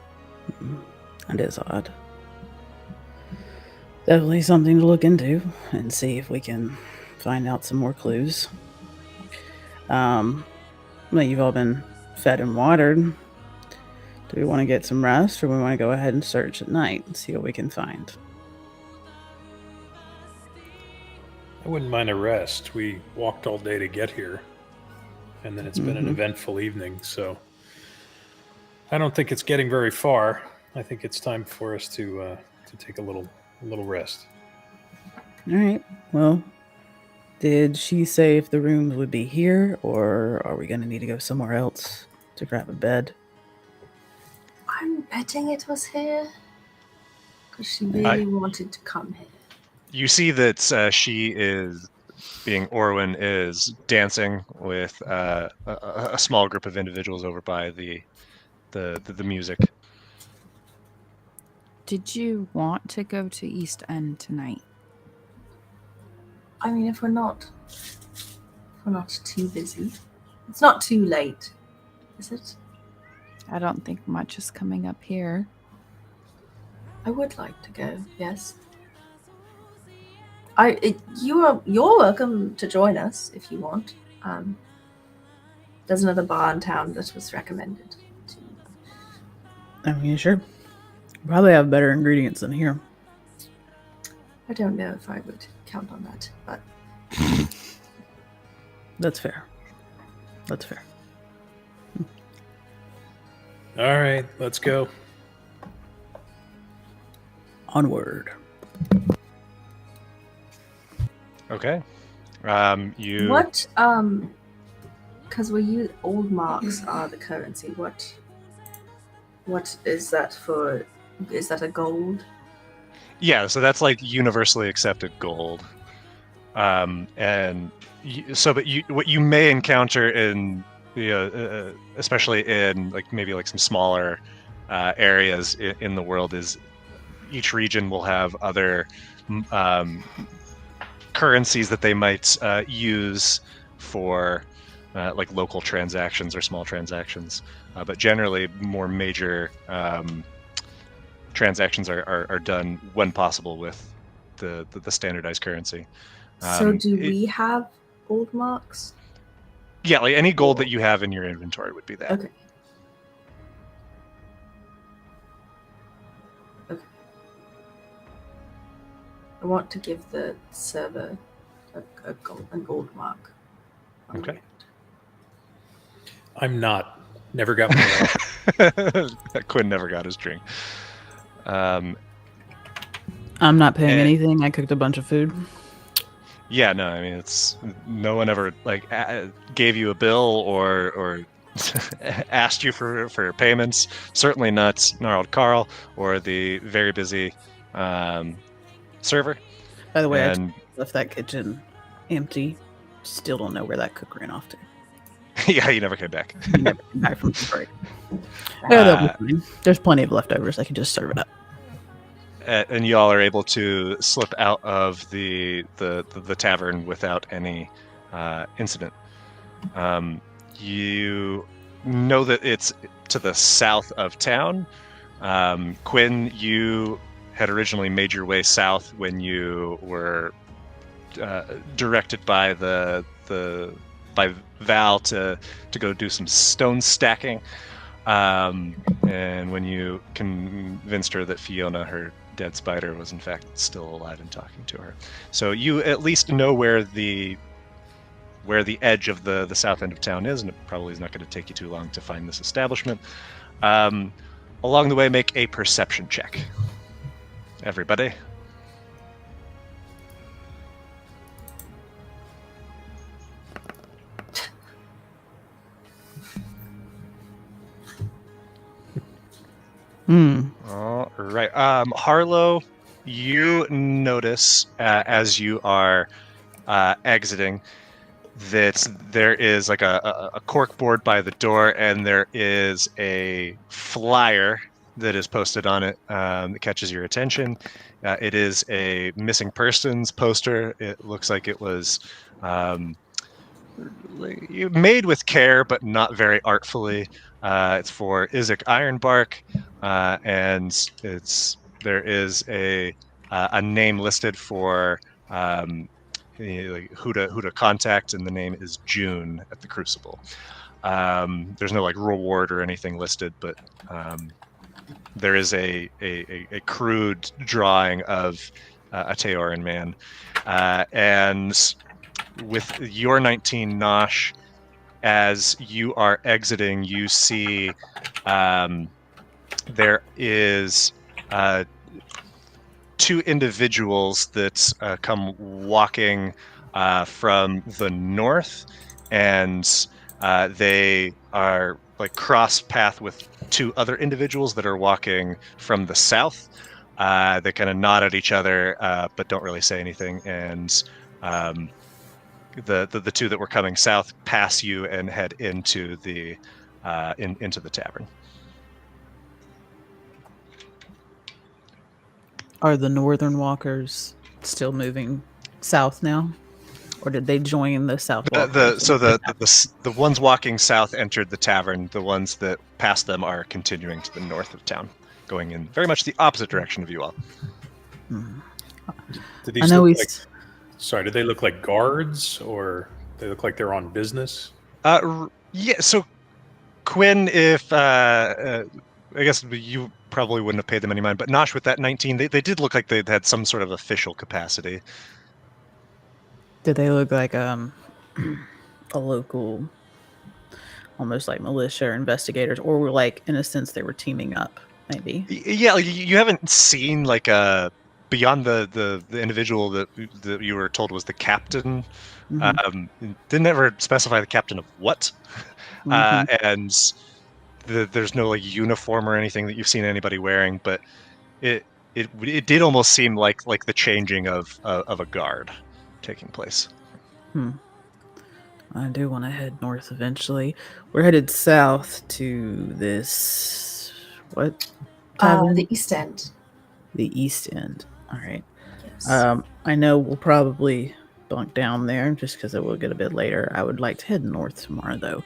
S3: That is odd. Definitely something to look into and see if we can find out some more clues. Well, you've all been fed and watered. Do we want to get some rest, or we want to go ahead and search at night and see what we can find?
S6: I wouldn't mind a rest. We walked all day to get here, and then it's been an eventful evening, so I don't think it's getting very far. I think it's time for us to take a little rest.
S3: All right. Well, did she say if the rooms would be here, or are we going to need to go somewhere else to grab a bed?
S5: I'm betting it was here. Because she really wanted to come here.
S2: You see that she is, being Orwin, is dancing with a small group of individuals over by the music.
S4: Did you want to go to East End tonight?
S5: I mean, if we're not too busy. It's not too late, is it?
S4: I don't think much is coming up here.
S5: I would like to go, yes. You're welcome to join us if you want. There's another bar in town that was recommended to you.
S3: I mean, sure. Probably have better ingredients than here.
S5: I don't know if I would count on that, but
S3: That's fair. That's fair.
S6: All right, let's go.
S3: Onward.
S2: Okay. You.
S5: what? Because old marks are the currency. What is that for? Is that a gold?
S2: Yeah, so that's like universally accepted gold. And what you may encounter in especially in like maybe like some smaller areas in the world is each region will have other currencies that they might use for like local transactions or small transactions, but generally more major transactions are done when possible with the standardized currency.
S5: So we have gold marks?
S2: Yeah, like any gold that you have in your inventory would be that.
S5: Okay. I want to give the server a gold mark.
S2: Okay.
S6: I'm not. Never got one.
S2: Quinn never got his drink.
S3: I'm not paying anything. I cooked a bunch of food.
S2: Yeah, no, I mean it's no one ever like gave you a bill or asked you for payments. Certainly not Gnarled Carl or the very busy server.
S3: By the way,
S2: And
S3: I left that kitchen empty. Still don't know where that cook ran off to.
S2: yeah, he never came back.
S3: He never came back from the break. That'll be fine. There's plenty of leftovers. I can just serve it up.
S2: And y'all are able to slip out of the tavern without any incident. You know that it's to the south of town. Quinn, you had originally made your way south when you were directed by by Val to go do some stone stacking. And when you convinced her that Fiona, her dead spider, was in fact still alive and talking to her. So you at least know where the edge of the south end of town is, and it probably is not going to take you too long to find this establishment. Along the way, make a perception check. Everybody. All right. Harlow, you notice as you are exiting that there is like a cork board by the door, and there is a flyer that is posted on it that catches your attention. It is a missing persons poster. It looks like it was made with care, but not very artfully. It's for Izek Ironbark, and there is a name listed for who to contact, and the name is June at the Crucible. There's no reward or anything listed, but there is a crude drawing of a Teoran man, and with your 19 Nosh, as you are exiting, you see there is 2 individuals that come walking from the north, and they are cross path with 2 other individuals that are walking from the south. They kind of nod at each other, but don't really say anything, and the 2 that were coming south pass you and head into the into the tavern.
S3: Are the northern walkers still moving south now, or did they join the south?
S2: The ones walking south entered the tavern. The ones that passed them are continuing to the north of town, going in very much the opposite direction of you all.
S6: Did these did they look like guards, or they look like they're on business?
S2: Yeah. So Quinn, if I guess you probably wouldn't have paid them any mind, but Nosh, with that 19, they did look like they had some sort of official capacity.
S3: Did they look like a local, almost like militia or investigators, or were in a sense they were teaming up? Maybe. Yeah,
S2: you haven't seen beyond the individual that you were told was the captain. Mm-hmm. Didn't ever specify the captain of what, and there's no uniform or anything that you've seen anybody wearing, but it did almost seem like the changing of a guard taking place.
S3: I do want to head north eventually. We're headed south to this tavern?
S5: The East End.
S3: The East End. All right.
S5: Yes.
S3: I know we'll probably bunk down there just because it will get a bit later. I would like to head north tomorrow, though.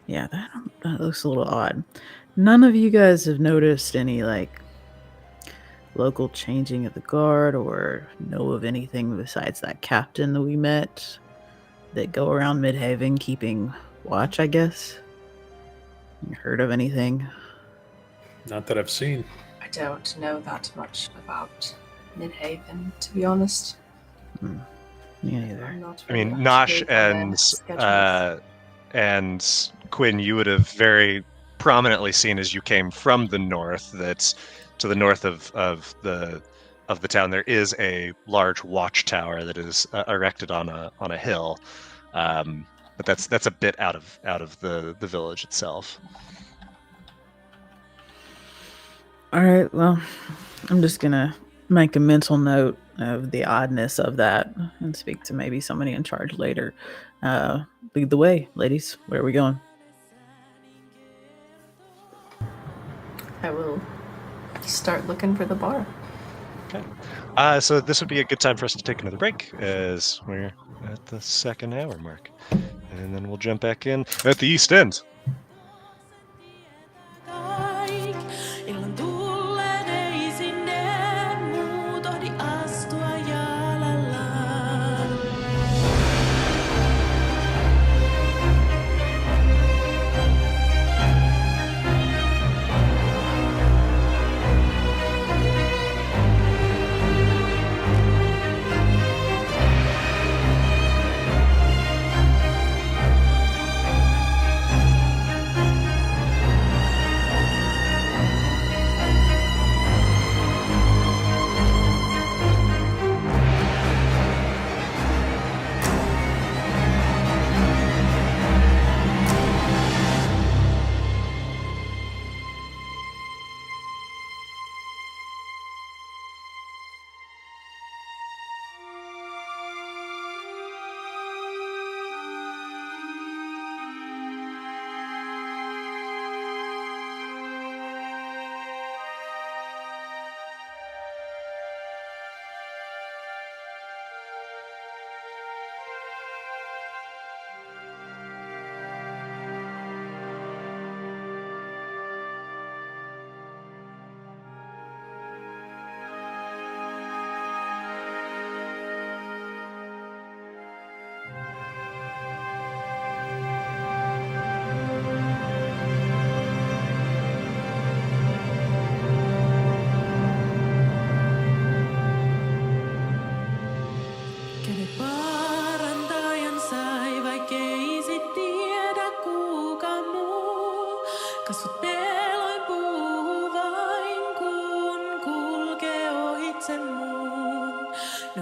S3: Yeah, that looks a little odd. None of you guys have noticed any local changing of the guard, or know of anything besides that captain that we met that go around Midhaven keeping watch, I guess? You heard of anything?
S6: Not that I've seen.
S5: I don't know that much about Midhaven, to be honest.
S3: Me neither.
S2: I mean, Nosh and Quinn, you would have very prominently seen as you came from the north that to the north of the town there is a large watchtower that is erected on a hill, but that's a bit out of the village itself.
S3: All right, well, I'm just gonna make a mental note of the oddness of that and speak to maybe somebody in charge later. Lead the way, ladies. Where are we going?
S5: I will start looking for the bar.
S2: Okay. So this would be a good time for us to take another break, as we're at the 2nd hour mark. And then we'll jump back in at the East End.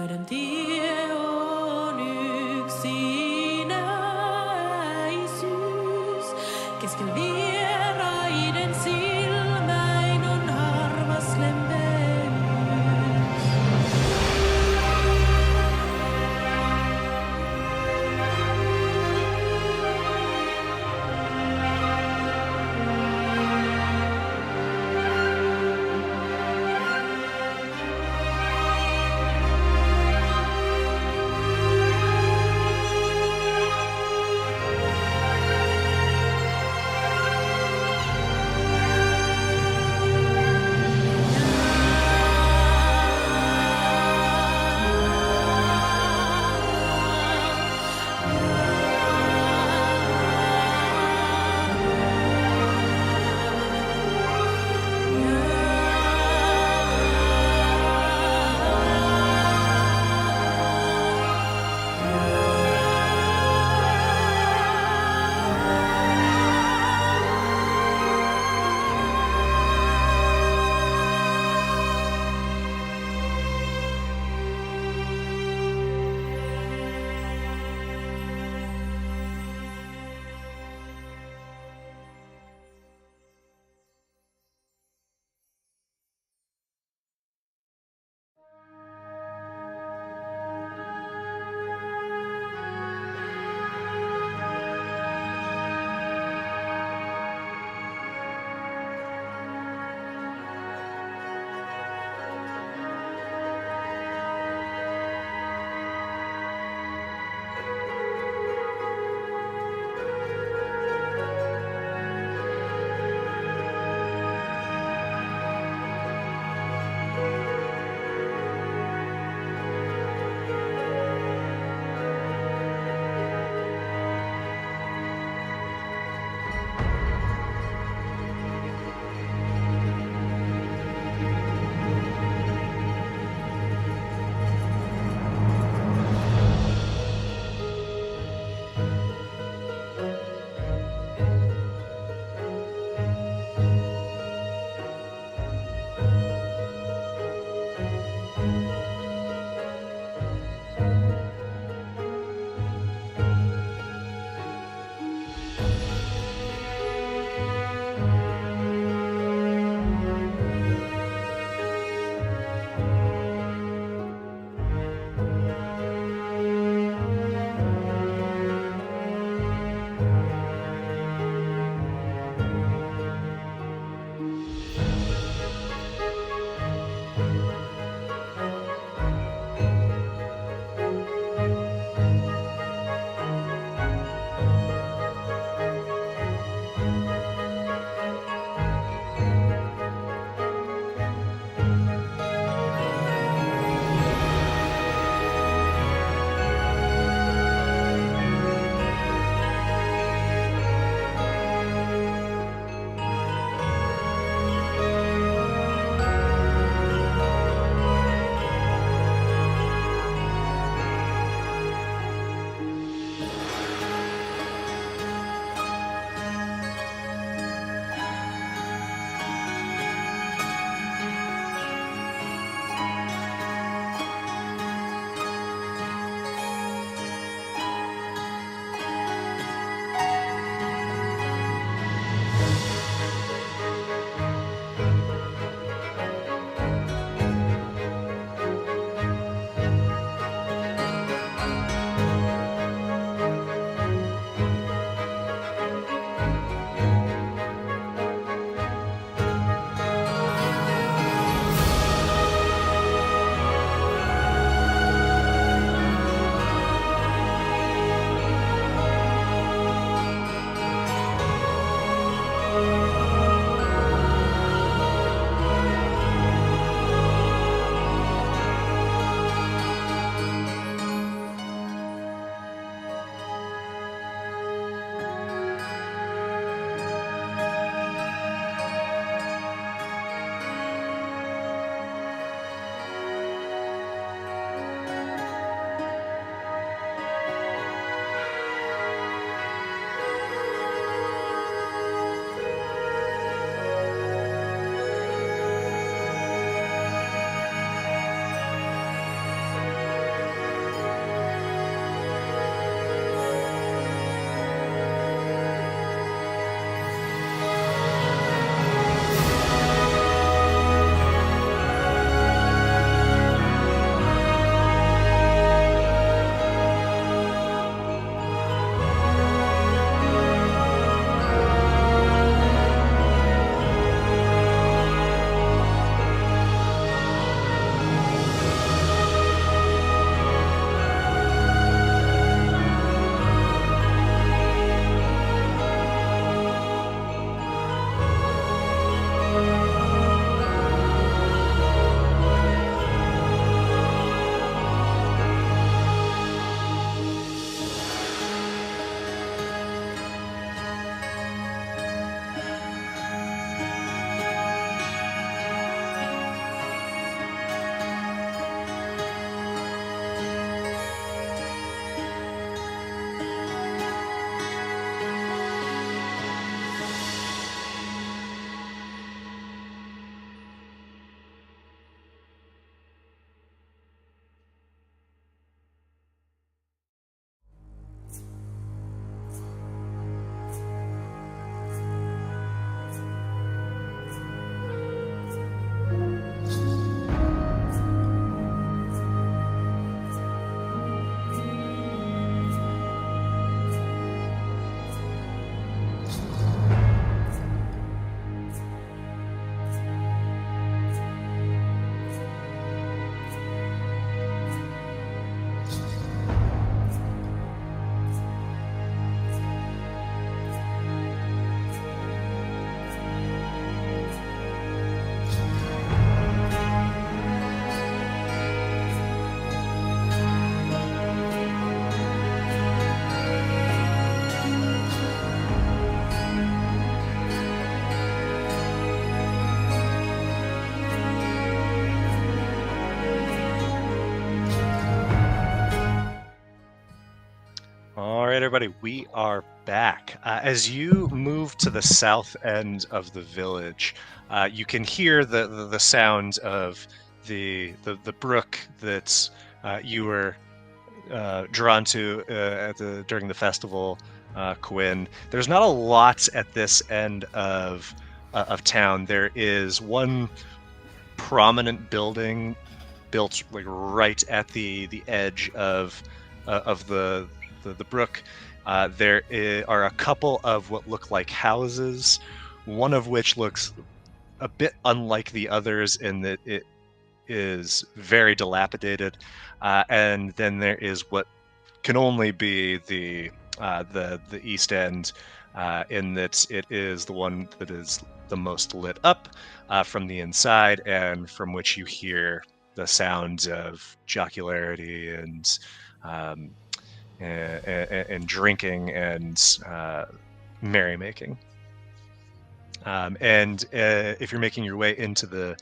S1: Tiedän tie on yksinäisyys. Kesken vieraiden silmäin on harvas lempeys.
S2: everybody. We are back. As you move to the south end of the village, you can hear the sound of the brook that you were drawn to during the festival, Quinn. There's not a lot at this end of town. There is one prominent building built like right at the edge of the brook. There are a couple of what look like houses, one of which looks a bit unlike the others in that it is very dilapidated, and then there is what can only be the east end, in that it is the one that is the most lit up from the inside, and from which you hear the sounds of jocularity and drinking and merrymaking. And if you're making your way into the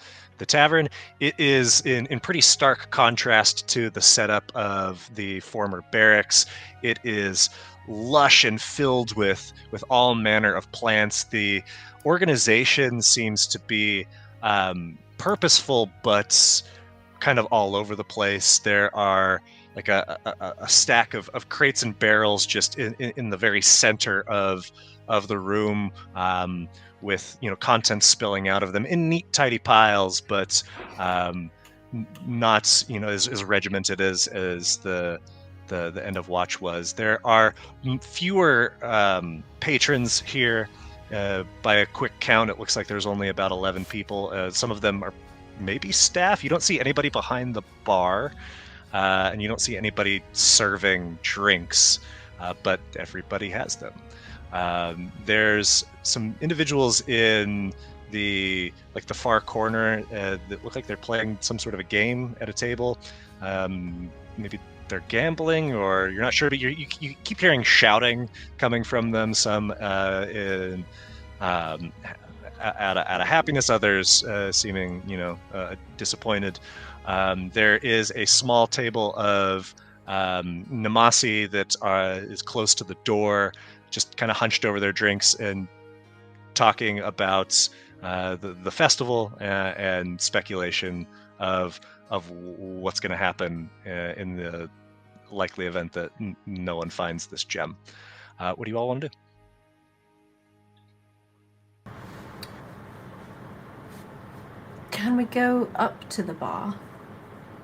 S2: tavern, it is in pretty stark contrast to the setup of the former barracks. It is lush and filled with all manner of plants. The organization seems to be purposeful, but kind of all over the place. There are like a stack of crates and barrels just in the very center of the room, with contents spilling out of them in neat, tidy piles, but not as regimented as the end of watch was. There are fewer patrons here. By a quick count, it looks like there's only about 11 people. Some of them are maybe staff. You don't see anybody behind the bar, and you don't see anybody serving drinks, but everybody has them. There's some individuals in the far corner that look like they're playing some sort of a game at a table. Maybe they're gambling, or you're not sure, but you keep hearing shouting coming from them. Some out of happiness, others seeming disappointed. There is a small table of Namasi that is close to the door, just kind of hunched over their drinks and talking about the festival and speculation of what's going to happen in the likely event that no one finds this gem. What do you all want to do?
S5: Can we go up to the bar?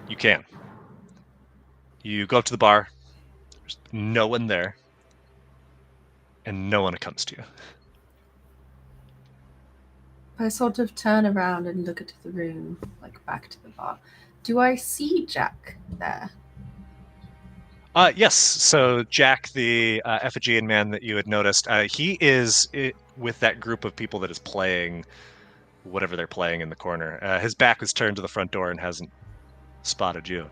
S2: You can. You go up to the bar. There's no one there. And no one comes to you.
S5: I sort of turn around and look at the room, like back to the bar. Do I see Jack there?
S2: Yes. So Jack, the Ephigean man that you had noticed, he is with that group of people that is playing whatever they're playing in the corner. His back is turned to the front door and hasn't spotted you.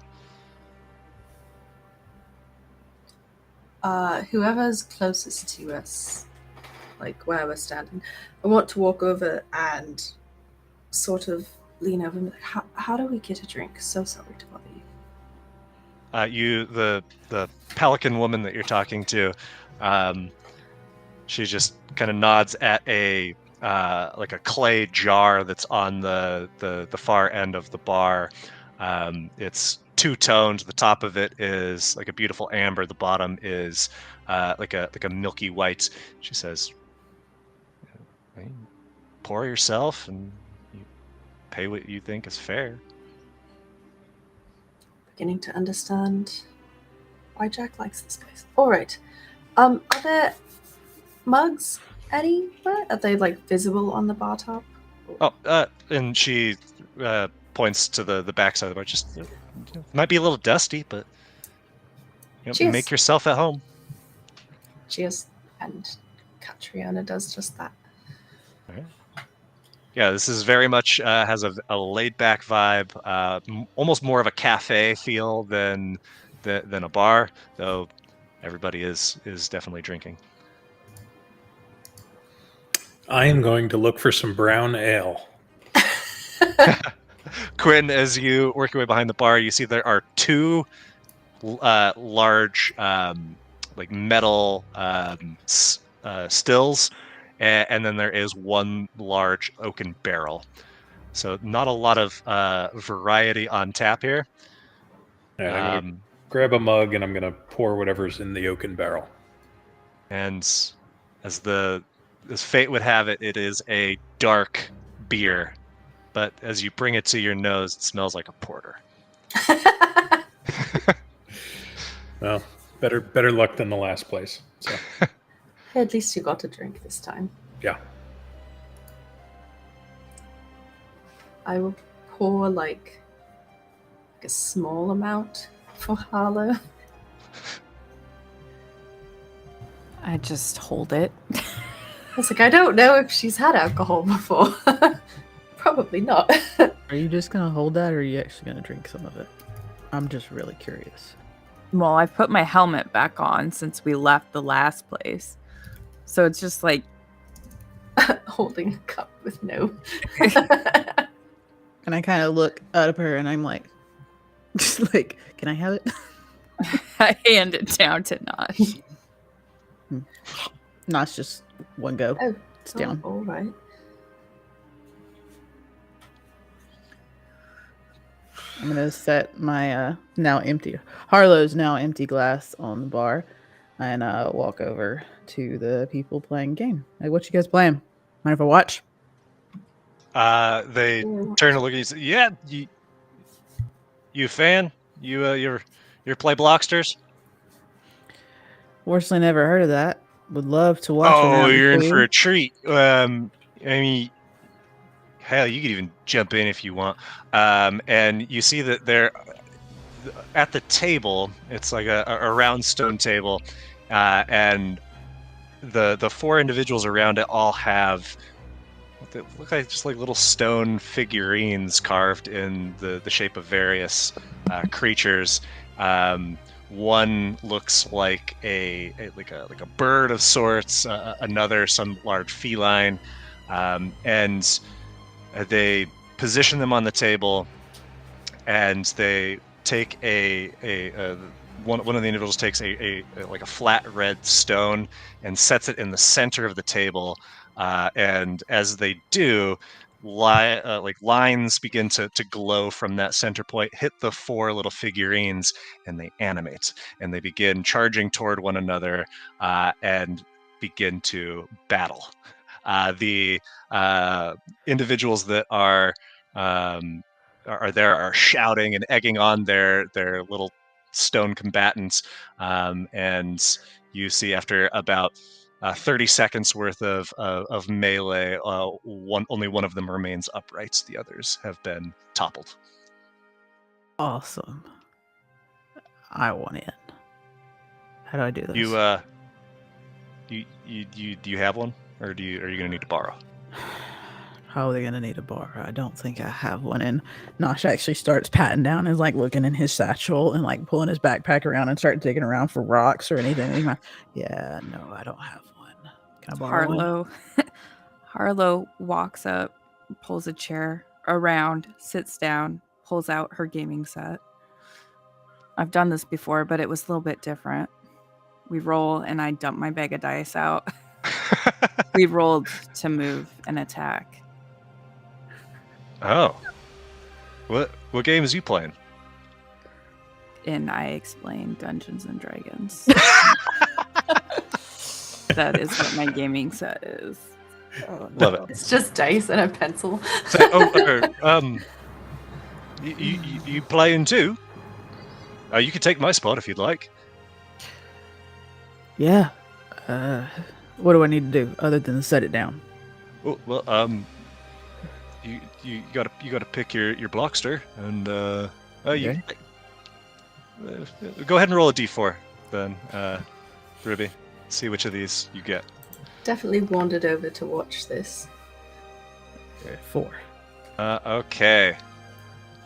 S5: Whoever's closest to us, like where we're standing, I want to walk over and sort of lean over and be like, how do we get a drink? So sorry to bother you. The pelican woman that you're talking to, she just kind of nods at a clay jar that's on the far end of the bar. It's two-toned. The top of it is like a beautiful amber. The bottom is like a milky white. She says, "Pour yourself and you pay what you think is fair." Beginning to understand why Jack likes this place. All right. Are there mugs anywhere? Are they like visible on the bar top?
S2: Oh, and she points to the backside of the bar. Just might be a little dusty, but make yourself at home.
S5: Cheers. And Catriona does just that.
S2: All right. Yeah, this is very much has a laid-back vibe, almost more of a cafe feel than a bar, though everybody is definitely drinking.
S6: I am going to look for some brown ale.
S2: Quinn, as you work your way behind the bar, you see there are two large like metal stills, and then there is one large oaken barrel. So not a lot of variety on tap here.
S6: And I'm going to grab a mug and I'm going to pour whatever's in the oaken barrel.
S2: And as fate would have it, it is a dark beer. But as you bring it to your nose, it smells like a porter.
S6: Well, better luck than the last place. So
S5: At least you got a drink this time.
S6: yeah.
S5: I will pour like a small amount for Harlow.
S4: I just hold it.
S5: I was like, I don't know if she's had alcohol before. Probably not.
S3: Are you just gonna hold that, or are you actually gonna drink some of it? I'm just really curious.
S4: Well, I put my helmet back on since we left the last place. So it's just like
S5: Holding a cup with no.
S3: And I kind of look at her, and I'm like, just like, can I have it?
S4: I hand it down to Nosh.
S3: No, it's just one go.
S5: Oh,
S3: It's down.
S5: all right.
S3: I'm gonna set my now empty Harlow's now empty glass on the bar, and walk over to the people playing game. Like, what you guys playing? Mind if I watch?
S2: They turn to look at you and say, yeah, you a fan? You play Blocksters?
S3: Fortunately, never heard of that. Would love to watch.
S2: Oh, you're in for a
S3: it.
S2: treat. I mean, hell, you could even jump in if you want. And you see that they're at the table. It's like a round stone table, and the four individuals around it all have what they look like just like little stone figurines carved in the shape of various creatures. One looks like a bird of sorts, another some large feline, and they position them on the table, and they take one of the individuals takes a flat red stone and sets it in the center of the table, and as they do, lines begin to glow from that center point, hit the four little figurines, and they animate, and they begin charging toward one another, and begin to battle. The individuals that are shouting and egging on their little stone combatants, and you see after about 30 seconds worth of melee, only one of them remains upright. The others have been toppled.
S3: Awesome. I want in. How do I do this?
S2: Do you have one, or are you gonna need to borrow?
S3: How are they gonna need a bar? I don't think I have one. And Nosh actually starts patting down and like looking in his satchel and like pulling his backpack around and start digging around for rocks or anything. And he's like, yeah, no, I don't have one. Can I borrow one?
S4: Harlow walks up, pulls a chair around, sits down, pulls out her gaming set. I've done this before, but it was a little bit different. We roll, and I dump my bag of dice out. We rolled to move and attack.
S2: Oh. What games are you playing?
S4: And I explained Dungeons and Dragons. That is what my gaming set is.
S2: Love it.
S5: It's just dice and a pencil.
S2: So, you playing too? You can take my spot if you'd like.
S3: Yeah. What do I need to do other than set it down?
S2: Oh, well, you gotta pick your Blockster, and
S3: Okay.
S2: go ahead and roll a d4 then, Ruby. See which of these you get.
S5: Definitely wandered over to watch this.
S3: Okay, 4.
S2: Okay.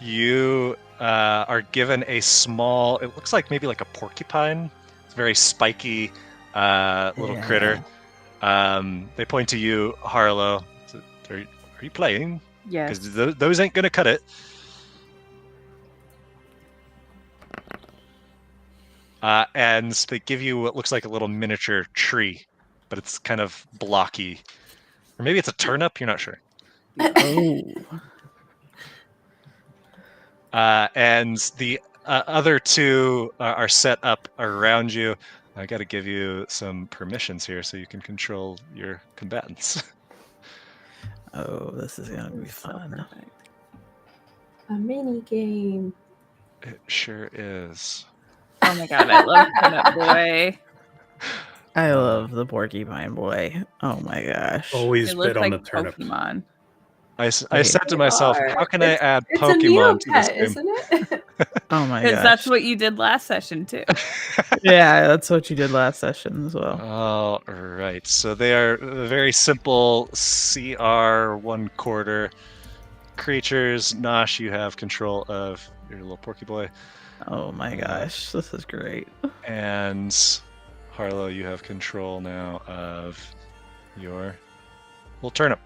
S2: You are given a small. It looks like maybe like a porcupine. It's a very spiky little
S3: Yeah.
S2: critter. They point to you, Harlow. Are you playing?
S4: Yes.
S2: Because those ain't gonna cut it. and they give you what looks like a little miniature tree, but it's kind of blocky. Or maybe it's a turnip, you're not sure.
S3: Oh.
S2: And the other two are set up around you. I got to give you some permissions here so you can control your combatants.
S3: Oh, this is gonna be
S4: So
S3: fun.
S4: perfect.
S5: A mini game.
S2: It sure is.
S4: Oh my god, I love Turnip Boy.
S3: I love the Porcupine Boy. Oh my gosh.
S6: Always
S4: They look
S6: bit on
S4: like
S6: the turnip.
S4: Pokemon.
S2: I
S3: Wait.
S2: said to
S5: They
S2: myself,
S5: are.
S2: how can I add
S5: It's a new
S2: Pokemon to this
S5: pet,
S2: game?
S5: isn't it?
S3: Oh my
S4: Because
S3: gosh.
S4: that's what you did last session too.
S3: Yeah, that's what you did last session as well.
S2: All right. So they are very simple CR 1/4 creatures. Nosh, you have control of your little Porky Boy.
S3: Oh my gosh, this is great.
S2: And Harlow, you have control now of your little turnip.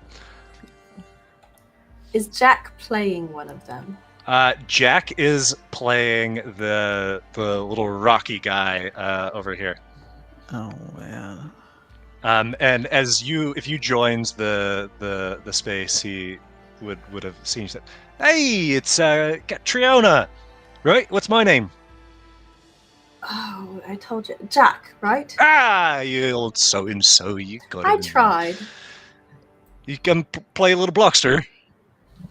S5: Is Jack playing one of them?
S2: Jack is playing the little rocky guy over here.
S3: Oh man.
S2: And if you joined the space, he would have seen you. Said, "Hey, it's Catriona, right? What's my name?"
S5: Oh, I told you. Jack, right?
S2: Ah, you old so and so. You got
S5: I
S2: it.
S5: tried.
S2: You can play a little Blockster.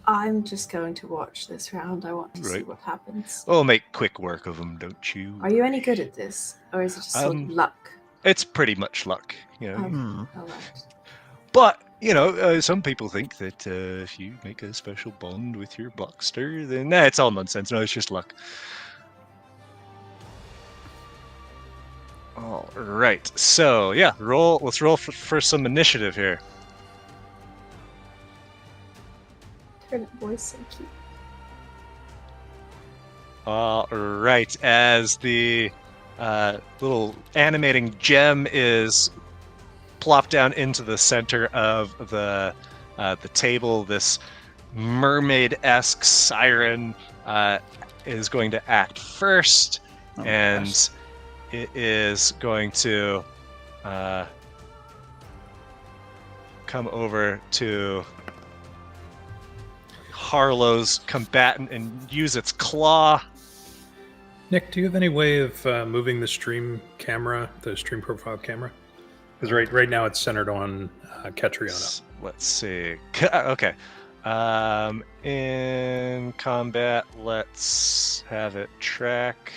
S5: I'm just going to watch this round. I want to see
S2: Right.
S5: what happens.
S2: Oh, make quick work of them, don't you?
S5: Are you any good at this? Or is it just sort of luck?
S2: It's pretty much luck, you know.
S3: Hmm.
S5: All right.
S2: But you know, some people think that if you make a special bond with your Blockster, then it's all nonsense. No, it's just luck. All right. So yeah, let's roll for some initiative here.
S5: Turnip Boy's so cute.
S2: All right. As the little animating gem is plopped down into the center of the table, this mermaid-esque siren is going to act first,
S3: Oh my
S2: and
S3: gosh.
S2: it is going to come over to Harlow's combatant and use its claw.
S6: Nick, do you have any way of moving the stream camera, the stream profile camera? Because right now it's centered on Catriona.
S2: Let's see. Okay. In combat, let's have it track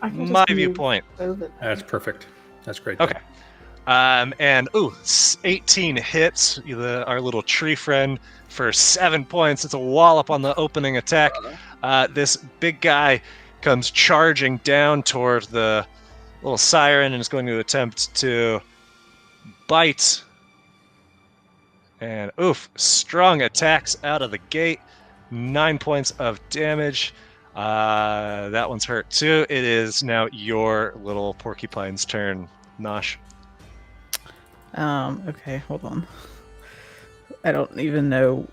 S5: I can just
S2: my
S5: move
S2: viewpoint.
S5: over.
S6: That's perfect. That's great.
S2: Okay. And 18 hits our little tree friend for 7 points. It's a wallop on the opening attack. This big guy comes charging down toward the little siren and is going to attempt to bite. And strong attacks out of the gate. 9 points of damage. That one's hurt too. It is now your little porcupine's turn, Nosh.
S3: Okay, hold on. I don't even know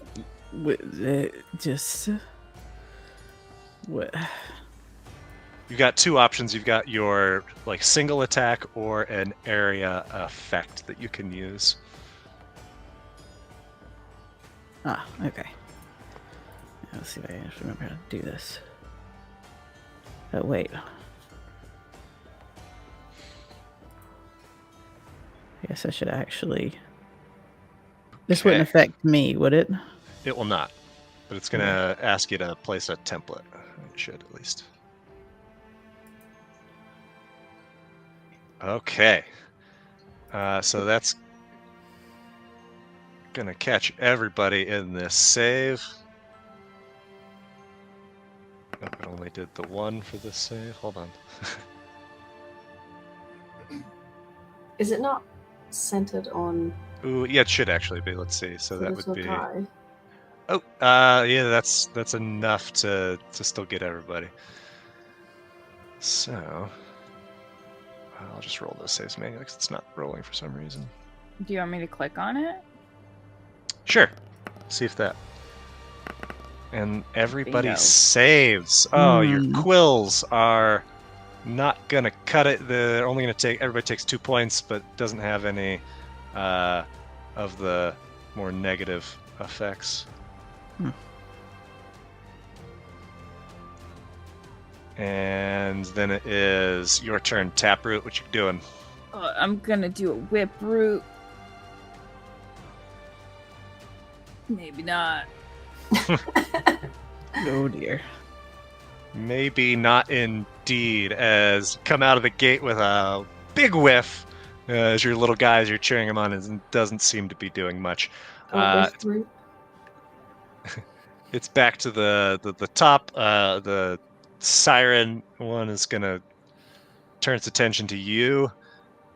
S3: what.
S2: You've got two options. You've got your single attack or an area effect that you can use.
S3: Ah, okay. Let's see if I can just remember how to do this. Oh, wait. I guess I should actually... This wouldn't
S2: Okay.
S3: affect me, would it?
S2: It will not, but it's going to ask you to place a template. It should, at least. Okay. So that's going to catch everybody in this save. Oh, it only did the one for this save. Hold on.
S5: Is it not centered on
S2: Ooh, yeah, it should actually be. Let's see. So
S5: the
S2: that would
S5: little
S2: be.
S5: guy?
S2: Oh, yeah, that's enough to still get everybody. So I'll just roll those saves manually because it's not rolling for some reason.
S4: Do you want me to click on it?
S2: Sure. See if that. And everybody
S4: Bingo.
S2: saves. Oh, your
S3: Hmm.
S2: quills are not gonna cut it. They're only gonna take. Everybody takes 2 points, but doesn't have any of the more negative effects. And then it is your turn, Taproot. What you doing?
S4: I'm gonna do a whip root. Maybe not.
S3: Oh dear.
S2: Maybe not indeed, as come out of the gate with a big whiff as your little guys you're cheering him on and doesn't seem to be doing much. It's back to the top. The siren one is going to turn its attention to you.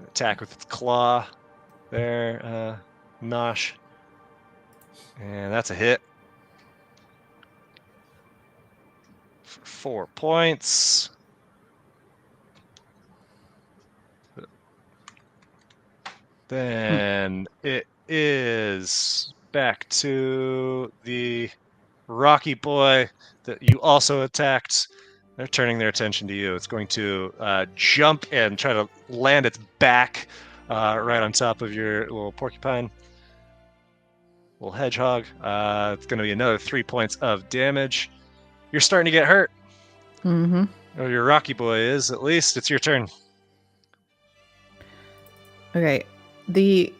S2: Attack with its claw there, Nosh. And that's a hit. For 4 points. Then it is back to the Rocky Boy that you also attacked. They're turning their attention to you. It's going to jump and try to land its back right on top of your little porcupine. Little hedgehog. It's going to be another 3 points of damage. You're starting to get hurt.
S3: Mm-hmm.
S2: Or your Rocky Boy is, at least. It's your turn.
S3: Okay. You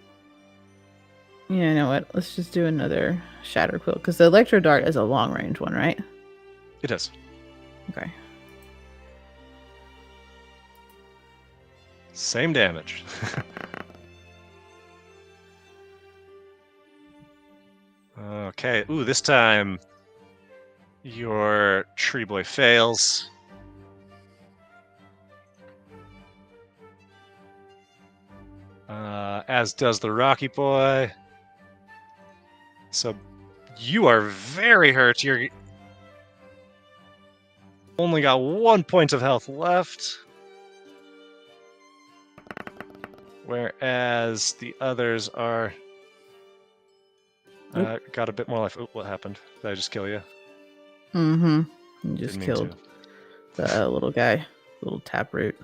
S3: know what? Let's just do another Shatter Quill, because the Electro Dart is a long range one, right?
S2: It does.
S3: Okay.
S2: Same damage. Okay. Ooh, this time your Tree Boy fails. As does the Rocky Boy. So you are very hurt. You're only got 1 point of health left. Whereas the others are got a bit more life. Oh, what happened? Did I just kill you?
S3: Mm-hmm. You just
S2: Didn't mean
S3: killed
S2: to.
S3: the little guy. Little Taproot.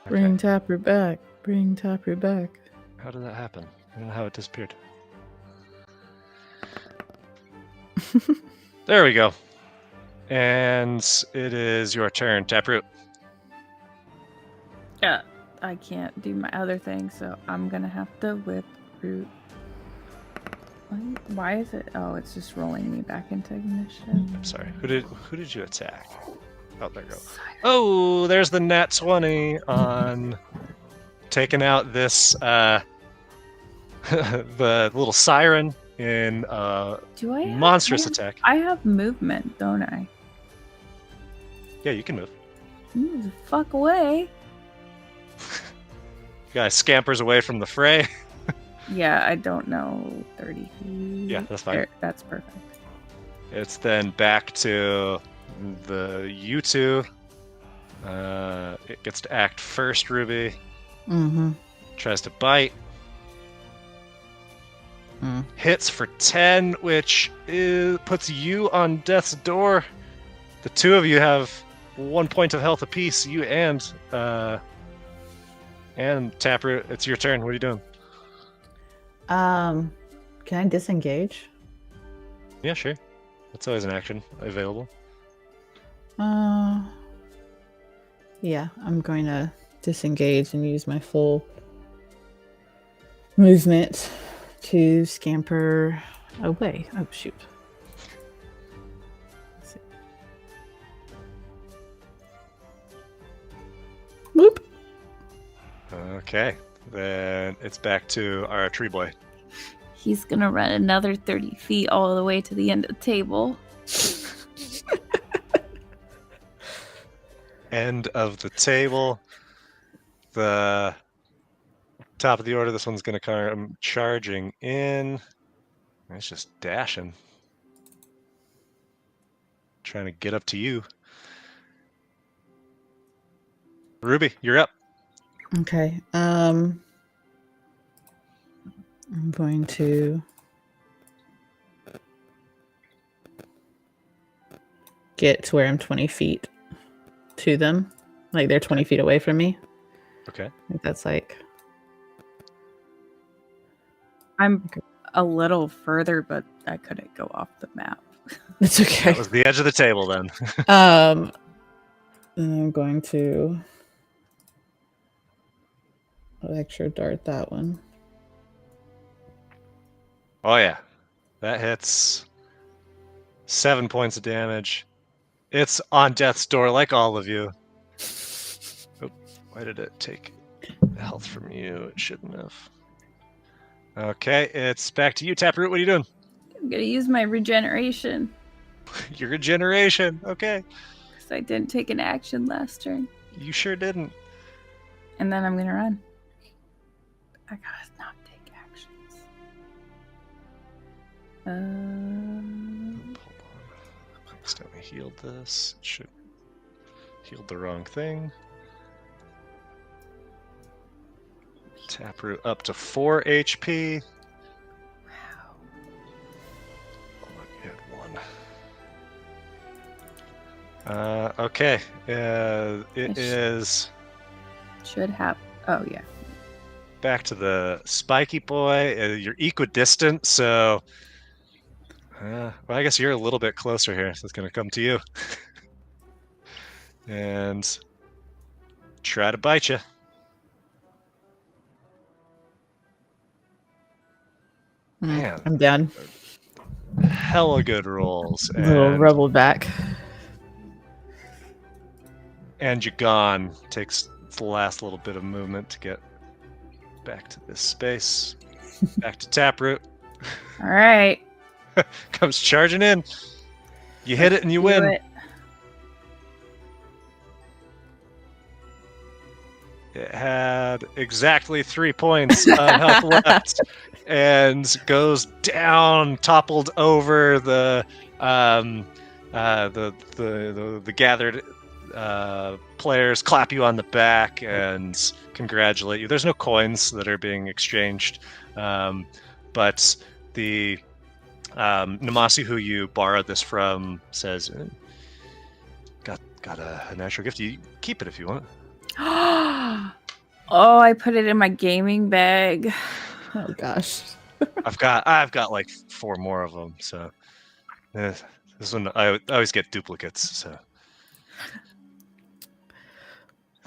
S3: Bring Taproot back. Bring Taproot back.
S2: How did that happen? I don't know how it disappeared. There we go. And it is your turn, Taproot.
S4: Yeah, I can't do my other thing, so I'm gonna have to whip root. Why is it? Oh, it's just rolling me back into ignition.
S2: I'm sorry. Who did you attack? Oh, there you go. Oh, there's the nat 20 on taking out this the little siren in
S4: Do I have,
S2: monstrous attack.
S4: I have movement, don't I?
S2: Yeah, you can move.
S4: Move the fuck away.
S2: Guy scampers away from the fray.
S4: Yeah, I don't know. 30 feet.
S2: Yeah, that's fine.
S4: There, that's perfect.
S2: It's then back to the you two. It gets to act first, Ruby.
S3: Mm-hmm.
S2: Tries to bite. Hits for 10, which puts you on death's door. The two of you have 1 point of health apiece. You and Taproot. It's your turn. What are you doing?
S3: Can I disengage?
S2: Yeah, sure. That's always an action available.
S3: Yeah, I'm going to disengage and use my full movement to scamper away. Oh, shoot. Let's see. Whoop.
S2: Okay. Then it's back to our tree boy.
S4: He's gonna run another 30 feet all the way to the end of the table.
S2: End of the table. The top of the order, this one's going to come charging in. It's just dashing. Trying to get up to you. Ruby, you're up.
S3: Okay. I'm going to get to where I'm 20 feet to them. Like they're 20 feet away from me.
S2: Okay.
S3: I think that's like
S4: I'm a little further, but I couldn't go off the map.
S3: it's okay.
S2: That was the edge of the table then.
S3: And I'm going to electro dart that one.
S2: Oh yeah. That hits 7 points of damage. It's on death's door like all of you. Oh, why did it take health from you? It shouldn't have. Okay, it's back to you, Taproot. What are you doing?
S4: I'm gonna use my regeneration
S2: Your regeneration. Okay.
S4: because I didn't take an action last turn,
S2: You sure didn't.
S4: and then I'm gonna run. I gotta not take actions.
S2: Hold on. Next time I healed this, it should healed the wrong thing. Taproot up to 4 HP.
S4: Wow.
S2: Oh, you had 1. Okay. It is
S4: Should have. Oh yeah.
S2: back to the spiky boy. You're equidistant, so. Well, I guess you're a little bit closer here, so it's going to come to you. And try to bite you. Man.
S3: I'm done.
S2: Hella good rolls.
S3: Little rebel back.
S2: And you're gone. Takes the last little bit of movement to get back to this space. Back to Taproot.
S4: All right.
S2: Comes charging in. You hit it and you
S4: Do
S2: win.
S4: it.
S2: It had exactly 3 points of health left, and goes down, toppled over the gathered players. Clap you on the back and congratulate you. There's no coins that are being exchanged, but the Namasi, who you borrowed this from, says, "Got a natural gift. You keep it if you want."
S4: Oh, I put it in my gaming bag.
S3: Oh gosh.
S2: I've got like 4 more of them, so this one I always get duplicates. So,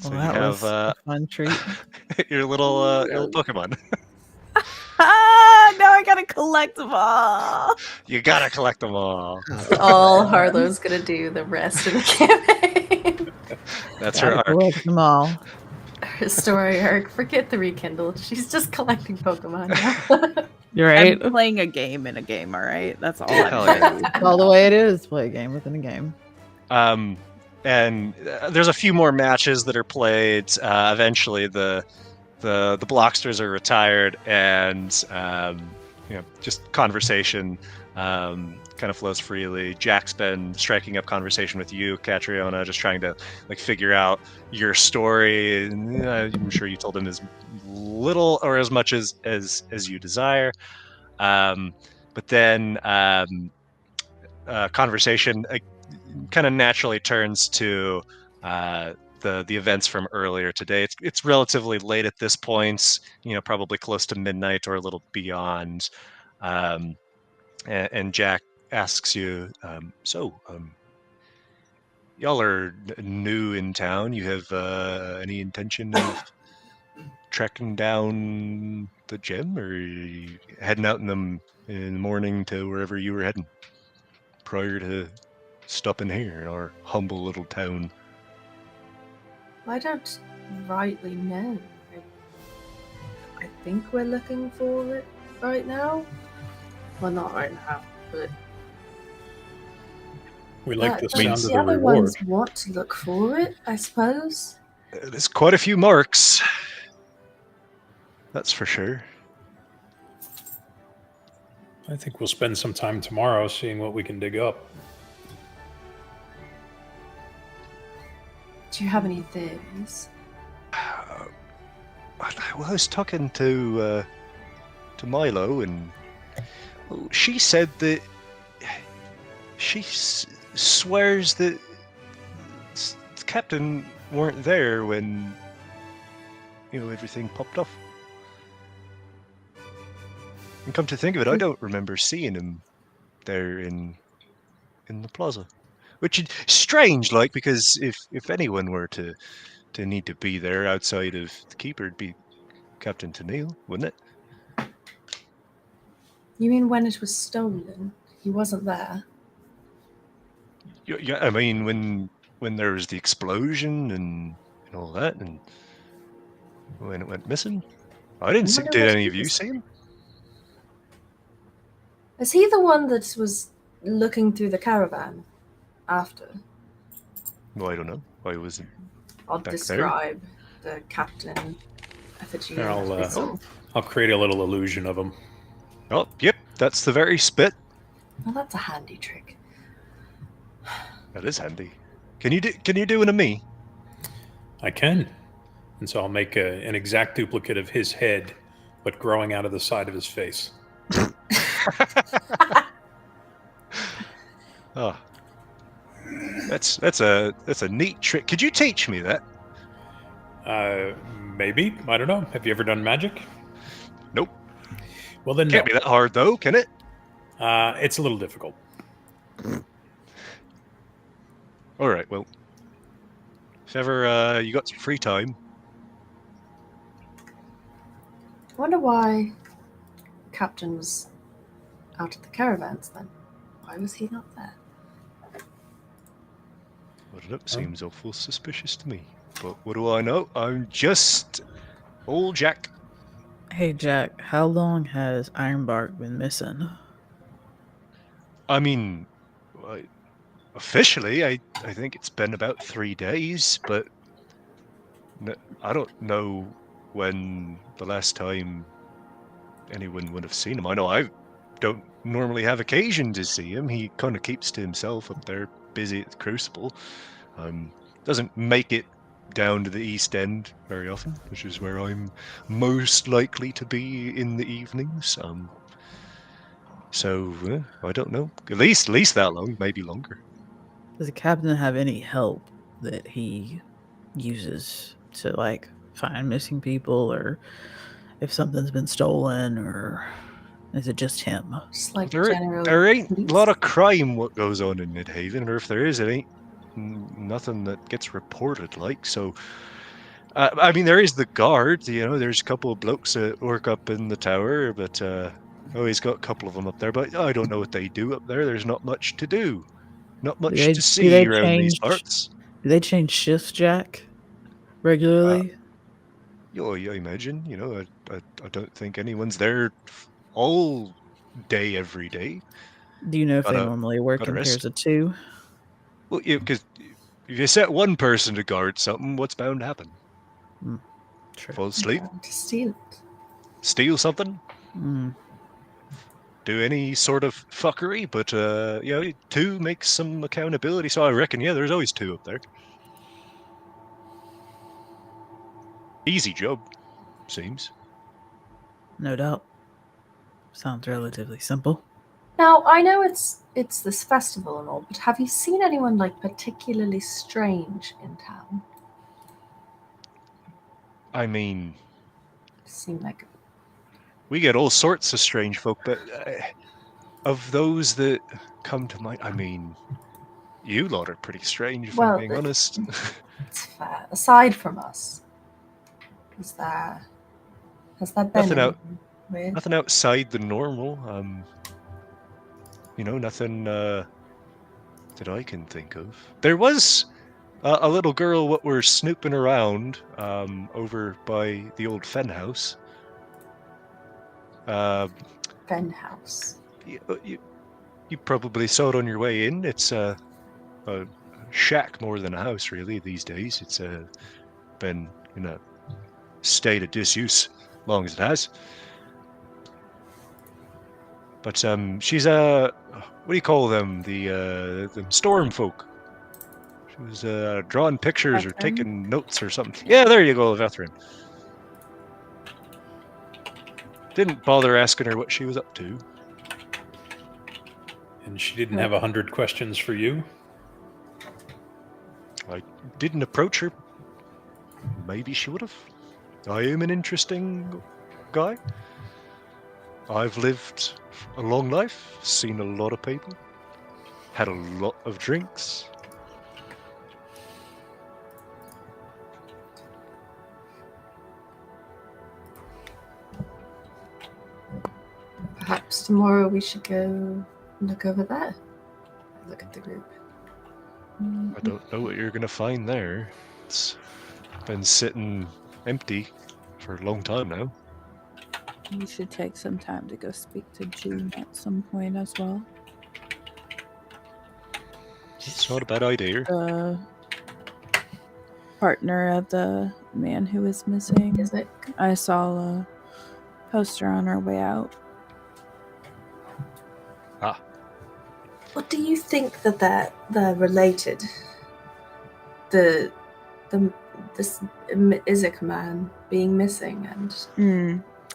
S3: Well,
S2: you
S3: that
S2: have
S3: was a fun treat.
S2: your little Pokemon.
S4: Now I gotta collect them all.
S2: You gotta collect them all.
S5: All Harlow's gonna do the rest of the campaign.
S2: That's her
S3: Gotta
S2: arc.
S3: collect them all.
S5: Her story arc. Forget the rekindle. She's just collecting Pokemon now.
S3: You're right.
S4: I'm playing a game in a game. All right, that's all.
S2: Hell
S4: I'm
S2: yeah.
S4: doing.
S3: That's all the way it is. Play a game within a game.
S2: And there's a few more matches that are played. Eventually, the Blocksters are retired, and just conversation kind of flows freely. Jack's been striking up conversation with you, Catriona, just trying to figure out your story. And, I'm sure you told him as little or as much as you desire. But then conversation kind of naturally turns to the events from earlier today. It's relatively late at this point, probably close to midnight or a little beyond. And Jack asks you, y'all are new in town. You have any intention of tracking down the gem, or are you heading out in the morning to wherever you were heading prior to stopping here in our humble little town?
S5: I don't rightly know. I think we're looking for it right now. Well, not right now, but
S6: We like the
S5: but
S6: sound of
S5: the
S6: the
S5: other
S6: reward.
S5: ones want to look for it, I suppose.
S2: There's quite a few marks. That's for sure.
S6: I think we'll spend some time tomorrow seeing what we can dig up.
S5: Do you have any theories?
S2: I was talking to Milo, and she said that she swears that Captain
S7: weren't there when, everything popped off. And come to think of it, I don't remember seeing him there in the plaza. Which is strange, like, because if anyone were to need to be there outside of the keeper, it'd be Captain Tennille, wouldn't it?
S5: You mean when it was stolen? He wasn't there.
S7: Yeah, I mean when there was the explosion and all that, and when it went missing, I didn't see.
S5: wonder
S7: Did
S5: what
S7: any
S5: he
S7: of you
S5: was-
S7: see him?
S5: Is he the one that was looking through the caravan after?
S7: Well, I don't know. I wasn't.
S5: I'll
S7: Back there?
S5: describe the captain effigy.
S6: Here,
S5: and whistle.
S6: I'll create a little illusion of him.
S7: Oh, yep, that's the very spit.
S5: Well, that's a handy trick.
S7: That is handy. Can you do an a me?
S6: I can. And so I'll make an exact duplicate of his head, but growing out of the side of his face.
S7: Oh, that's a neat trick. Could you teach me that?
S6: Maybe. I don't know. Have you ever done magic?
S7: Nope.
S6: Well, then
S7: Can't
S6: no.
S7: be that hard though, can it?
S6: It's a little difficult.
S7: All right. Well, if ever you got some free time,
S5: I wonder why Captain was out at the caravans then. Why was he not there?
S7: well, it seems awful suspicious to me. But what do I know? I'm just old Jack.
S8: Hey Jack, how long has Ironbark been missing?
S7: I mean, officially, I think it's been about 3 days, but I don't know when the last time anyone would have seen him. I know I don't normally have occasion to see him. He kind of keeps to himself up there, busy at the Crucible. Doesn't make it down to the East End very often, which is where I'm most likely to be in the evenings. So I don't know. At least that long, maybe longer.
S8: Does the captain have any help that he uses to like find missing people, or if something's been stolen, or is it just him?
S5: Just like
S7: There
S5: general
S7: ain't
S5: police?
S7: a lot of crime what goes on in Midhaven, or if there is, it ain't nothing that gets reported. Like so. I mean, there is the guard. There's a couple of blokes that work up in the tower, but he's got a couple of them up there. But I don't know what they do up there. There's not much to do, not much
S8: they-
S7: to
S8: do
S7: see
S8: they
S7: around these
S8: change-
S7: parts.
S8: Do they change shifts, Jack? Regularly?
S7: I imagine. I don't think anyone's there all day every day.
S8: Do you know if they
S7: gotta-
S8: normally work
S7: gotta
S8: in
S7: rest.
S8: pairs of two?
S7: Well, because if you set one person to guard something, what's bound to happen?
S8: True.
S7: Fall asleep,
S5: To steal it.
S7: steal something,
S8: Mm.
S7: do any sort of fuckery. But two makes some accountability. So I reckon, there's always two up there. Easy job, seems.
S8: No doubt. Sounds relatively simple.
S5: Now I know it's this festival and all, but have you seen anyone like particularly strange in town?
S7: I mean,
S5: It seemed like
S7: we get all sorts of strange folk, but of those that come to mind, I mean, you lot are pretty strange, if
S5: Well,
S7: I'm being honest.
S5: it's fair. Aside from us, has there been
S7: Nothing out-
S5: anything weird?
S7: Nothing outside the normal. Nothing that I can think of. There was a little girl what were snooping around over by the old Fen house.
S5: Fen house.
S7: You probably saw it on your way in. It's a shack more than a house, really, these days. It's been in a state of disuse long as it has. But she's what do you call them? The storm folk. She was drawing pictures or
S5: Veteran?
S7: taking notes or something. Yeah, there you go, a veteran. Didn't bother asking her what she was up to.
S6: And she didn't have 100 questions for you?
S7: I didn't approach her maybe she would have. I am an interesting guy. I've lived a long life, seen a lot of people, had a lot of drinks.
S5: Perhaps tomorrow we should go look over there. Look at the group.
S7: I don't know what you're going to find there. It's been sitting empty for a long time now.
S4: We should take some time to go speak to June at some point as well.
S7: It's not a bad idea.
S4: The partner of the man who was missing.
S5: Is it?
S4: I saw a poster on our way out.
S5: What do you think that they're related? This Izek man being missing and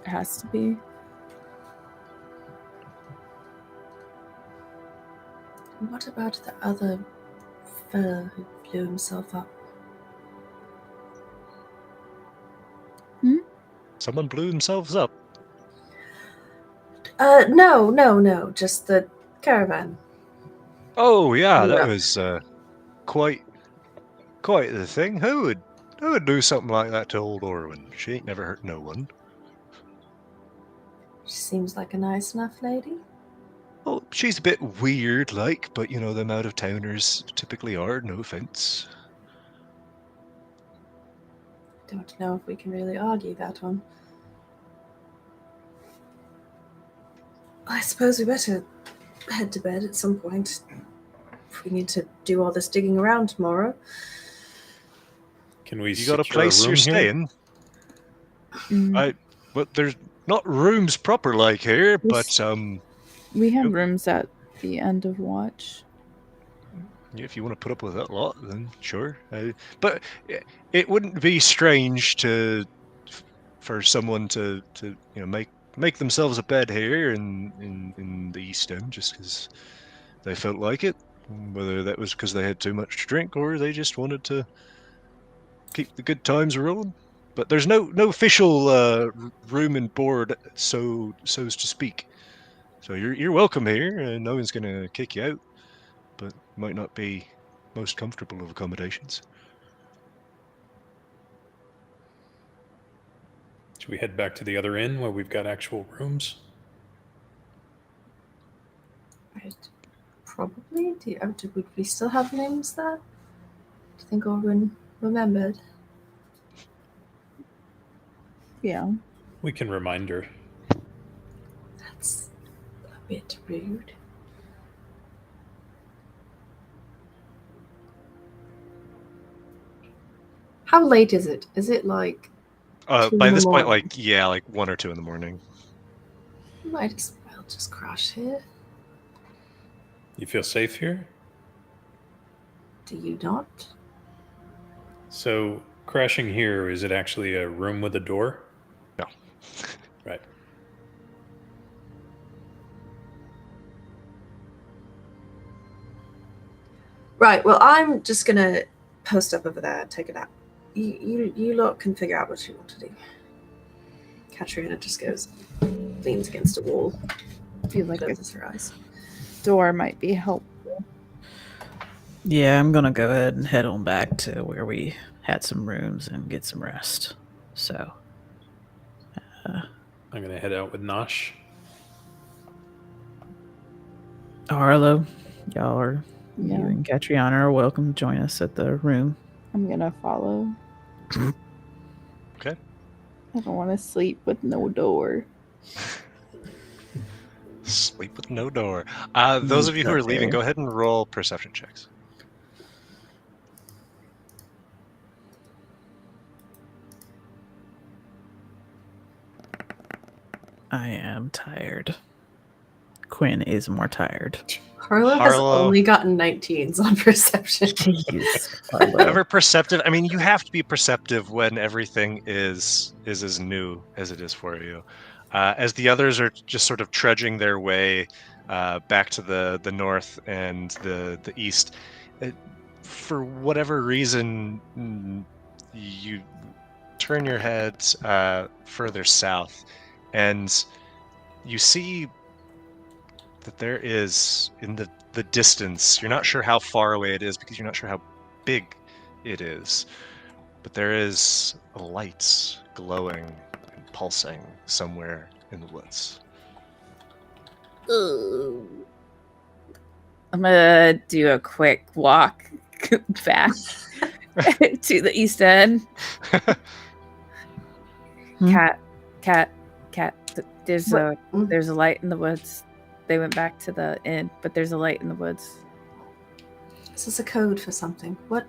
S4: It has to be.
S5: what about the other fellow who blew himself up?
S7: Someone blew themselves up.
S5: No, just the caravan.
S7: Oh yeah,
S5: Yeah.
S7: that was quite the thing. Who would do something like that to old Orwin? She ain't never hurt no one.
S5: She seems like a nice enough lady.
S7: Well, she's a bit weird, like, but you know them out of towners typically are. No offense.
S5: Don't know if we can really argue that one. I suppose we better head to bed at some point. If we need to do all this digging around tomorrow.
S6: Can we
S7: You got a
S6: secure
S7: place
S6: room
S7: you're
S6: here?
S7: staying? Well, there's not rooms proper like here, but
S4: We have rooms at the end of watch.
S7: if you want to put up with that lot, then sure. But it wouldn't be strange for someone to make themselves a bed here in the East End just because they felt like it. Whether that was because they had too much to drink or they just wanted to keep the good times rolling. But there's no official room and board, so to speak. So you're welcome here, and no one's gonna kick you out. But might not be most comfortable of accommodations.
S6: Should we head back to the other inn where we've got actual rooms?
S5: Right. Probably. Would we still have names there? Do you think Orwin remembered?
S4: Yeah.
S6: We can remind her.
S5: That's a bit rude. How late is it? Is it like 2
S7: By
S5: in the
S7: this point,
S5: morning?
S7: like 1 or 2 in the morning.
S5: Might as well just crash here.
S6: You feel safe here?
S5: Do you not?
S6: So, crashing here, is it actually a room with a door?
S7: No.
S6: Right.
S5: Right, well, I'm just gonna post up over there and take a nap. You lot can figure out what you want to do. Katrina just goes, leans against a wall,
S4: I feel like a
S5: closes her eyes.
S4: door might be helpful.
S8: Yeah, I'm gonna go ahead and head on back to where we had some rooms and get some rest. So,
S6: I'm going to head out with Nosh.
S8: Arlo, y'all are
S4: Yeah.
S8: you and Catriona are welcome to join us at the room.
S4: I'm gonna follow.
S7: Okay.
S4: I don't want to sleep with no door.
S7: Sleep with no door. Those of you who are leaving, go ahead and roll perception checks.
S8: I am tired. Quinn is more tired.
S5: Harlow has
S7: Harlow-
S5: only gotten 19s on perception.
S8: Jeez, Arlo.
S2: Ever perceptive? I mean, you have to be perceptive when everything is as new as it is for you. As the others are just sort of trudging their way back to the north and the east, for whatever reason, turn your heads further south, and you see that there is, in the distance, you're not sure how far away it is because you're not sure how big it is, but there is a light glowing and pulsing somewhere in the woods.
S4: I'm gonna do a quick walk back to the east end. Cat. There's a light in the woods. They went back to the inn, but there's a light in the woods.
S5: Is this a code for something? What?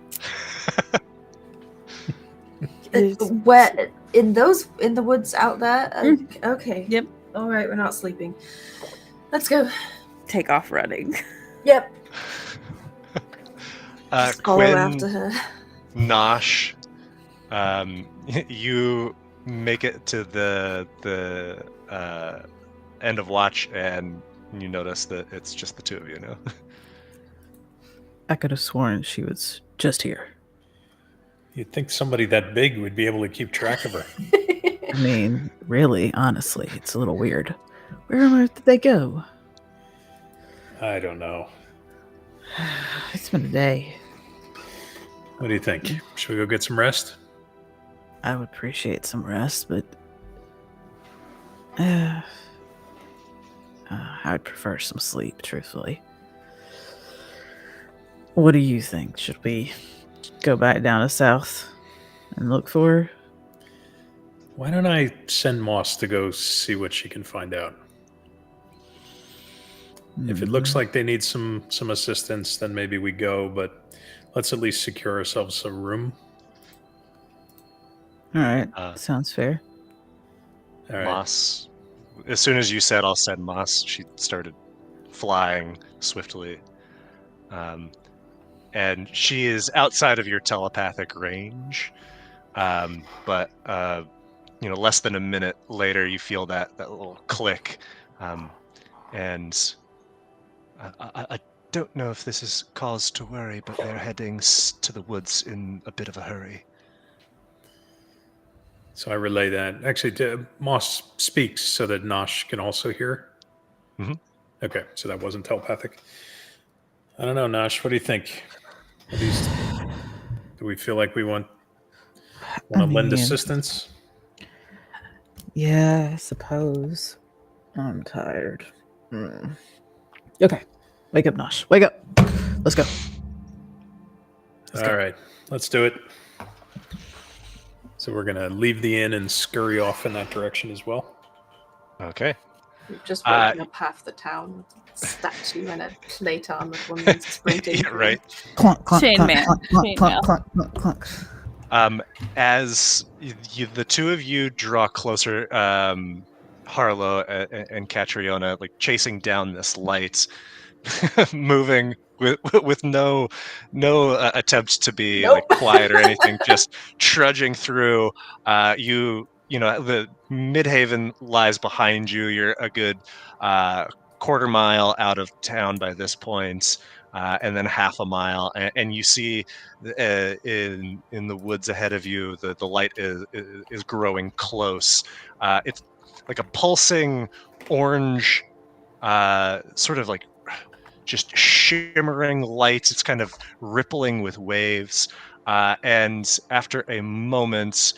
S5: Where in the woods out there? Okay.
S4: Yep.
S5: All right, we're not sleeping. Let's go.
S4: Take off running.
S5: Yep. Just follow
S2: Quinn,
S5: after her.
S2: Nosh, you make it to the end of watch, and you notice that it's just the two of you now.
S8: I could have sworn she was just here.
S6: You'd think somebody that big would be able to keep track of her.
S8: I mean, really, honestly, it's a little weird. Where on earth did they go?
S6: I don't know.
S8: It's been a day.
S6: What do you think? Should we go get some rest?
S8: I would appreciate some rest, but I'd prefer some sleep, truthfully. What do you think? Should we go back down to south and look for her?
S6: Why don't I send Moss to go see what she can find out? If it looks like they need some assistance, then maybe we go, but let's at least secure ourselves a room.
S8: All right, sounds fair.
S6: All right.
S2: Moss, as soon as you said I'll send Moss, she started flying swiftly. And she is outside of your telepathic range. But less than a minute later, you feel that little click. And I don't know if this is cause to worry, but they're heading to the woods in a bit of a hurry.
S6: So I relay that. Actually, Moss speaks so that Nosh can also hear.
S2: Mm-hmm.
S6: Okay, so that wasn't telepathic. I don't know, Nosh. What do you think? Do we feel like we want to lend assistance?
S8: Yeah, I suppose. I'm tired. Okay. Wake up, Nosh. Wake up. Let's go.
S6: All right, let's do it. So we're going to leave the inn and scurry off in that direction as well.
S2: Okay.
S5: We've just woken up half the town with a statue and a plate armored woman sprinting.
S2: Yeah, right.
S8: Clunk, clunk,
S4: Chain
S8: clunk,
S4: man.
S8: clunk, clunk,
S4: Chain
S8: clunk,
S4: mail.
S8: clunk, clunk, clunk.
S2: As the two of you draw closer, Harlow and Catriona, like chasing down this light, moving with no attempts to be like quiet or anything, just trudging through. The Midhaven lies behind you. You're a good quarter mile out of town by this point. And then half a mile, and you see in the woods ahead of you, the light is growing close. It's like a pulsing orange, sort of like just shimmering lights. It's kind of rippling with waves, and after a moment,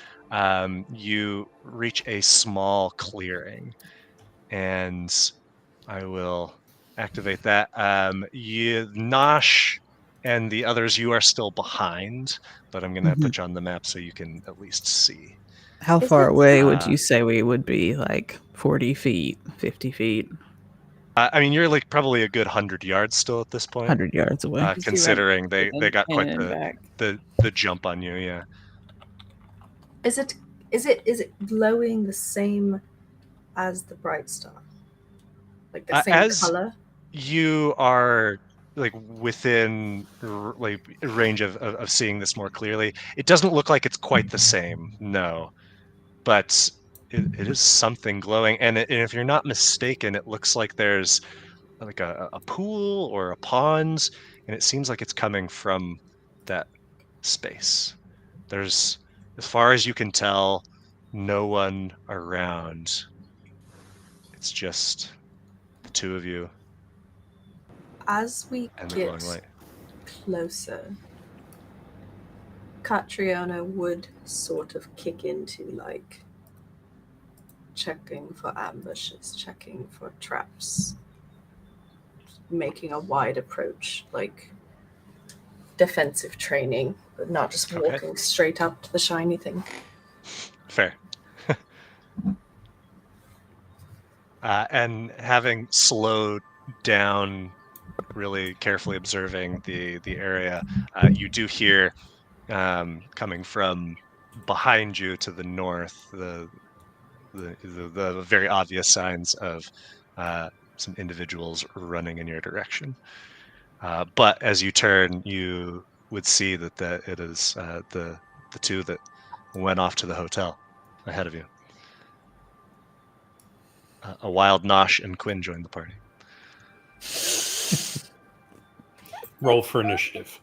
S2: you reach a small clearing, and I will activate that. Nosh and the others, you are still behind, but I'm going to put you on the map so you can at least see.
S8: How far away would you say we would be? Like 40 feet, 50 feet?
S2: You're like probably a good 100 yards still at this point.
S8: 100 yards away.
S2: Considering they got quite
S4: back.
S2: the jump on you, yeah.
S5: Is it glowing the same as the bright star? Like the same color?
S2: You are like within like range of seeing this more clearly. It doesn't look like it's quite the same, no, but it is something glowing. And if you're not mistaken, it looks like there's like a pool or a pond, and it seems like it's coming from that space. There's as far as you can tell, no one around. It's just the two of you
S5: As we
S2: and the glowing
S5: get
S2: light.
S5: closer, Catriona would sort of kick into like checking for ambushes, checking for traps, making a wide approach, like defensive training, but not just
S2: Okay.
S5: walking straight up to the shiny thing.
S2: Fair. And having slowed down, really carefully observing the area, you do hear coming from behind you to the north the very obvious signs of some individuals running in your direction. But as you turn, you would see that it is the two that went off to the hotel ahead of you. A wild Nosh and Quinn joined the party.
S6: Roll for initiative.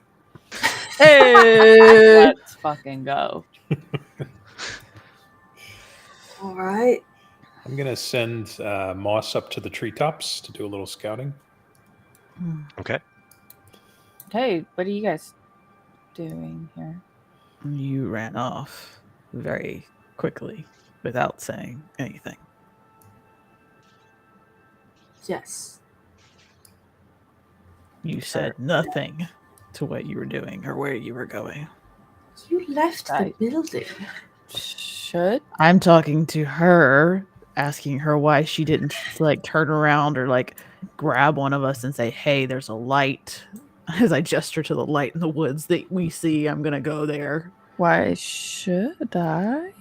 S4: Hey, let's fucking go.
S5: All right.
S6: I'm going to send Moss up to the treetops to do a little scouting.
S2: Okay.
S4: Hey, what are you guys doing here?
S8: You ran off very quickly without saying anything.
S5: Yes.
S8: You said nothing to what you were doing or where you were going.
S5: You left the
S4: Right.
S5: building.
S4: Should
S8: I'm talking to her, asking her why she didn't like turn around or like grab one of us and say, "Hey, there's a light." As I gesture to the light in the woods that we see, I'm gonna go there.
S4: why should I?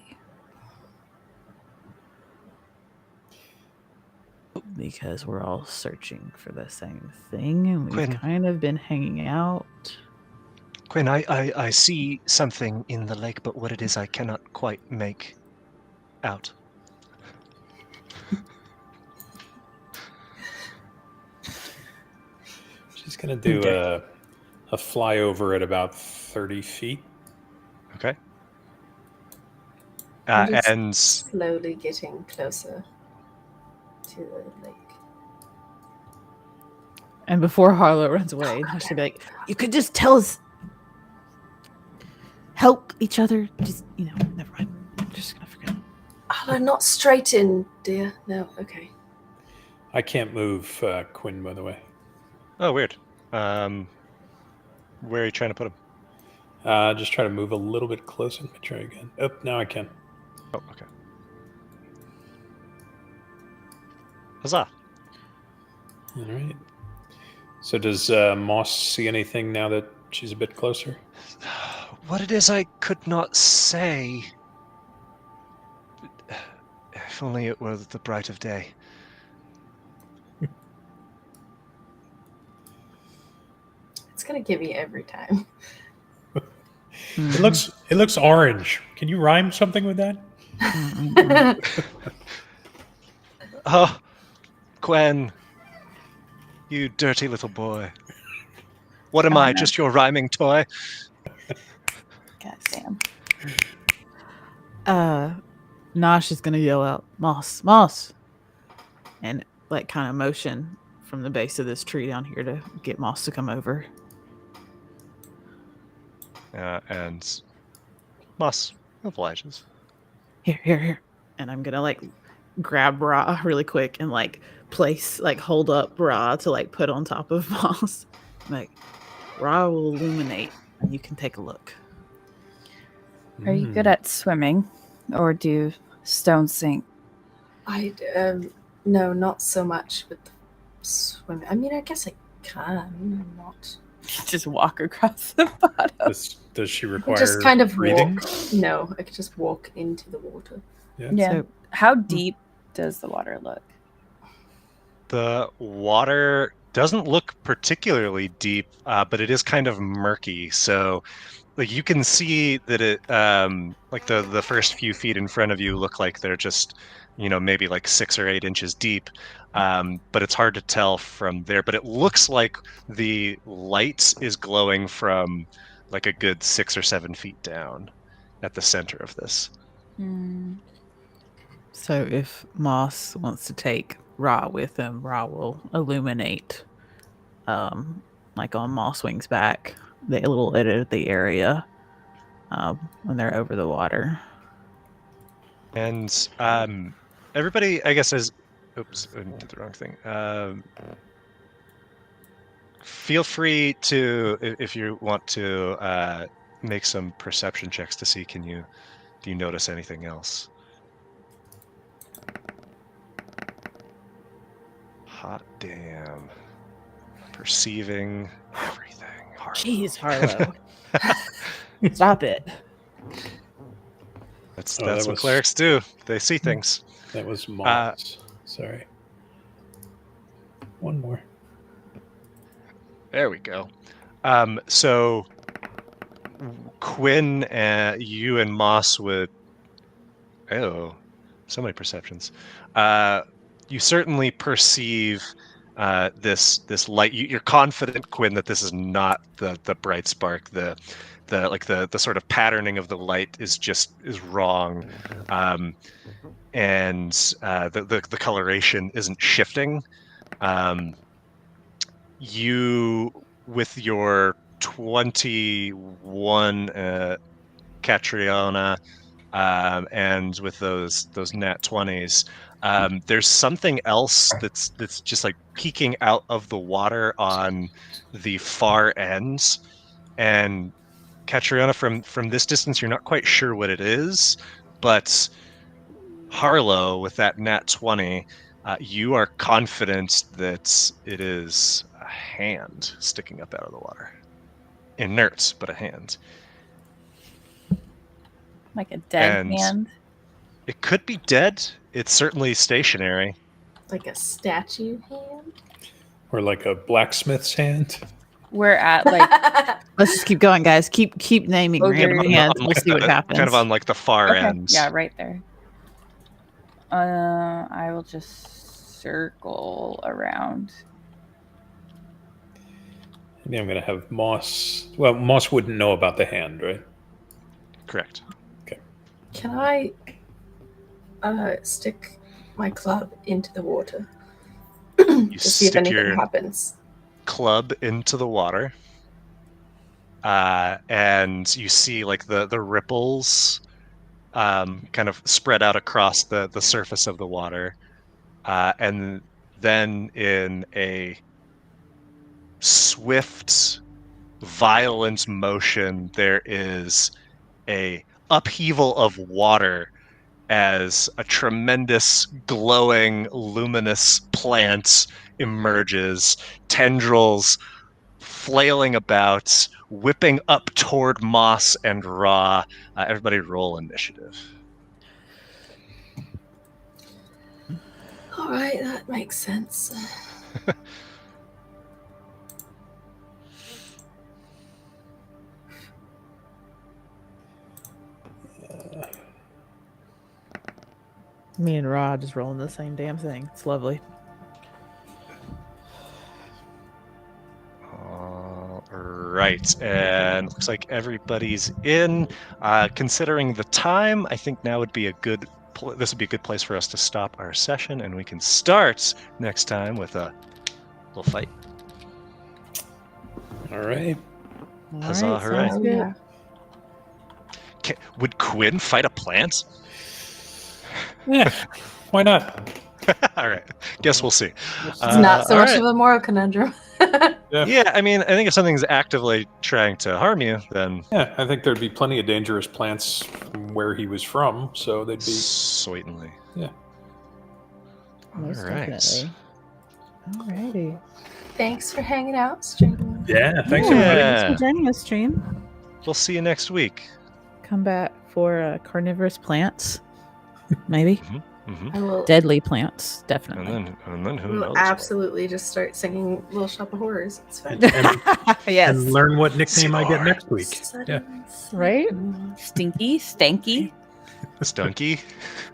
S8: Because we're all searching for the same thing, and we've
S2: Quinn.
S8: kind of been hanging out.
S2: Quinn, I see something in the lake, but what it is I cannot quite make out.
S6: She's going to do a flyover at about 30 feet.
S2: Okay.
S5: I'm just
S2: And
S5: slowly getting closer to the lake.
S8: And before Harlow runs away, I should be like, "You could just tell us, help each other. Just, never mind. I'm just gonna forget."
S5: Oh, not straight in, dear. No, okay.
S6: I can't move Quinn, by the way.
S2: oh, weird. Where are you trying to put him?
S6: Just try to move a little bit closer. Let me try again. Oh, now I can.
S2: Oh, okay. Huzzah!
S6: All right. So does Moss see anything now that she's a bit closer?
S2: What it is I could not say. If only it were the bright of day.
S5: It's gonna give you every time.
S6: It looks orange. Can you rhyme something with that?
S2: Oh, Gwen, you dirty little boy. What am
S4: Oh,
S2: I,
S4: no.
S2: just your rhyming toy?
S4: God damn.
S8: Nosh is gonna yell out, "Moss, Moss," and like kind of motion from the base of this tree down here to get Moss to come over.
S2: And Moss obliges.
S8: Here. And I'm gonna like grab Ra really quick and like hold up Ra to like put on top of Moss. Like, Ra will illuminate and you can take a look.
S4: Are you good at swimming, or do stones sink?
S5: No, not so much with swimming. I mean, I guess I can. I'm not.
S4: Just walk across the bottom.
S6: Does she
S5: I
S6: require
S5: just kind of
S6: breathing?
S5: walk. No, I could just walk into the water.
S4: Yeah.
S8: So-
S4: How deep does the water look?
S2: The water doesn't look particularly deep, but it is kind of murky. So, like, you can see that it, like the first few feet in front of you look like they're just, maybe like 6 or 8 inches deep. But it's hard to tell from there. But it looks like the light is glowing from like a good 6 or 7 feet down, at the center of this.
S8: So if Moss wants to take Ra with him, Ra will illuminate, like on Mosswing's back, the little edit of the area when they're over the water.
S2: And everybody, I guess, is... Oops, I did the wrong thing. Feel free to, if you want to, make some perception checks to see, do you notice anything else? Hot damn. Perceiving everything. Harlow.
S8: Jeez, Harlow. Stop it.
S2: That's
S6: that
S2: what
S6: was-
S2: clerics do. They see things.
S6: That was Moss. Sorry. One more.
S2: There we go. So Quinn, you and Moss would... Oh, so many perceptions. You certainly perceive this light. You're confident, Quinn, that this is not the bright spark. The sort of patterning of the light is wrong, and the coloration isn't shifting. You, with your 21 Catriona, and with those nat 20s, there's something else that's just like peeking out of the water on the far ends. And Catriona, from this distance, you're not quite sure what it is, but Harlow, with that nat 20, you are confident that it is a hand sticking up out of the water. Inert, but a hand.
S4: Like a dead
S2: And-
S4: hand.
S2: It could be dead. It's certainly stationary.
S5: Like a statue hand?
S6: Or like a blacksmith's hand.
S4: We're at like
S8: Let's just keep going, guys. Keep naming
S4: Ogre.
S8: random hands. We'll see what happens.
S2: Kind of on like the far
S4: okay,
S2: end.
S4: yeah, right there. I will just circle around.
S6: I think I'm going to have Moss. Well, Moss wouldn't know about the hand, right?
S2: Correct.
S5: Can I stick my club into the water
S2: You
S5: to see if
S2: stick
S5: anything
S2: your
S5: happens?
S2: club into the water, and you see like the ripples kind of spread out across the surface of the water, and then in a swift, violent motion, there is a upheaval of water as a tremendous, glowing, luminous plant emerges, tendrils flailing about, whipping up toward Moss and Ra. Everybody roll initiative.
S5: All right, that makes sense.
S8: Me and Ra just rolling the same damn thing. It's lovely.
S2: All right, and looks like everybody's in. Considering the time, I think now would be a good. This would be a good place for us to stop our session, and we can start next time with a little fight.
S6: All right.
S2: Huzzah,
S8: All
S2: hooray.
S8: sounds
S5: Oh,
S8: good.
S5: yeah.
S2: Would Quinn fight a plant?
S6: Yeah. Why not?
S2: All right, guess we'll see.
S5: It's not so
S2: all
S5: much
S2: right.
S5: of a moral conundrum.
S2: Yeah, I mean, I think if something's actively trying to harm you, then
S6: Yeah, I think there'd be plenty of dangerous plants from where he was from, so they'd be.
S2: certainly.
S6: Yeah.
S8: Most
S2: All right.
S8: definitely. Alrighty.
S5: Thanks for hanging out, stream.
S6: Yeah, thanks
S2: Yeah.
S6: everybody.
S8: Thanks for joining us, stream.
S2: We'll see you next week.
S8: Come back for carnivorous plants, maybe
S2: Mm-hmm.
S5: I will,
S8: deadly plants, definitely.
S2: And then who
S5: will
S2: knows?
S5: absolutely just start singing Little Shop of Horrors. It's fun.
S8: Yes,
S6: And learn what nickname I get next week. Yeah.
S8: right?
S4: Stinky, stanky,
S2: Stunky.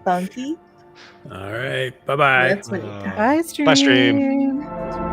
S8: Funky.
S6: All right. Bye bye.
S5: That's when you
S2: Uh,
S8: Bye, stream.
S2: Bye, stream.